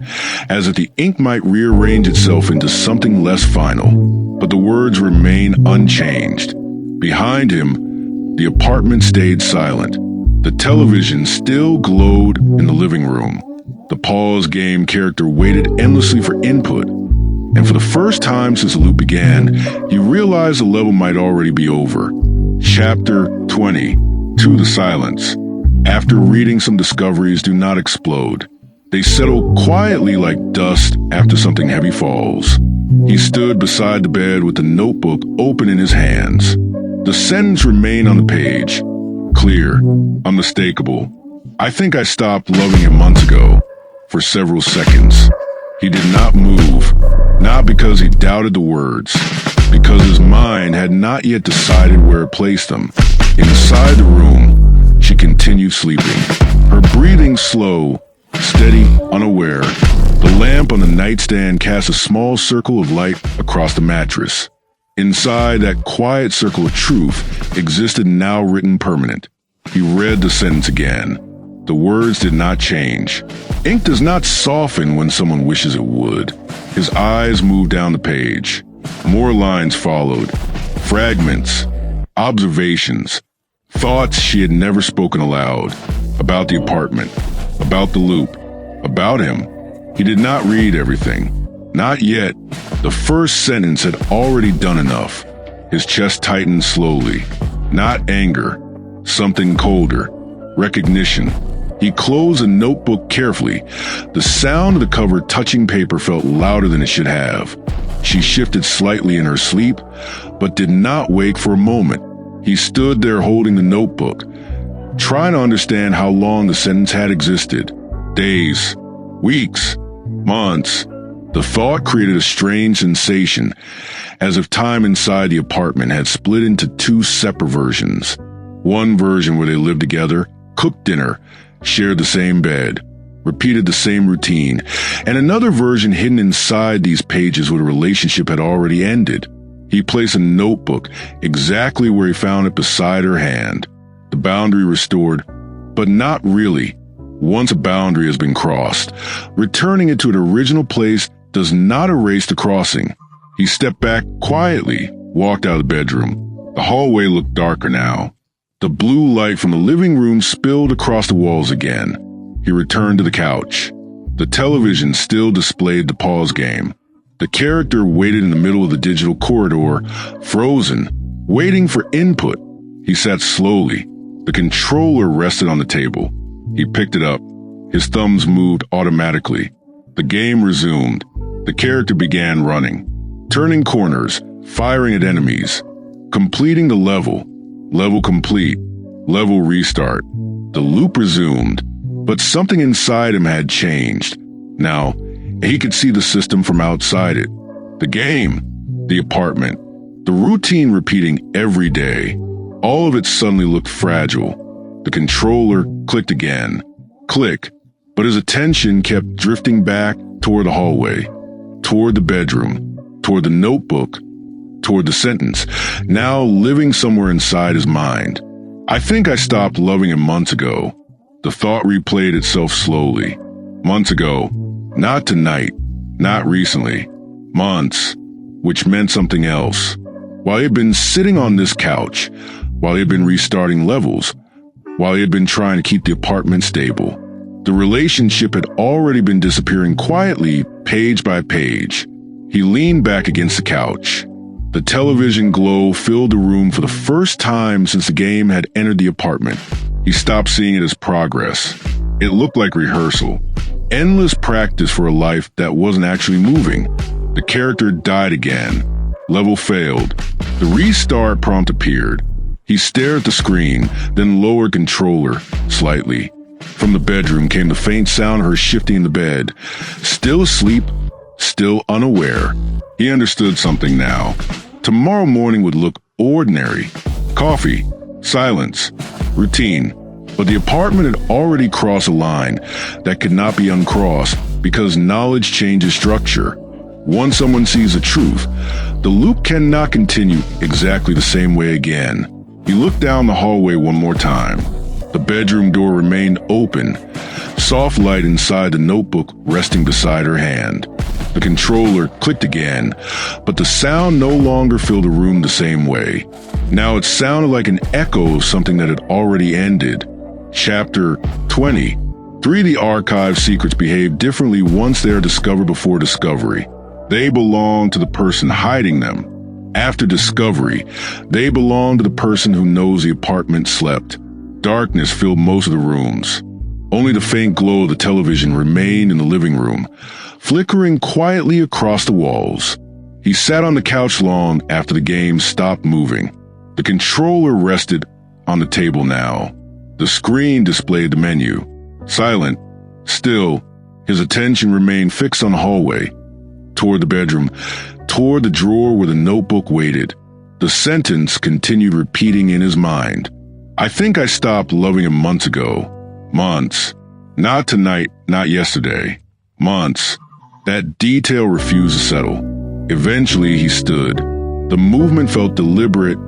as if the ink might rearrange itself into something less final, but the words remained unchanged. Behind him, the apartment stayed silent. The television still glowed in the living room. The pause game character waited endlessly for input, and for the first time since the loop began, he realized the level might already be over. Chapter 20, To the Silence. After reading, some discoveries do not explode. They settle quietly like dust after something heavy falls. He stood beside the bed with the notebook open in his hands. The sentence remained on the page. Clear, unmistakable. I think I stopped loving him months ago. For several seconds. He did not move, not because he doubted the words, because his mind had not yet decided where it placed them. Inside the room, she continued sleeping, her breathing slow, steady, unaware. The lamp on the nightstand cast a small circle of light across the mattress. Inside that quiet circle of truth existed now written permanent. He read the sentence again. The words did not change. Ink does not soften when someone wishes it would. His eyes moved down the page. More lines followed. Fragments. Observations. Thoughts she had never spoken aloud. About the apartment. About the loop. About him. He did not read everything. Not yet. The first sentence had already done enough. His chest tightened slowly. Not anger. Something colder. Recognition. He closed the notebook carefully. The sound of the cover touching paper felt louder than it should have. She shifted slightly in her sleep, but did not wake for a moment. He stood there holding the notebook, trying to understand how long the sentence had existed. Days, weeks, months. The thought created a strange sensation, as if time inside the apartment had split into two separate versions. One version where they lived together, cooked dinner, shared the same bed, repeated the same routine, and another version hidden inside these pages where the relationship had already ended. He placed a notebook exactly where he found it beside her hand. The boundary restored, but not really. Once a boundary has been crossed, returning it to its original place does not erase the crossing. He stepped back quietly, walked out of the bedroom. The hallway looked darker now. The blue light from the living room spilled across the walls again. He returned to the couch. The television still displayed the pause game. The character waited in the middle of the digital corridor, frozen, waiting for input. He sat slowly. The controller rested on the table. He picked it up. His thumbs moved automatically. The game resumed. The character began running, turning corners, firing at enemies, completing the level. Level complete. Level restart. The loop resumed, but something inside him had changed. Now, he could see the system from outside it. The game. The apartment. The routine repeating every day. All of it suddenly looked fragile. The controller clicked again. Click. But his attention kept drifting back toward the hallway, toward the bedroom, toward the notebook, toward the sentence, now living somewhere inside his mind. I think I stopped loving him months ago. The thought replayed itself slowly. Months ago, not tonight, not recently. Months, which meant something else. While he had been sitting on this couch, while he had been restarting levels, while he had been trying to keep the apartment stable, the relationship had already been disappearing quietly, page by page. He leaned back against the couch. The television glow filled the room for the first time since the game had entered the apartment. He stopped seeing it as progress. It looked like rehearsal. Endless practice for a life that wasn't actually moving. The character died again. Level failed. The restart prompt appeared. He stared at the screen, then lowered controller slightly. From the bedroom came the faint sound of her shifting in the bed. Still asleep, still unaware. He understood something now. Tomorrow morning would look ordinary. Coffee, silence, routine. But the apartment had already crossed a line that could not be uncrossed because knowledge changes structure. Once someone sees the truth, the loop cannot continue exactly the same way again. He looked down the hallway one more time. The bedroom door remained open, soft light inside the notebook resting beside her hand. The controller clicked again, but the sound no longer filled the room the same way. Now it sounded like an echo of something that had already ended. Chapter 20. 3 of the archive secrets behave differently once they are discovered before discovery. They belong to the person hiding them. After discovery, they belong to the person who knows the apartment slept. Darkness filled most of the rooms. Only the faint glow of the television remained in the living room, flickering quietly across the walls. He sat on the couch long after the game stopped moving. The controller rested on the table now. The screen displayed the menu. Silent, still, his attention remained fixed on the hallway, toward the bedroom, toward the drawer where the notebook waited. The sentence continued repeating in his mind. I think I stopped loving him months ago. Months. Not tonight, not yesterday. Months. That detail refused to settle. Eventually he stood. The movement felt deliberate,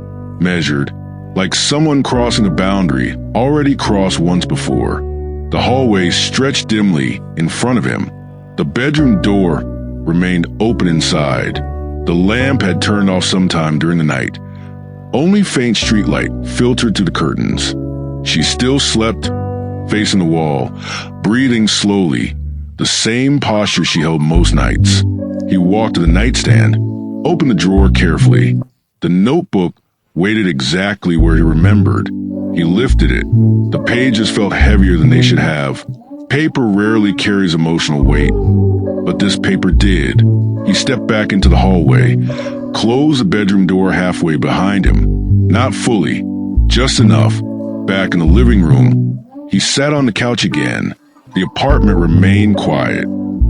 measured, like someone crossing a boundary already crossed once before. The hallway stretched dimly in front of him. The bedroom door remained open inside. The lamp had turned off sometime during the night. Only faint streetlight filtered through the curtains. She still slept, facing the wall, breathing slowly, the same posture she held most nights. He walked to the nightstand, opened the drawer carefully. The notebook waited exactly where he remembered. He lifted it. The pages felt heavier than they should have. Paper rarely carries emotional weight, but this paper did. He stepped back into the hallway, closed the bedroom door halfway behind him. Not fully, just enough. Back in the living room, he sat on the couch again. The apartment remained quiet.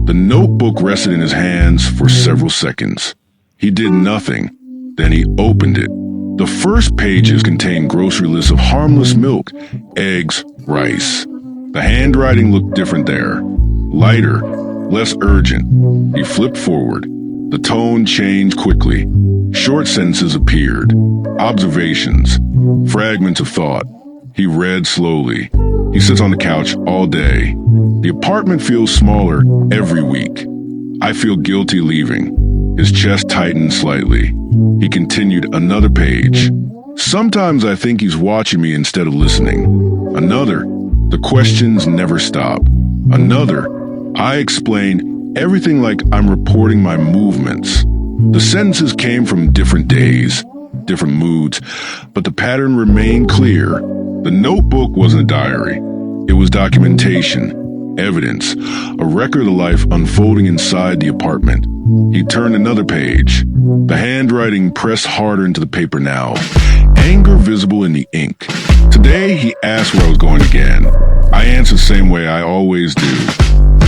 The notebook rested in his hands for several seconds. He did nothing. Then he opened it. The first pages contained grocery lists of harmless milk, eggs, rice. The handwriting looked different there. Lighter, less urgent. He flipped forward. The tone changed quickly. Short sentences appeared. Observations. Fragments of thought. He read slowly. He sits on the couch all day. The apartment feels smaller every week. I feel guilty leaving. His chest tightened slightly. He continued another page. Sometimes I think he's watching me instead of listening. Another. The questions never stop. Another. I explain everything like I'm reporting my movements. The sentences came from different days, different moods, but the pattern remained clear. The notebook wasn't a diary. It was documentation, evidence, a record of life unfolding inside the apartment. He turned another page. The handwriting pressed harder into the paper now, anger visible in the ink. Today, he asked where I was going again. I answered the same way I always do.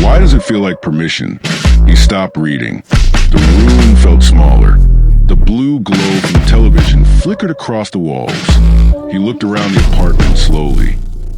Why does it feel like permission? He stopped reading. The room felt smaller. The blue glow from the television flickered across the walls. He looked around the apartment slowly.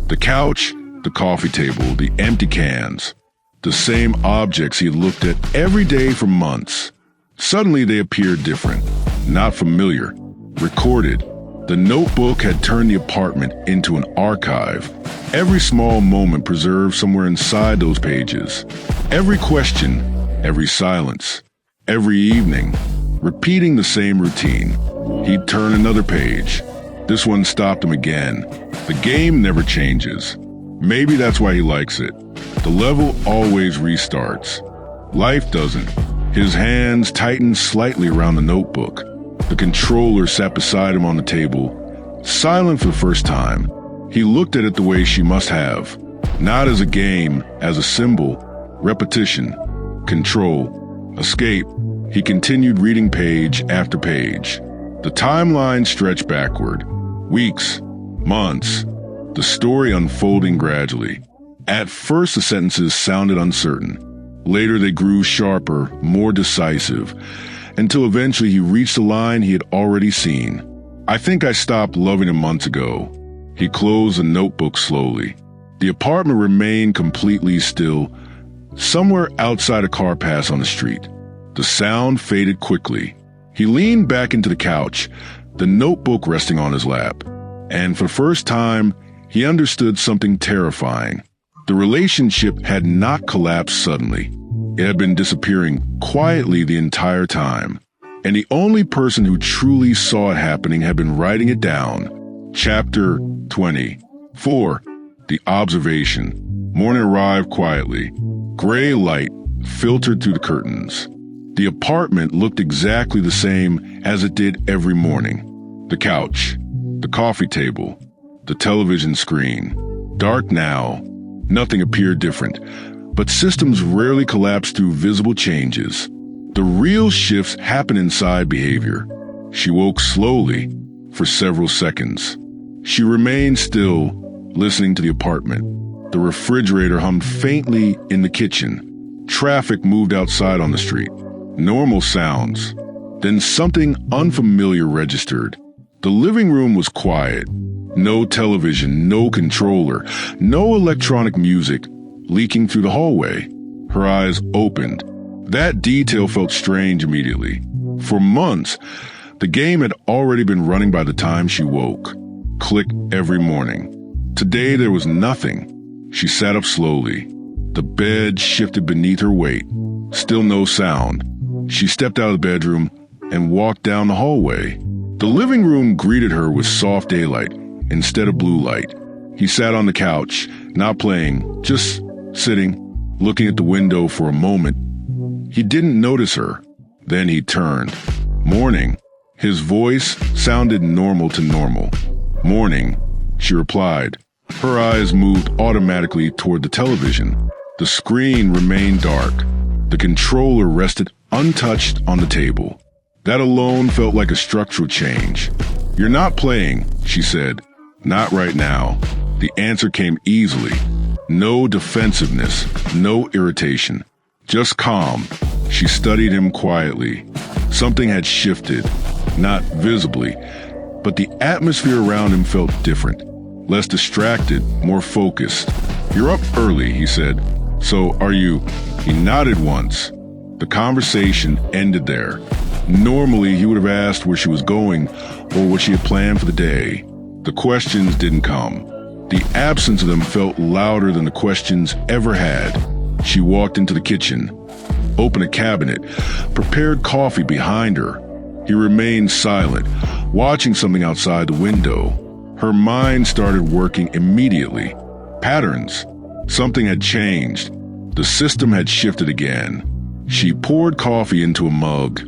The couch, the coffee table, the empty cans. The same objects he had looked at every day for months. Suddenly they appeared different, not familiar, recorded. The notebook had turned the apartment into an archive. Every small moment preserved somewhere inside those pages. Every question, every silence, every evening, repeating the same routine. He'd turn another page. This one stopped him again. The game never changes. Maybe that's why he likes it. The level always restarts. Life doesn't. His hands tightened slightly around the notebook. The controller sat beside him on the table, silent for the first time. He looked at it the way she must have. Not as a game, as a symbol. Repetition. Control. Escape. He continued reading page after page. The timeline stretched backward. Weeks. Months. The story unfolding gradually. At first the sentences sounded uncertain. Later they grew sharper, more decisive, until eventually he reached the line he had already seen. I think I stopped loving him months ago. He closed the notebook slowly. The apartment remained completely still. Somewhere outside a car passed on the street. The sound faded quickly. He leaned back into the couch, the notebook resting on his lap. And for the first time, he understood something terrifying. The relationship had not collapsed suddenly. It had been disappearing quietly the entire time. And the only person who truly saw it happening had been writing it down. Chapter 20. 4. The Observation. Morning arrived quietly. Gray light filtered through the curtains. The apartment looked exactly the same as it did every morning. The couch, the coffee table, the television screen. Dark now. Nothing appeared different, but systems rarely collapse through visible changes. The real shifts happen inside behavior. She woke slowly for several seconds. She remained still, listening to the apartment. The refrigerator hummed faintly in the kitchen. Traffic moved outside on the street. Normal sounds. Then something unfamiliar registered. The living room was quiet. No television, no controller, no electronic music leaking through the hallway. Her eyes opened. That detail felt strange immediately. For months, the game had already been running by the time she woke. Click every morning. Today there was nothing. She sat up slowly. The bed shifted beneath her weight. Still no sound. She stepped out of the bedroom and walked down the hallway. The living room greeted her with soft daylight instead of blue light. He sat on the couch, not playing, just sitting, looking at the window for a moment. He didn't notice her. Then he turned. Morning. His voice sounded normal to normal. Morning, she replied. Her eyes moved automatically toward the television. The screen remained dark. The controller rested untouched on the table. That alone felt like a structural change. You're not playing, she said. Not right now. The answer came easily. No defensiveness, no irritation. Just calm. She studied him quietly. Something had shifted, not visibly, but the atmosphere around him felt different. Less distracted, more focused. You're up early, he said. So are you? He nodded once. The conversation ended there. Normally, he would have asked where she was going or what she had planned for the day. The questions didn't come. The absence of them felt louder than the questions ever had. She walked into the kitchen, opened a cabinet, prepared coffee behind her. He remained silent, watching something outside the window. Her mind started working immediately. Patterns. Something had changed. The system had shifted again. She poured coffee into a mug,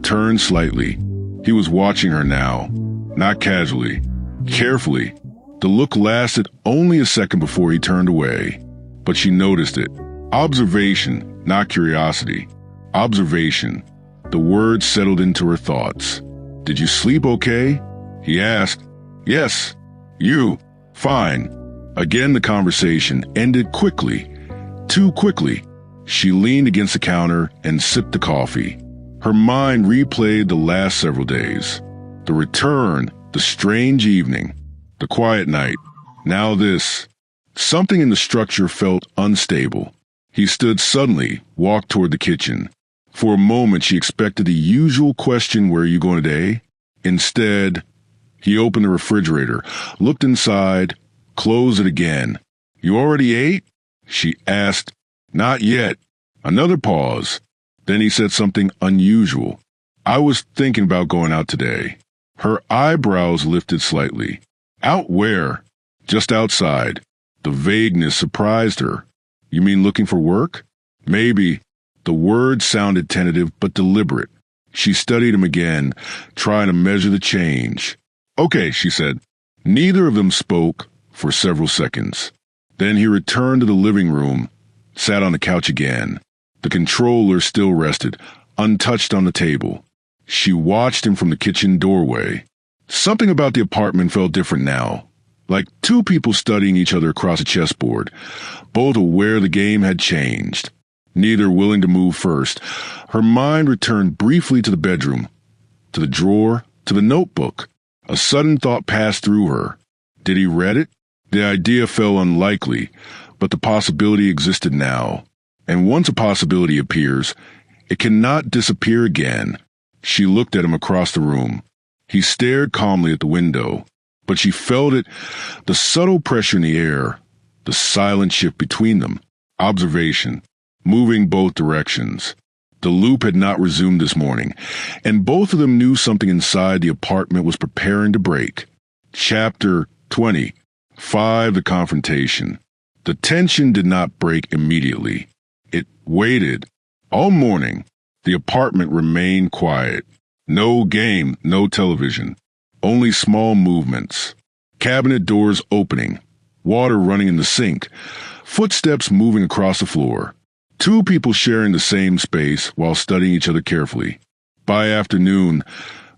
turned slightly. He was watching her now, not casually, carefully. The look lasted only a second before he turned away, but she noticed it. Observation, not curiosity. Observation. The words settled into her thoughts. Did you sleep okay? He asked. Yes. You. Fine. Again the conversation ended quickly. Too quickly. She leaned against the counter and sipped the coffee. Her mind replayed the last several days. The return, the strange evening, the quiet night. Now this. Something in the structure felt unstable. He stood suddenly, walked toward the kitchen. For a moment she expected the usual question, where are you going today? Instead, he opened the refrigerator, looked inside, closed it again. You already ate? She asked. Not yet. Another pause. Then he said something unusual. I was thinking about going out today. Her eyebrows lifted slightly. Out where? Just outside. The vagueness surprised her. You mean looking for work? Maybe. The words sounded tentative but deliberate. She studied him again, trying to measure the change. Okay, she said. Neither of them spoke for several seconds. Then he returned to the living room, sat on the couch again. The controller still rested, untouched on the table. She watched him from the kitchen doorway. Something about the apartment felt different now, like two people studying each other across a chessboard, both aware the game had changed, neither willing to move first. Her mind returned briefly to the bedroom, to the drawer, to the notebook. A sudden thought passed through her. Did he read it? The idea felt unlikely, but the possibility existed now. And once a possibility appears, it cannot disappear again. She looked at him across the room. He stared calmly at the window. but she felt it, the subtle pressure in the air, the silent shift between them. Observation, moving both directions. The loop had not resumed this morning, and both of them knew something inside the apartment was preparing to break. Chapter 20. 5. The confrontation. The tension did not break immediately. It waited. All morning, the apartment remained quiet. No game, no television. Only small movements. Cabinet doors opening. Water running in the sink. Footsteps moving across the floor. Two people sharing the same space while studying each other carefully. By afternoon,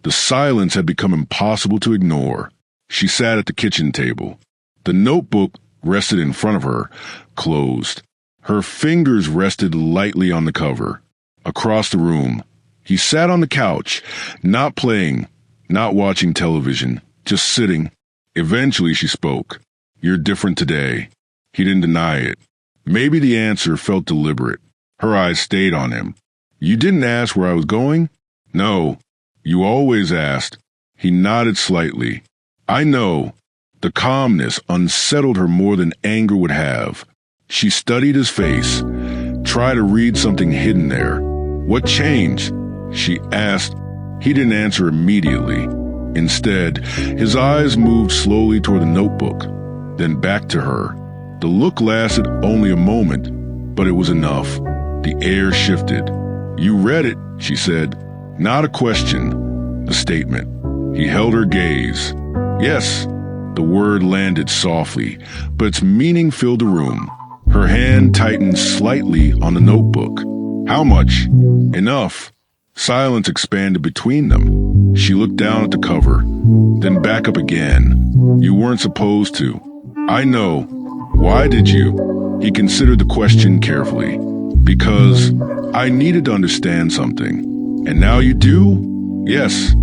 the silence had become impossible to ignore. She sat at the kitchen table. The notebook rested in front of her, closed. Her fingers rested lightly on the cover. Across the room, he sat on the couch, not playing, not watching television, just sitting. Eventually she spoke. "You're different today." He didn't deny it. Maybe the answer felt deliberate. Her eyes stayed on him. "You didn't ask where I was going?" "No. You always asked." He nodded slightly. "I know." The calmness unsettled her more than anger would have. She studied his face, tried to read something hidden there. "What changed?" she asked. He didn't answer immediately. Instead, his eyes moved slowly toward the notebook, then back to her. The look lasted only a moment, but it was enough. The air shifted. "You read it," she said. Not a question, a statement. He held her gaze. "Yes." The word landed softly, but its meaning filled the room. Her hand tightened slightly on the notebook. "How much?" "Enough." Silence expanded between them. She looked down at the cover, then back up again. "You weren't supposed to." "I know." "Why did you?" He considered the question carefully. "Because I needed to understand something." "And now you do?" "Yes."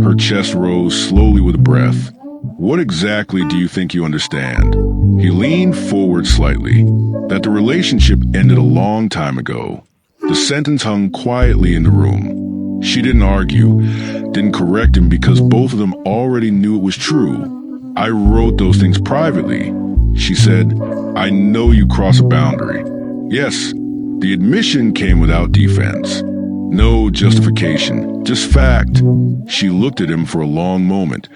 Her chest rose slowly with a breath. "What exactly do you think you understand?" He leaned forward slightly. "That the relationship ended a long time ago." The sentence hung quietly in the room. She didn't argue, didn't correct him because both of them already knew it was true. "I wrote those things privately," she said. "I know you cross a boundary." "Yes." The admission came without defense. No justification, just fact. She looked at him for a long moment,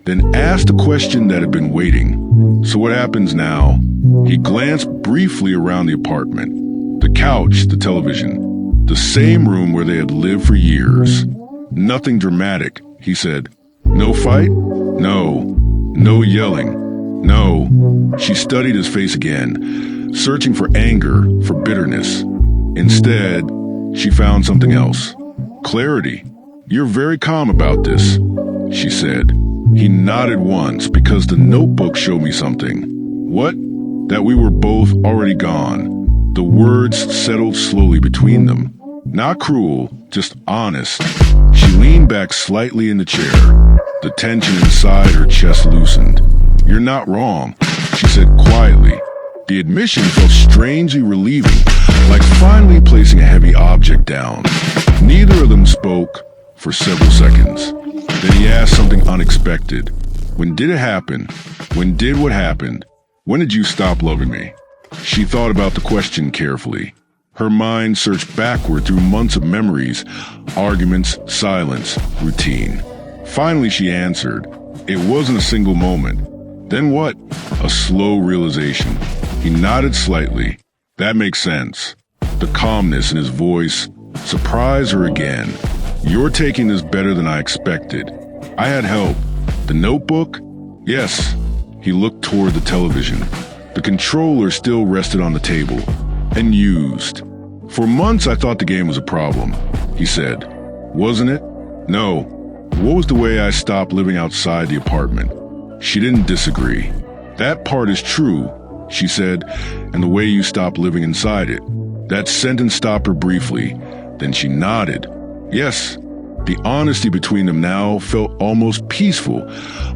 then asked a question that had been waiting. "So what happens now?" He glanced briefly around the apartment. The couch, the television, the same room where they had lived for years. "Nothing dramatic," he said. "No fight?" "No." "No yelling?" "No." She studied his face again, searching for anger, for bitterness. Instead, she found something else. Clarity. "You're very calm about this," she said. He nodded once because the notebook showed me something. "What?" "That we were both already gone." The words settled slowly between them. Not cruel, just honest. She leaned back slightly in the chair. The tension inside her chest loosened. "You're not wrong," she said quietly. The admission felt strangely relieving, like finally placing a heavy object down. Neither of them spoke for several seconds. Then he asked something unexpected. "When did it happen? When did what happened? When did you stop loving me?" She thought about the question carefully. Her mind searched backward through months of memories, arguments, silence, routine. Finally she answered. "It wasn't a single moment." "Then what?" A slow realization. He nodded slightly. "That makes sense." The calmness in his voice surprised her again. "You're taking this better than I expected." "I had help." "The notebook?" "Yes." He looked toward the television. The controller still rested on the table. "Unused." "For months I thought the game was a problem," he said. "Wasn't it?" "No." "What was the way I stopped living outside the apartment?" She didn't disagree. "That part is true," she said, "and the way you stopped living inside it." That sentence stopped her briefly. Then she nodded. "Yes." The honesty between them now felt almost peaceful,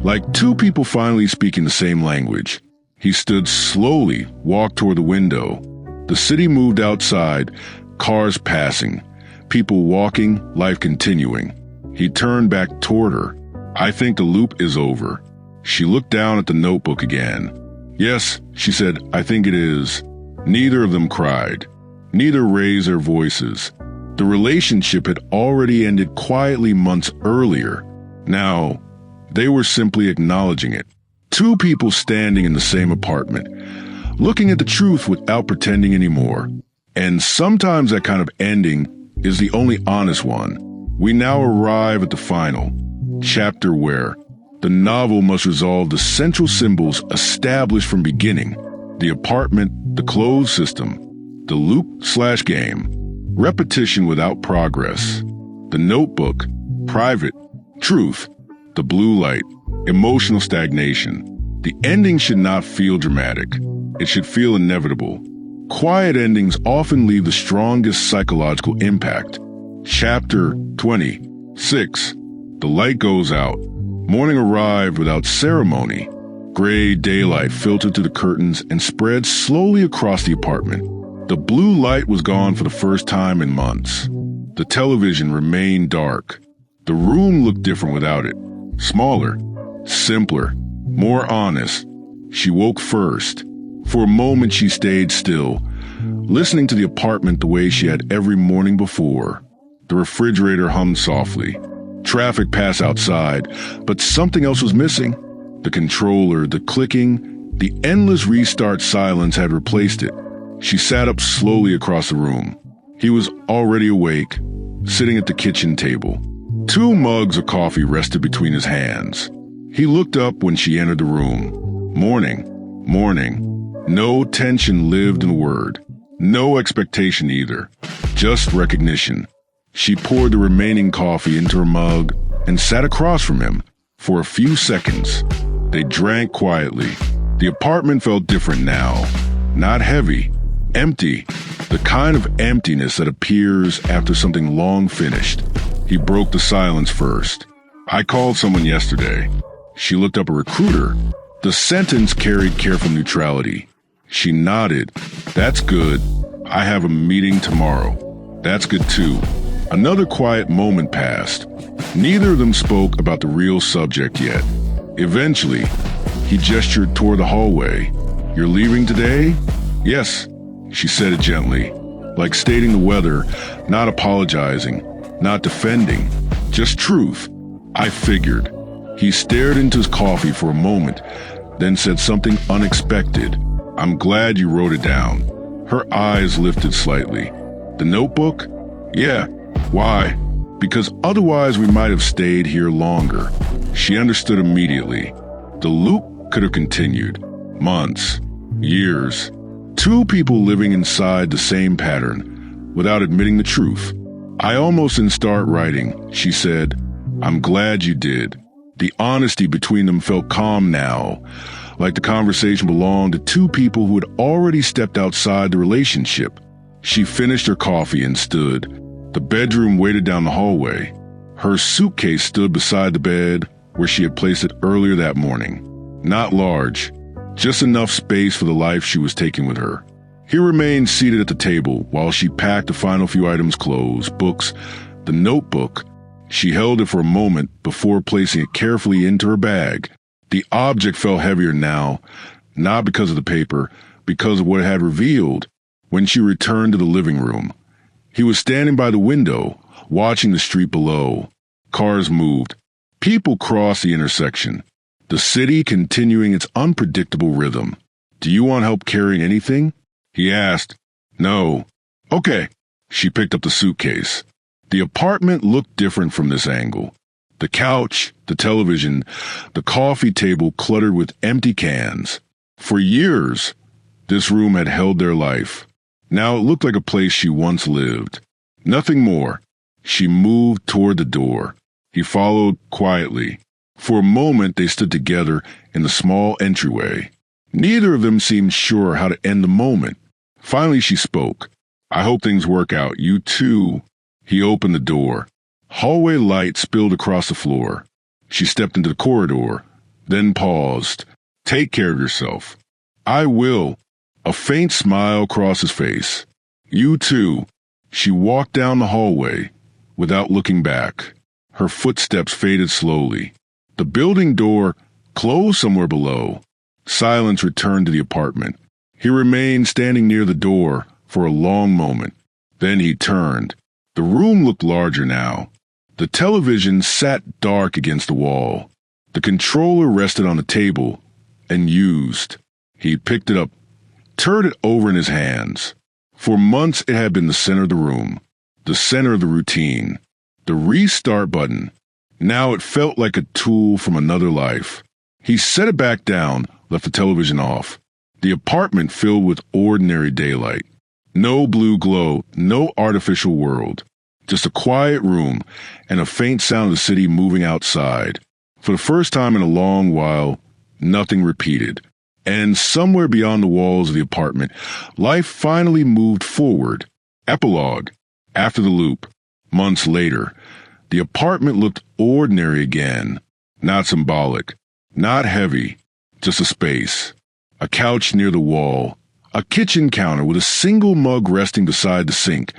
like two people finally speaking the same language. He stood slowly, walked toward the window. The city moved outside, cars passing, people walking, life continuing. He turned back toward her. "I think the loop is over," She looked down at the notebook again. Yes, she said, I think it is. Neither of them cried. Neither raised their voices. The relationship had already ended quietly months earlier. Now, they were simply acknowledging it. Two people standing in the same apartment, looking at the truth without pretending anymore. And sometimes that kind of ending is the only honest one. We now arrive at the final chapter where the novel must resolve the central symbols established from beginning: the apartment, the closed system, the loop/game, repetition without progress, the notebook, private, truth, the blue light, emotional stagnation. The ending should not feel dramatic. It should feel inevitable. Quiet endings often leave the strongest psychological impact. Chapter 26. The light goes out. Morning arrived without ceremony. Gray daylight filtered through the curtains and spread slowly across the apartment. The blue light was gone for the first time in months. The television remained dark. The room looked different without it. Smaller, simpler, more honest. She woke first. For a moment she stayed still, listening to the apartment the way she had every morning before. The refrigerator hummed softly. Traffic passed outside, but something else was missing. The controller, the clicking, the endless restart silence had replaced it. She sat up slowly across the room. He was already awake, sitting at the kitchen table. 2 mugs of coffee rested between his hands. He looked up when she entered the room. Morning, morning. No tension lived in the word. No expectation either. Just recognition. She poured the remaining coffee into her mug and sat across from him for a few seconds. They drank quietly. The apartment felt different now. Not heavy. Empty. The kind of emptiness that appears after something long finished. He broke the silence first. I called someone yesterday. She looked up a recruiter. The sentence carried careful neutrality. She nodded. That's good. I have a meeting tomorrow. That's good too. Another quiet moment passed. Neither of them spoke about the real subject yet. Eventually, he gestured toward the hallway. You're leaving today? Yes, she said it gently, like stating the weather, not apologizing, not defending, just truth. I figured. He stared into his coffee for a moment, then said something unexpected. I'm glad you wrote it down. Her eyes lifted slightly. The notebook? Yeah. Why? Because otherwise we might have stayed here longer. She understood immediately. The loop could have continued. Months. Years. 2 people living inside the same pattern, without admitting the truth. I almost didn't start writing, she said. I'm glad you did. The honesty between them felt calm now, like the conversation belonged to 2 people who had already stepped outside the relationship. She finished her coffee and stood. The bedroom waited down the hallway. Her suitcase stood beside the bed where she had placed it earlier that morning. Not large, just enough space for the life she was taking with her. He remained seated at the table while she packed the final few items: clothes, books, the notebook. She held it for a moment before placing it carefully into her bag. The object felt heavier now, not because of the paper, because of what it had revealed. When she returned to the living room, he was standing by the window, watching the street below. Cars moved. People crossed the intersection. The city continuing its unpredictable rhythm. Do you want help carrying anything? He asked. No. Okay. She picked up the suitcase. The apartment looked different from this angle. The couch, the television, the coffee table cluttered with empty cans. For years, this room had held their life. Now it looked like a place she once lived. Nothing more. She moved toward the door. He followed quietly. For a moment they stood together in the small entryway. Neither of them seemed sure how to end the moment. Finally she spoke. I hope things work out. You too. He opened the door. Hallway light spilled across the floor. She stepped into the corridor, then paused. Take care of yourself. I will. A faint smile crossed his face. You too. She walked down the hallway without looking back. Her footsteps faded slowly. The building door closed somewhere below. Silence returned to the apartment. He remained standing near the door for a long moment. Then he turned. The room looked larger now. The television sat dark against the wall. The controller rested on the table and used. He picked it up, turned it over in his hands. For months it had been the center of the room, the center of the routine, the restart button. Now it felt like a tool from another life. He set it back down, left the television off. The apartment filled with ordinary daylight. No blue glow, no artificial world. Just a quiet room and a faint sound of the city moving outside. For the first time in a long while, nothing repeated. And somewhere beyond the walls of the apartment, life finally moved forward. Epilogue. After the loop, months later, the apartment looked ordinary again. Not symbolic, not heavy, just a space. A couch near the wall, a kitchen counter with a single mug resting beside the sink,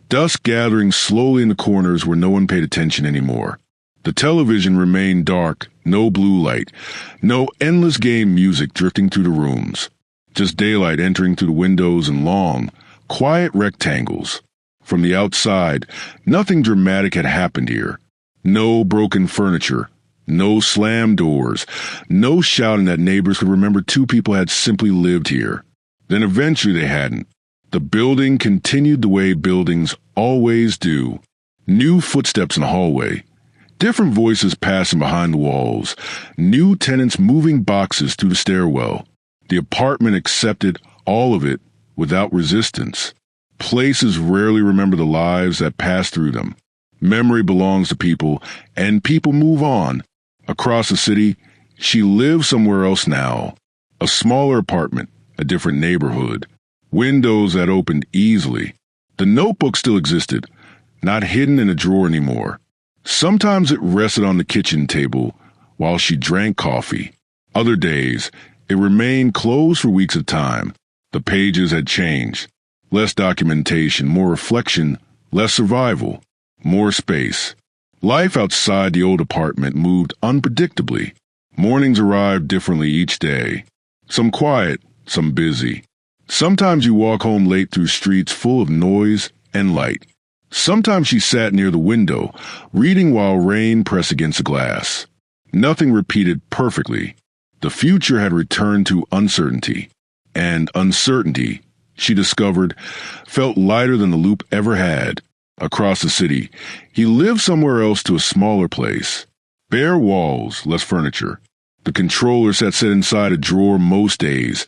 dust gathering slowly in the corners where no one paid attention anymore. The television remained dark, no blue light, no endless game music drifting through the rooms, just daylight entering through the windows in long, quiet rectangles. From the outside, nothing dramatic had happened here. No broken furniture, no slammed doors, no shouting that neighbors could remember two people had simply lived here. Then eventually they hadn't. The building continued the way buildings always do. New footsteps in the hallway. Different voices passing behind the walls. New tenants moving boxes through the stairwell. The apartment accepted all of it without resistance. Places rarely remember the lives that pass through them. Memory belongs to people, and people move on. Across the city, she lived somewhere else now. A smaller apartment, a different neighborhood. Windows that opened easily. The notebook still existed, not hidden in a drawer anymore. Sometimes it rested on the kitchen table while she drank coffee. Other days, it remained closed for weeks at a time. The pages had changed. Less documentation, more reflection, less survival, more space. Life outside the old apartment moved unpredictably. Mornings arrived differently each day. Some quiet, some busy. Sometimes you walk home late through streets full of noise and light. Sometimes she sat near the window, reading while rain pressed against the glass. Nothing repeated perfectly. The future had returned to uncertainty. And uncertainty, she discovered, felt lighter than the loop ever had. Across the city, he lived somewhere else to a smaller place. Bare walls, less furniture. The controller sat set inside a drawer most days,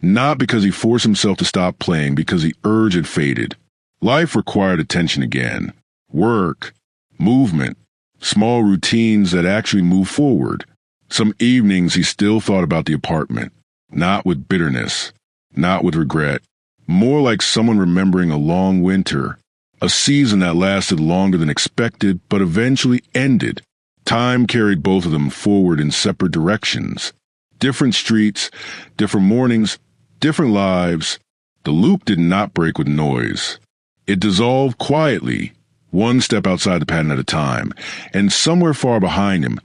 not because he forced himself to stop playing, because the urge had faded. Life required attention again. Work, movement, small routines that actually moved forward. Some evenings he still thought about the apartment, not with bitterness, not with regret, more like someone remembering a long winter. A season that lasted longer than expected, but eventually ended. Time carried both of them forward in separate directions. Different streets, different mornings, different lives. The loop did not break with noise. It dissolved quietly, one step outside the pattern at a time, and somewhere far behind him,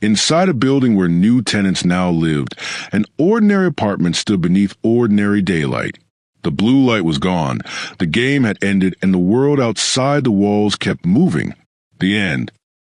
inside a building where new tenants now lived, an ordinary apartment stood beneath ordinary daylight. The blue light was gone, the game had ended, and the world outside the walls kept moving. The end.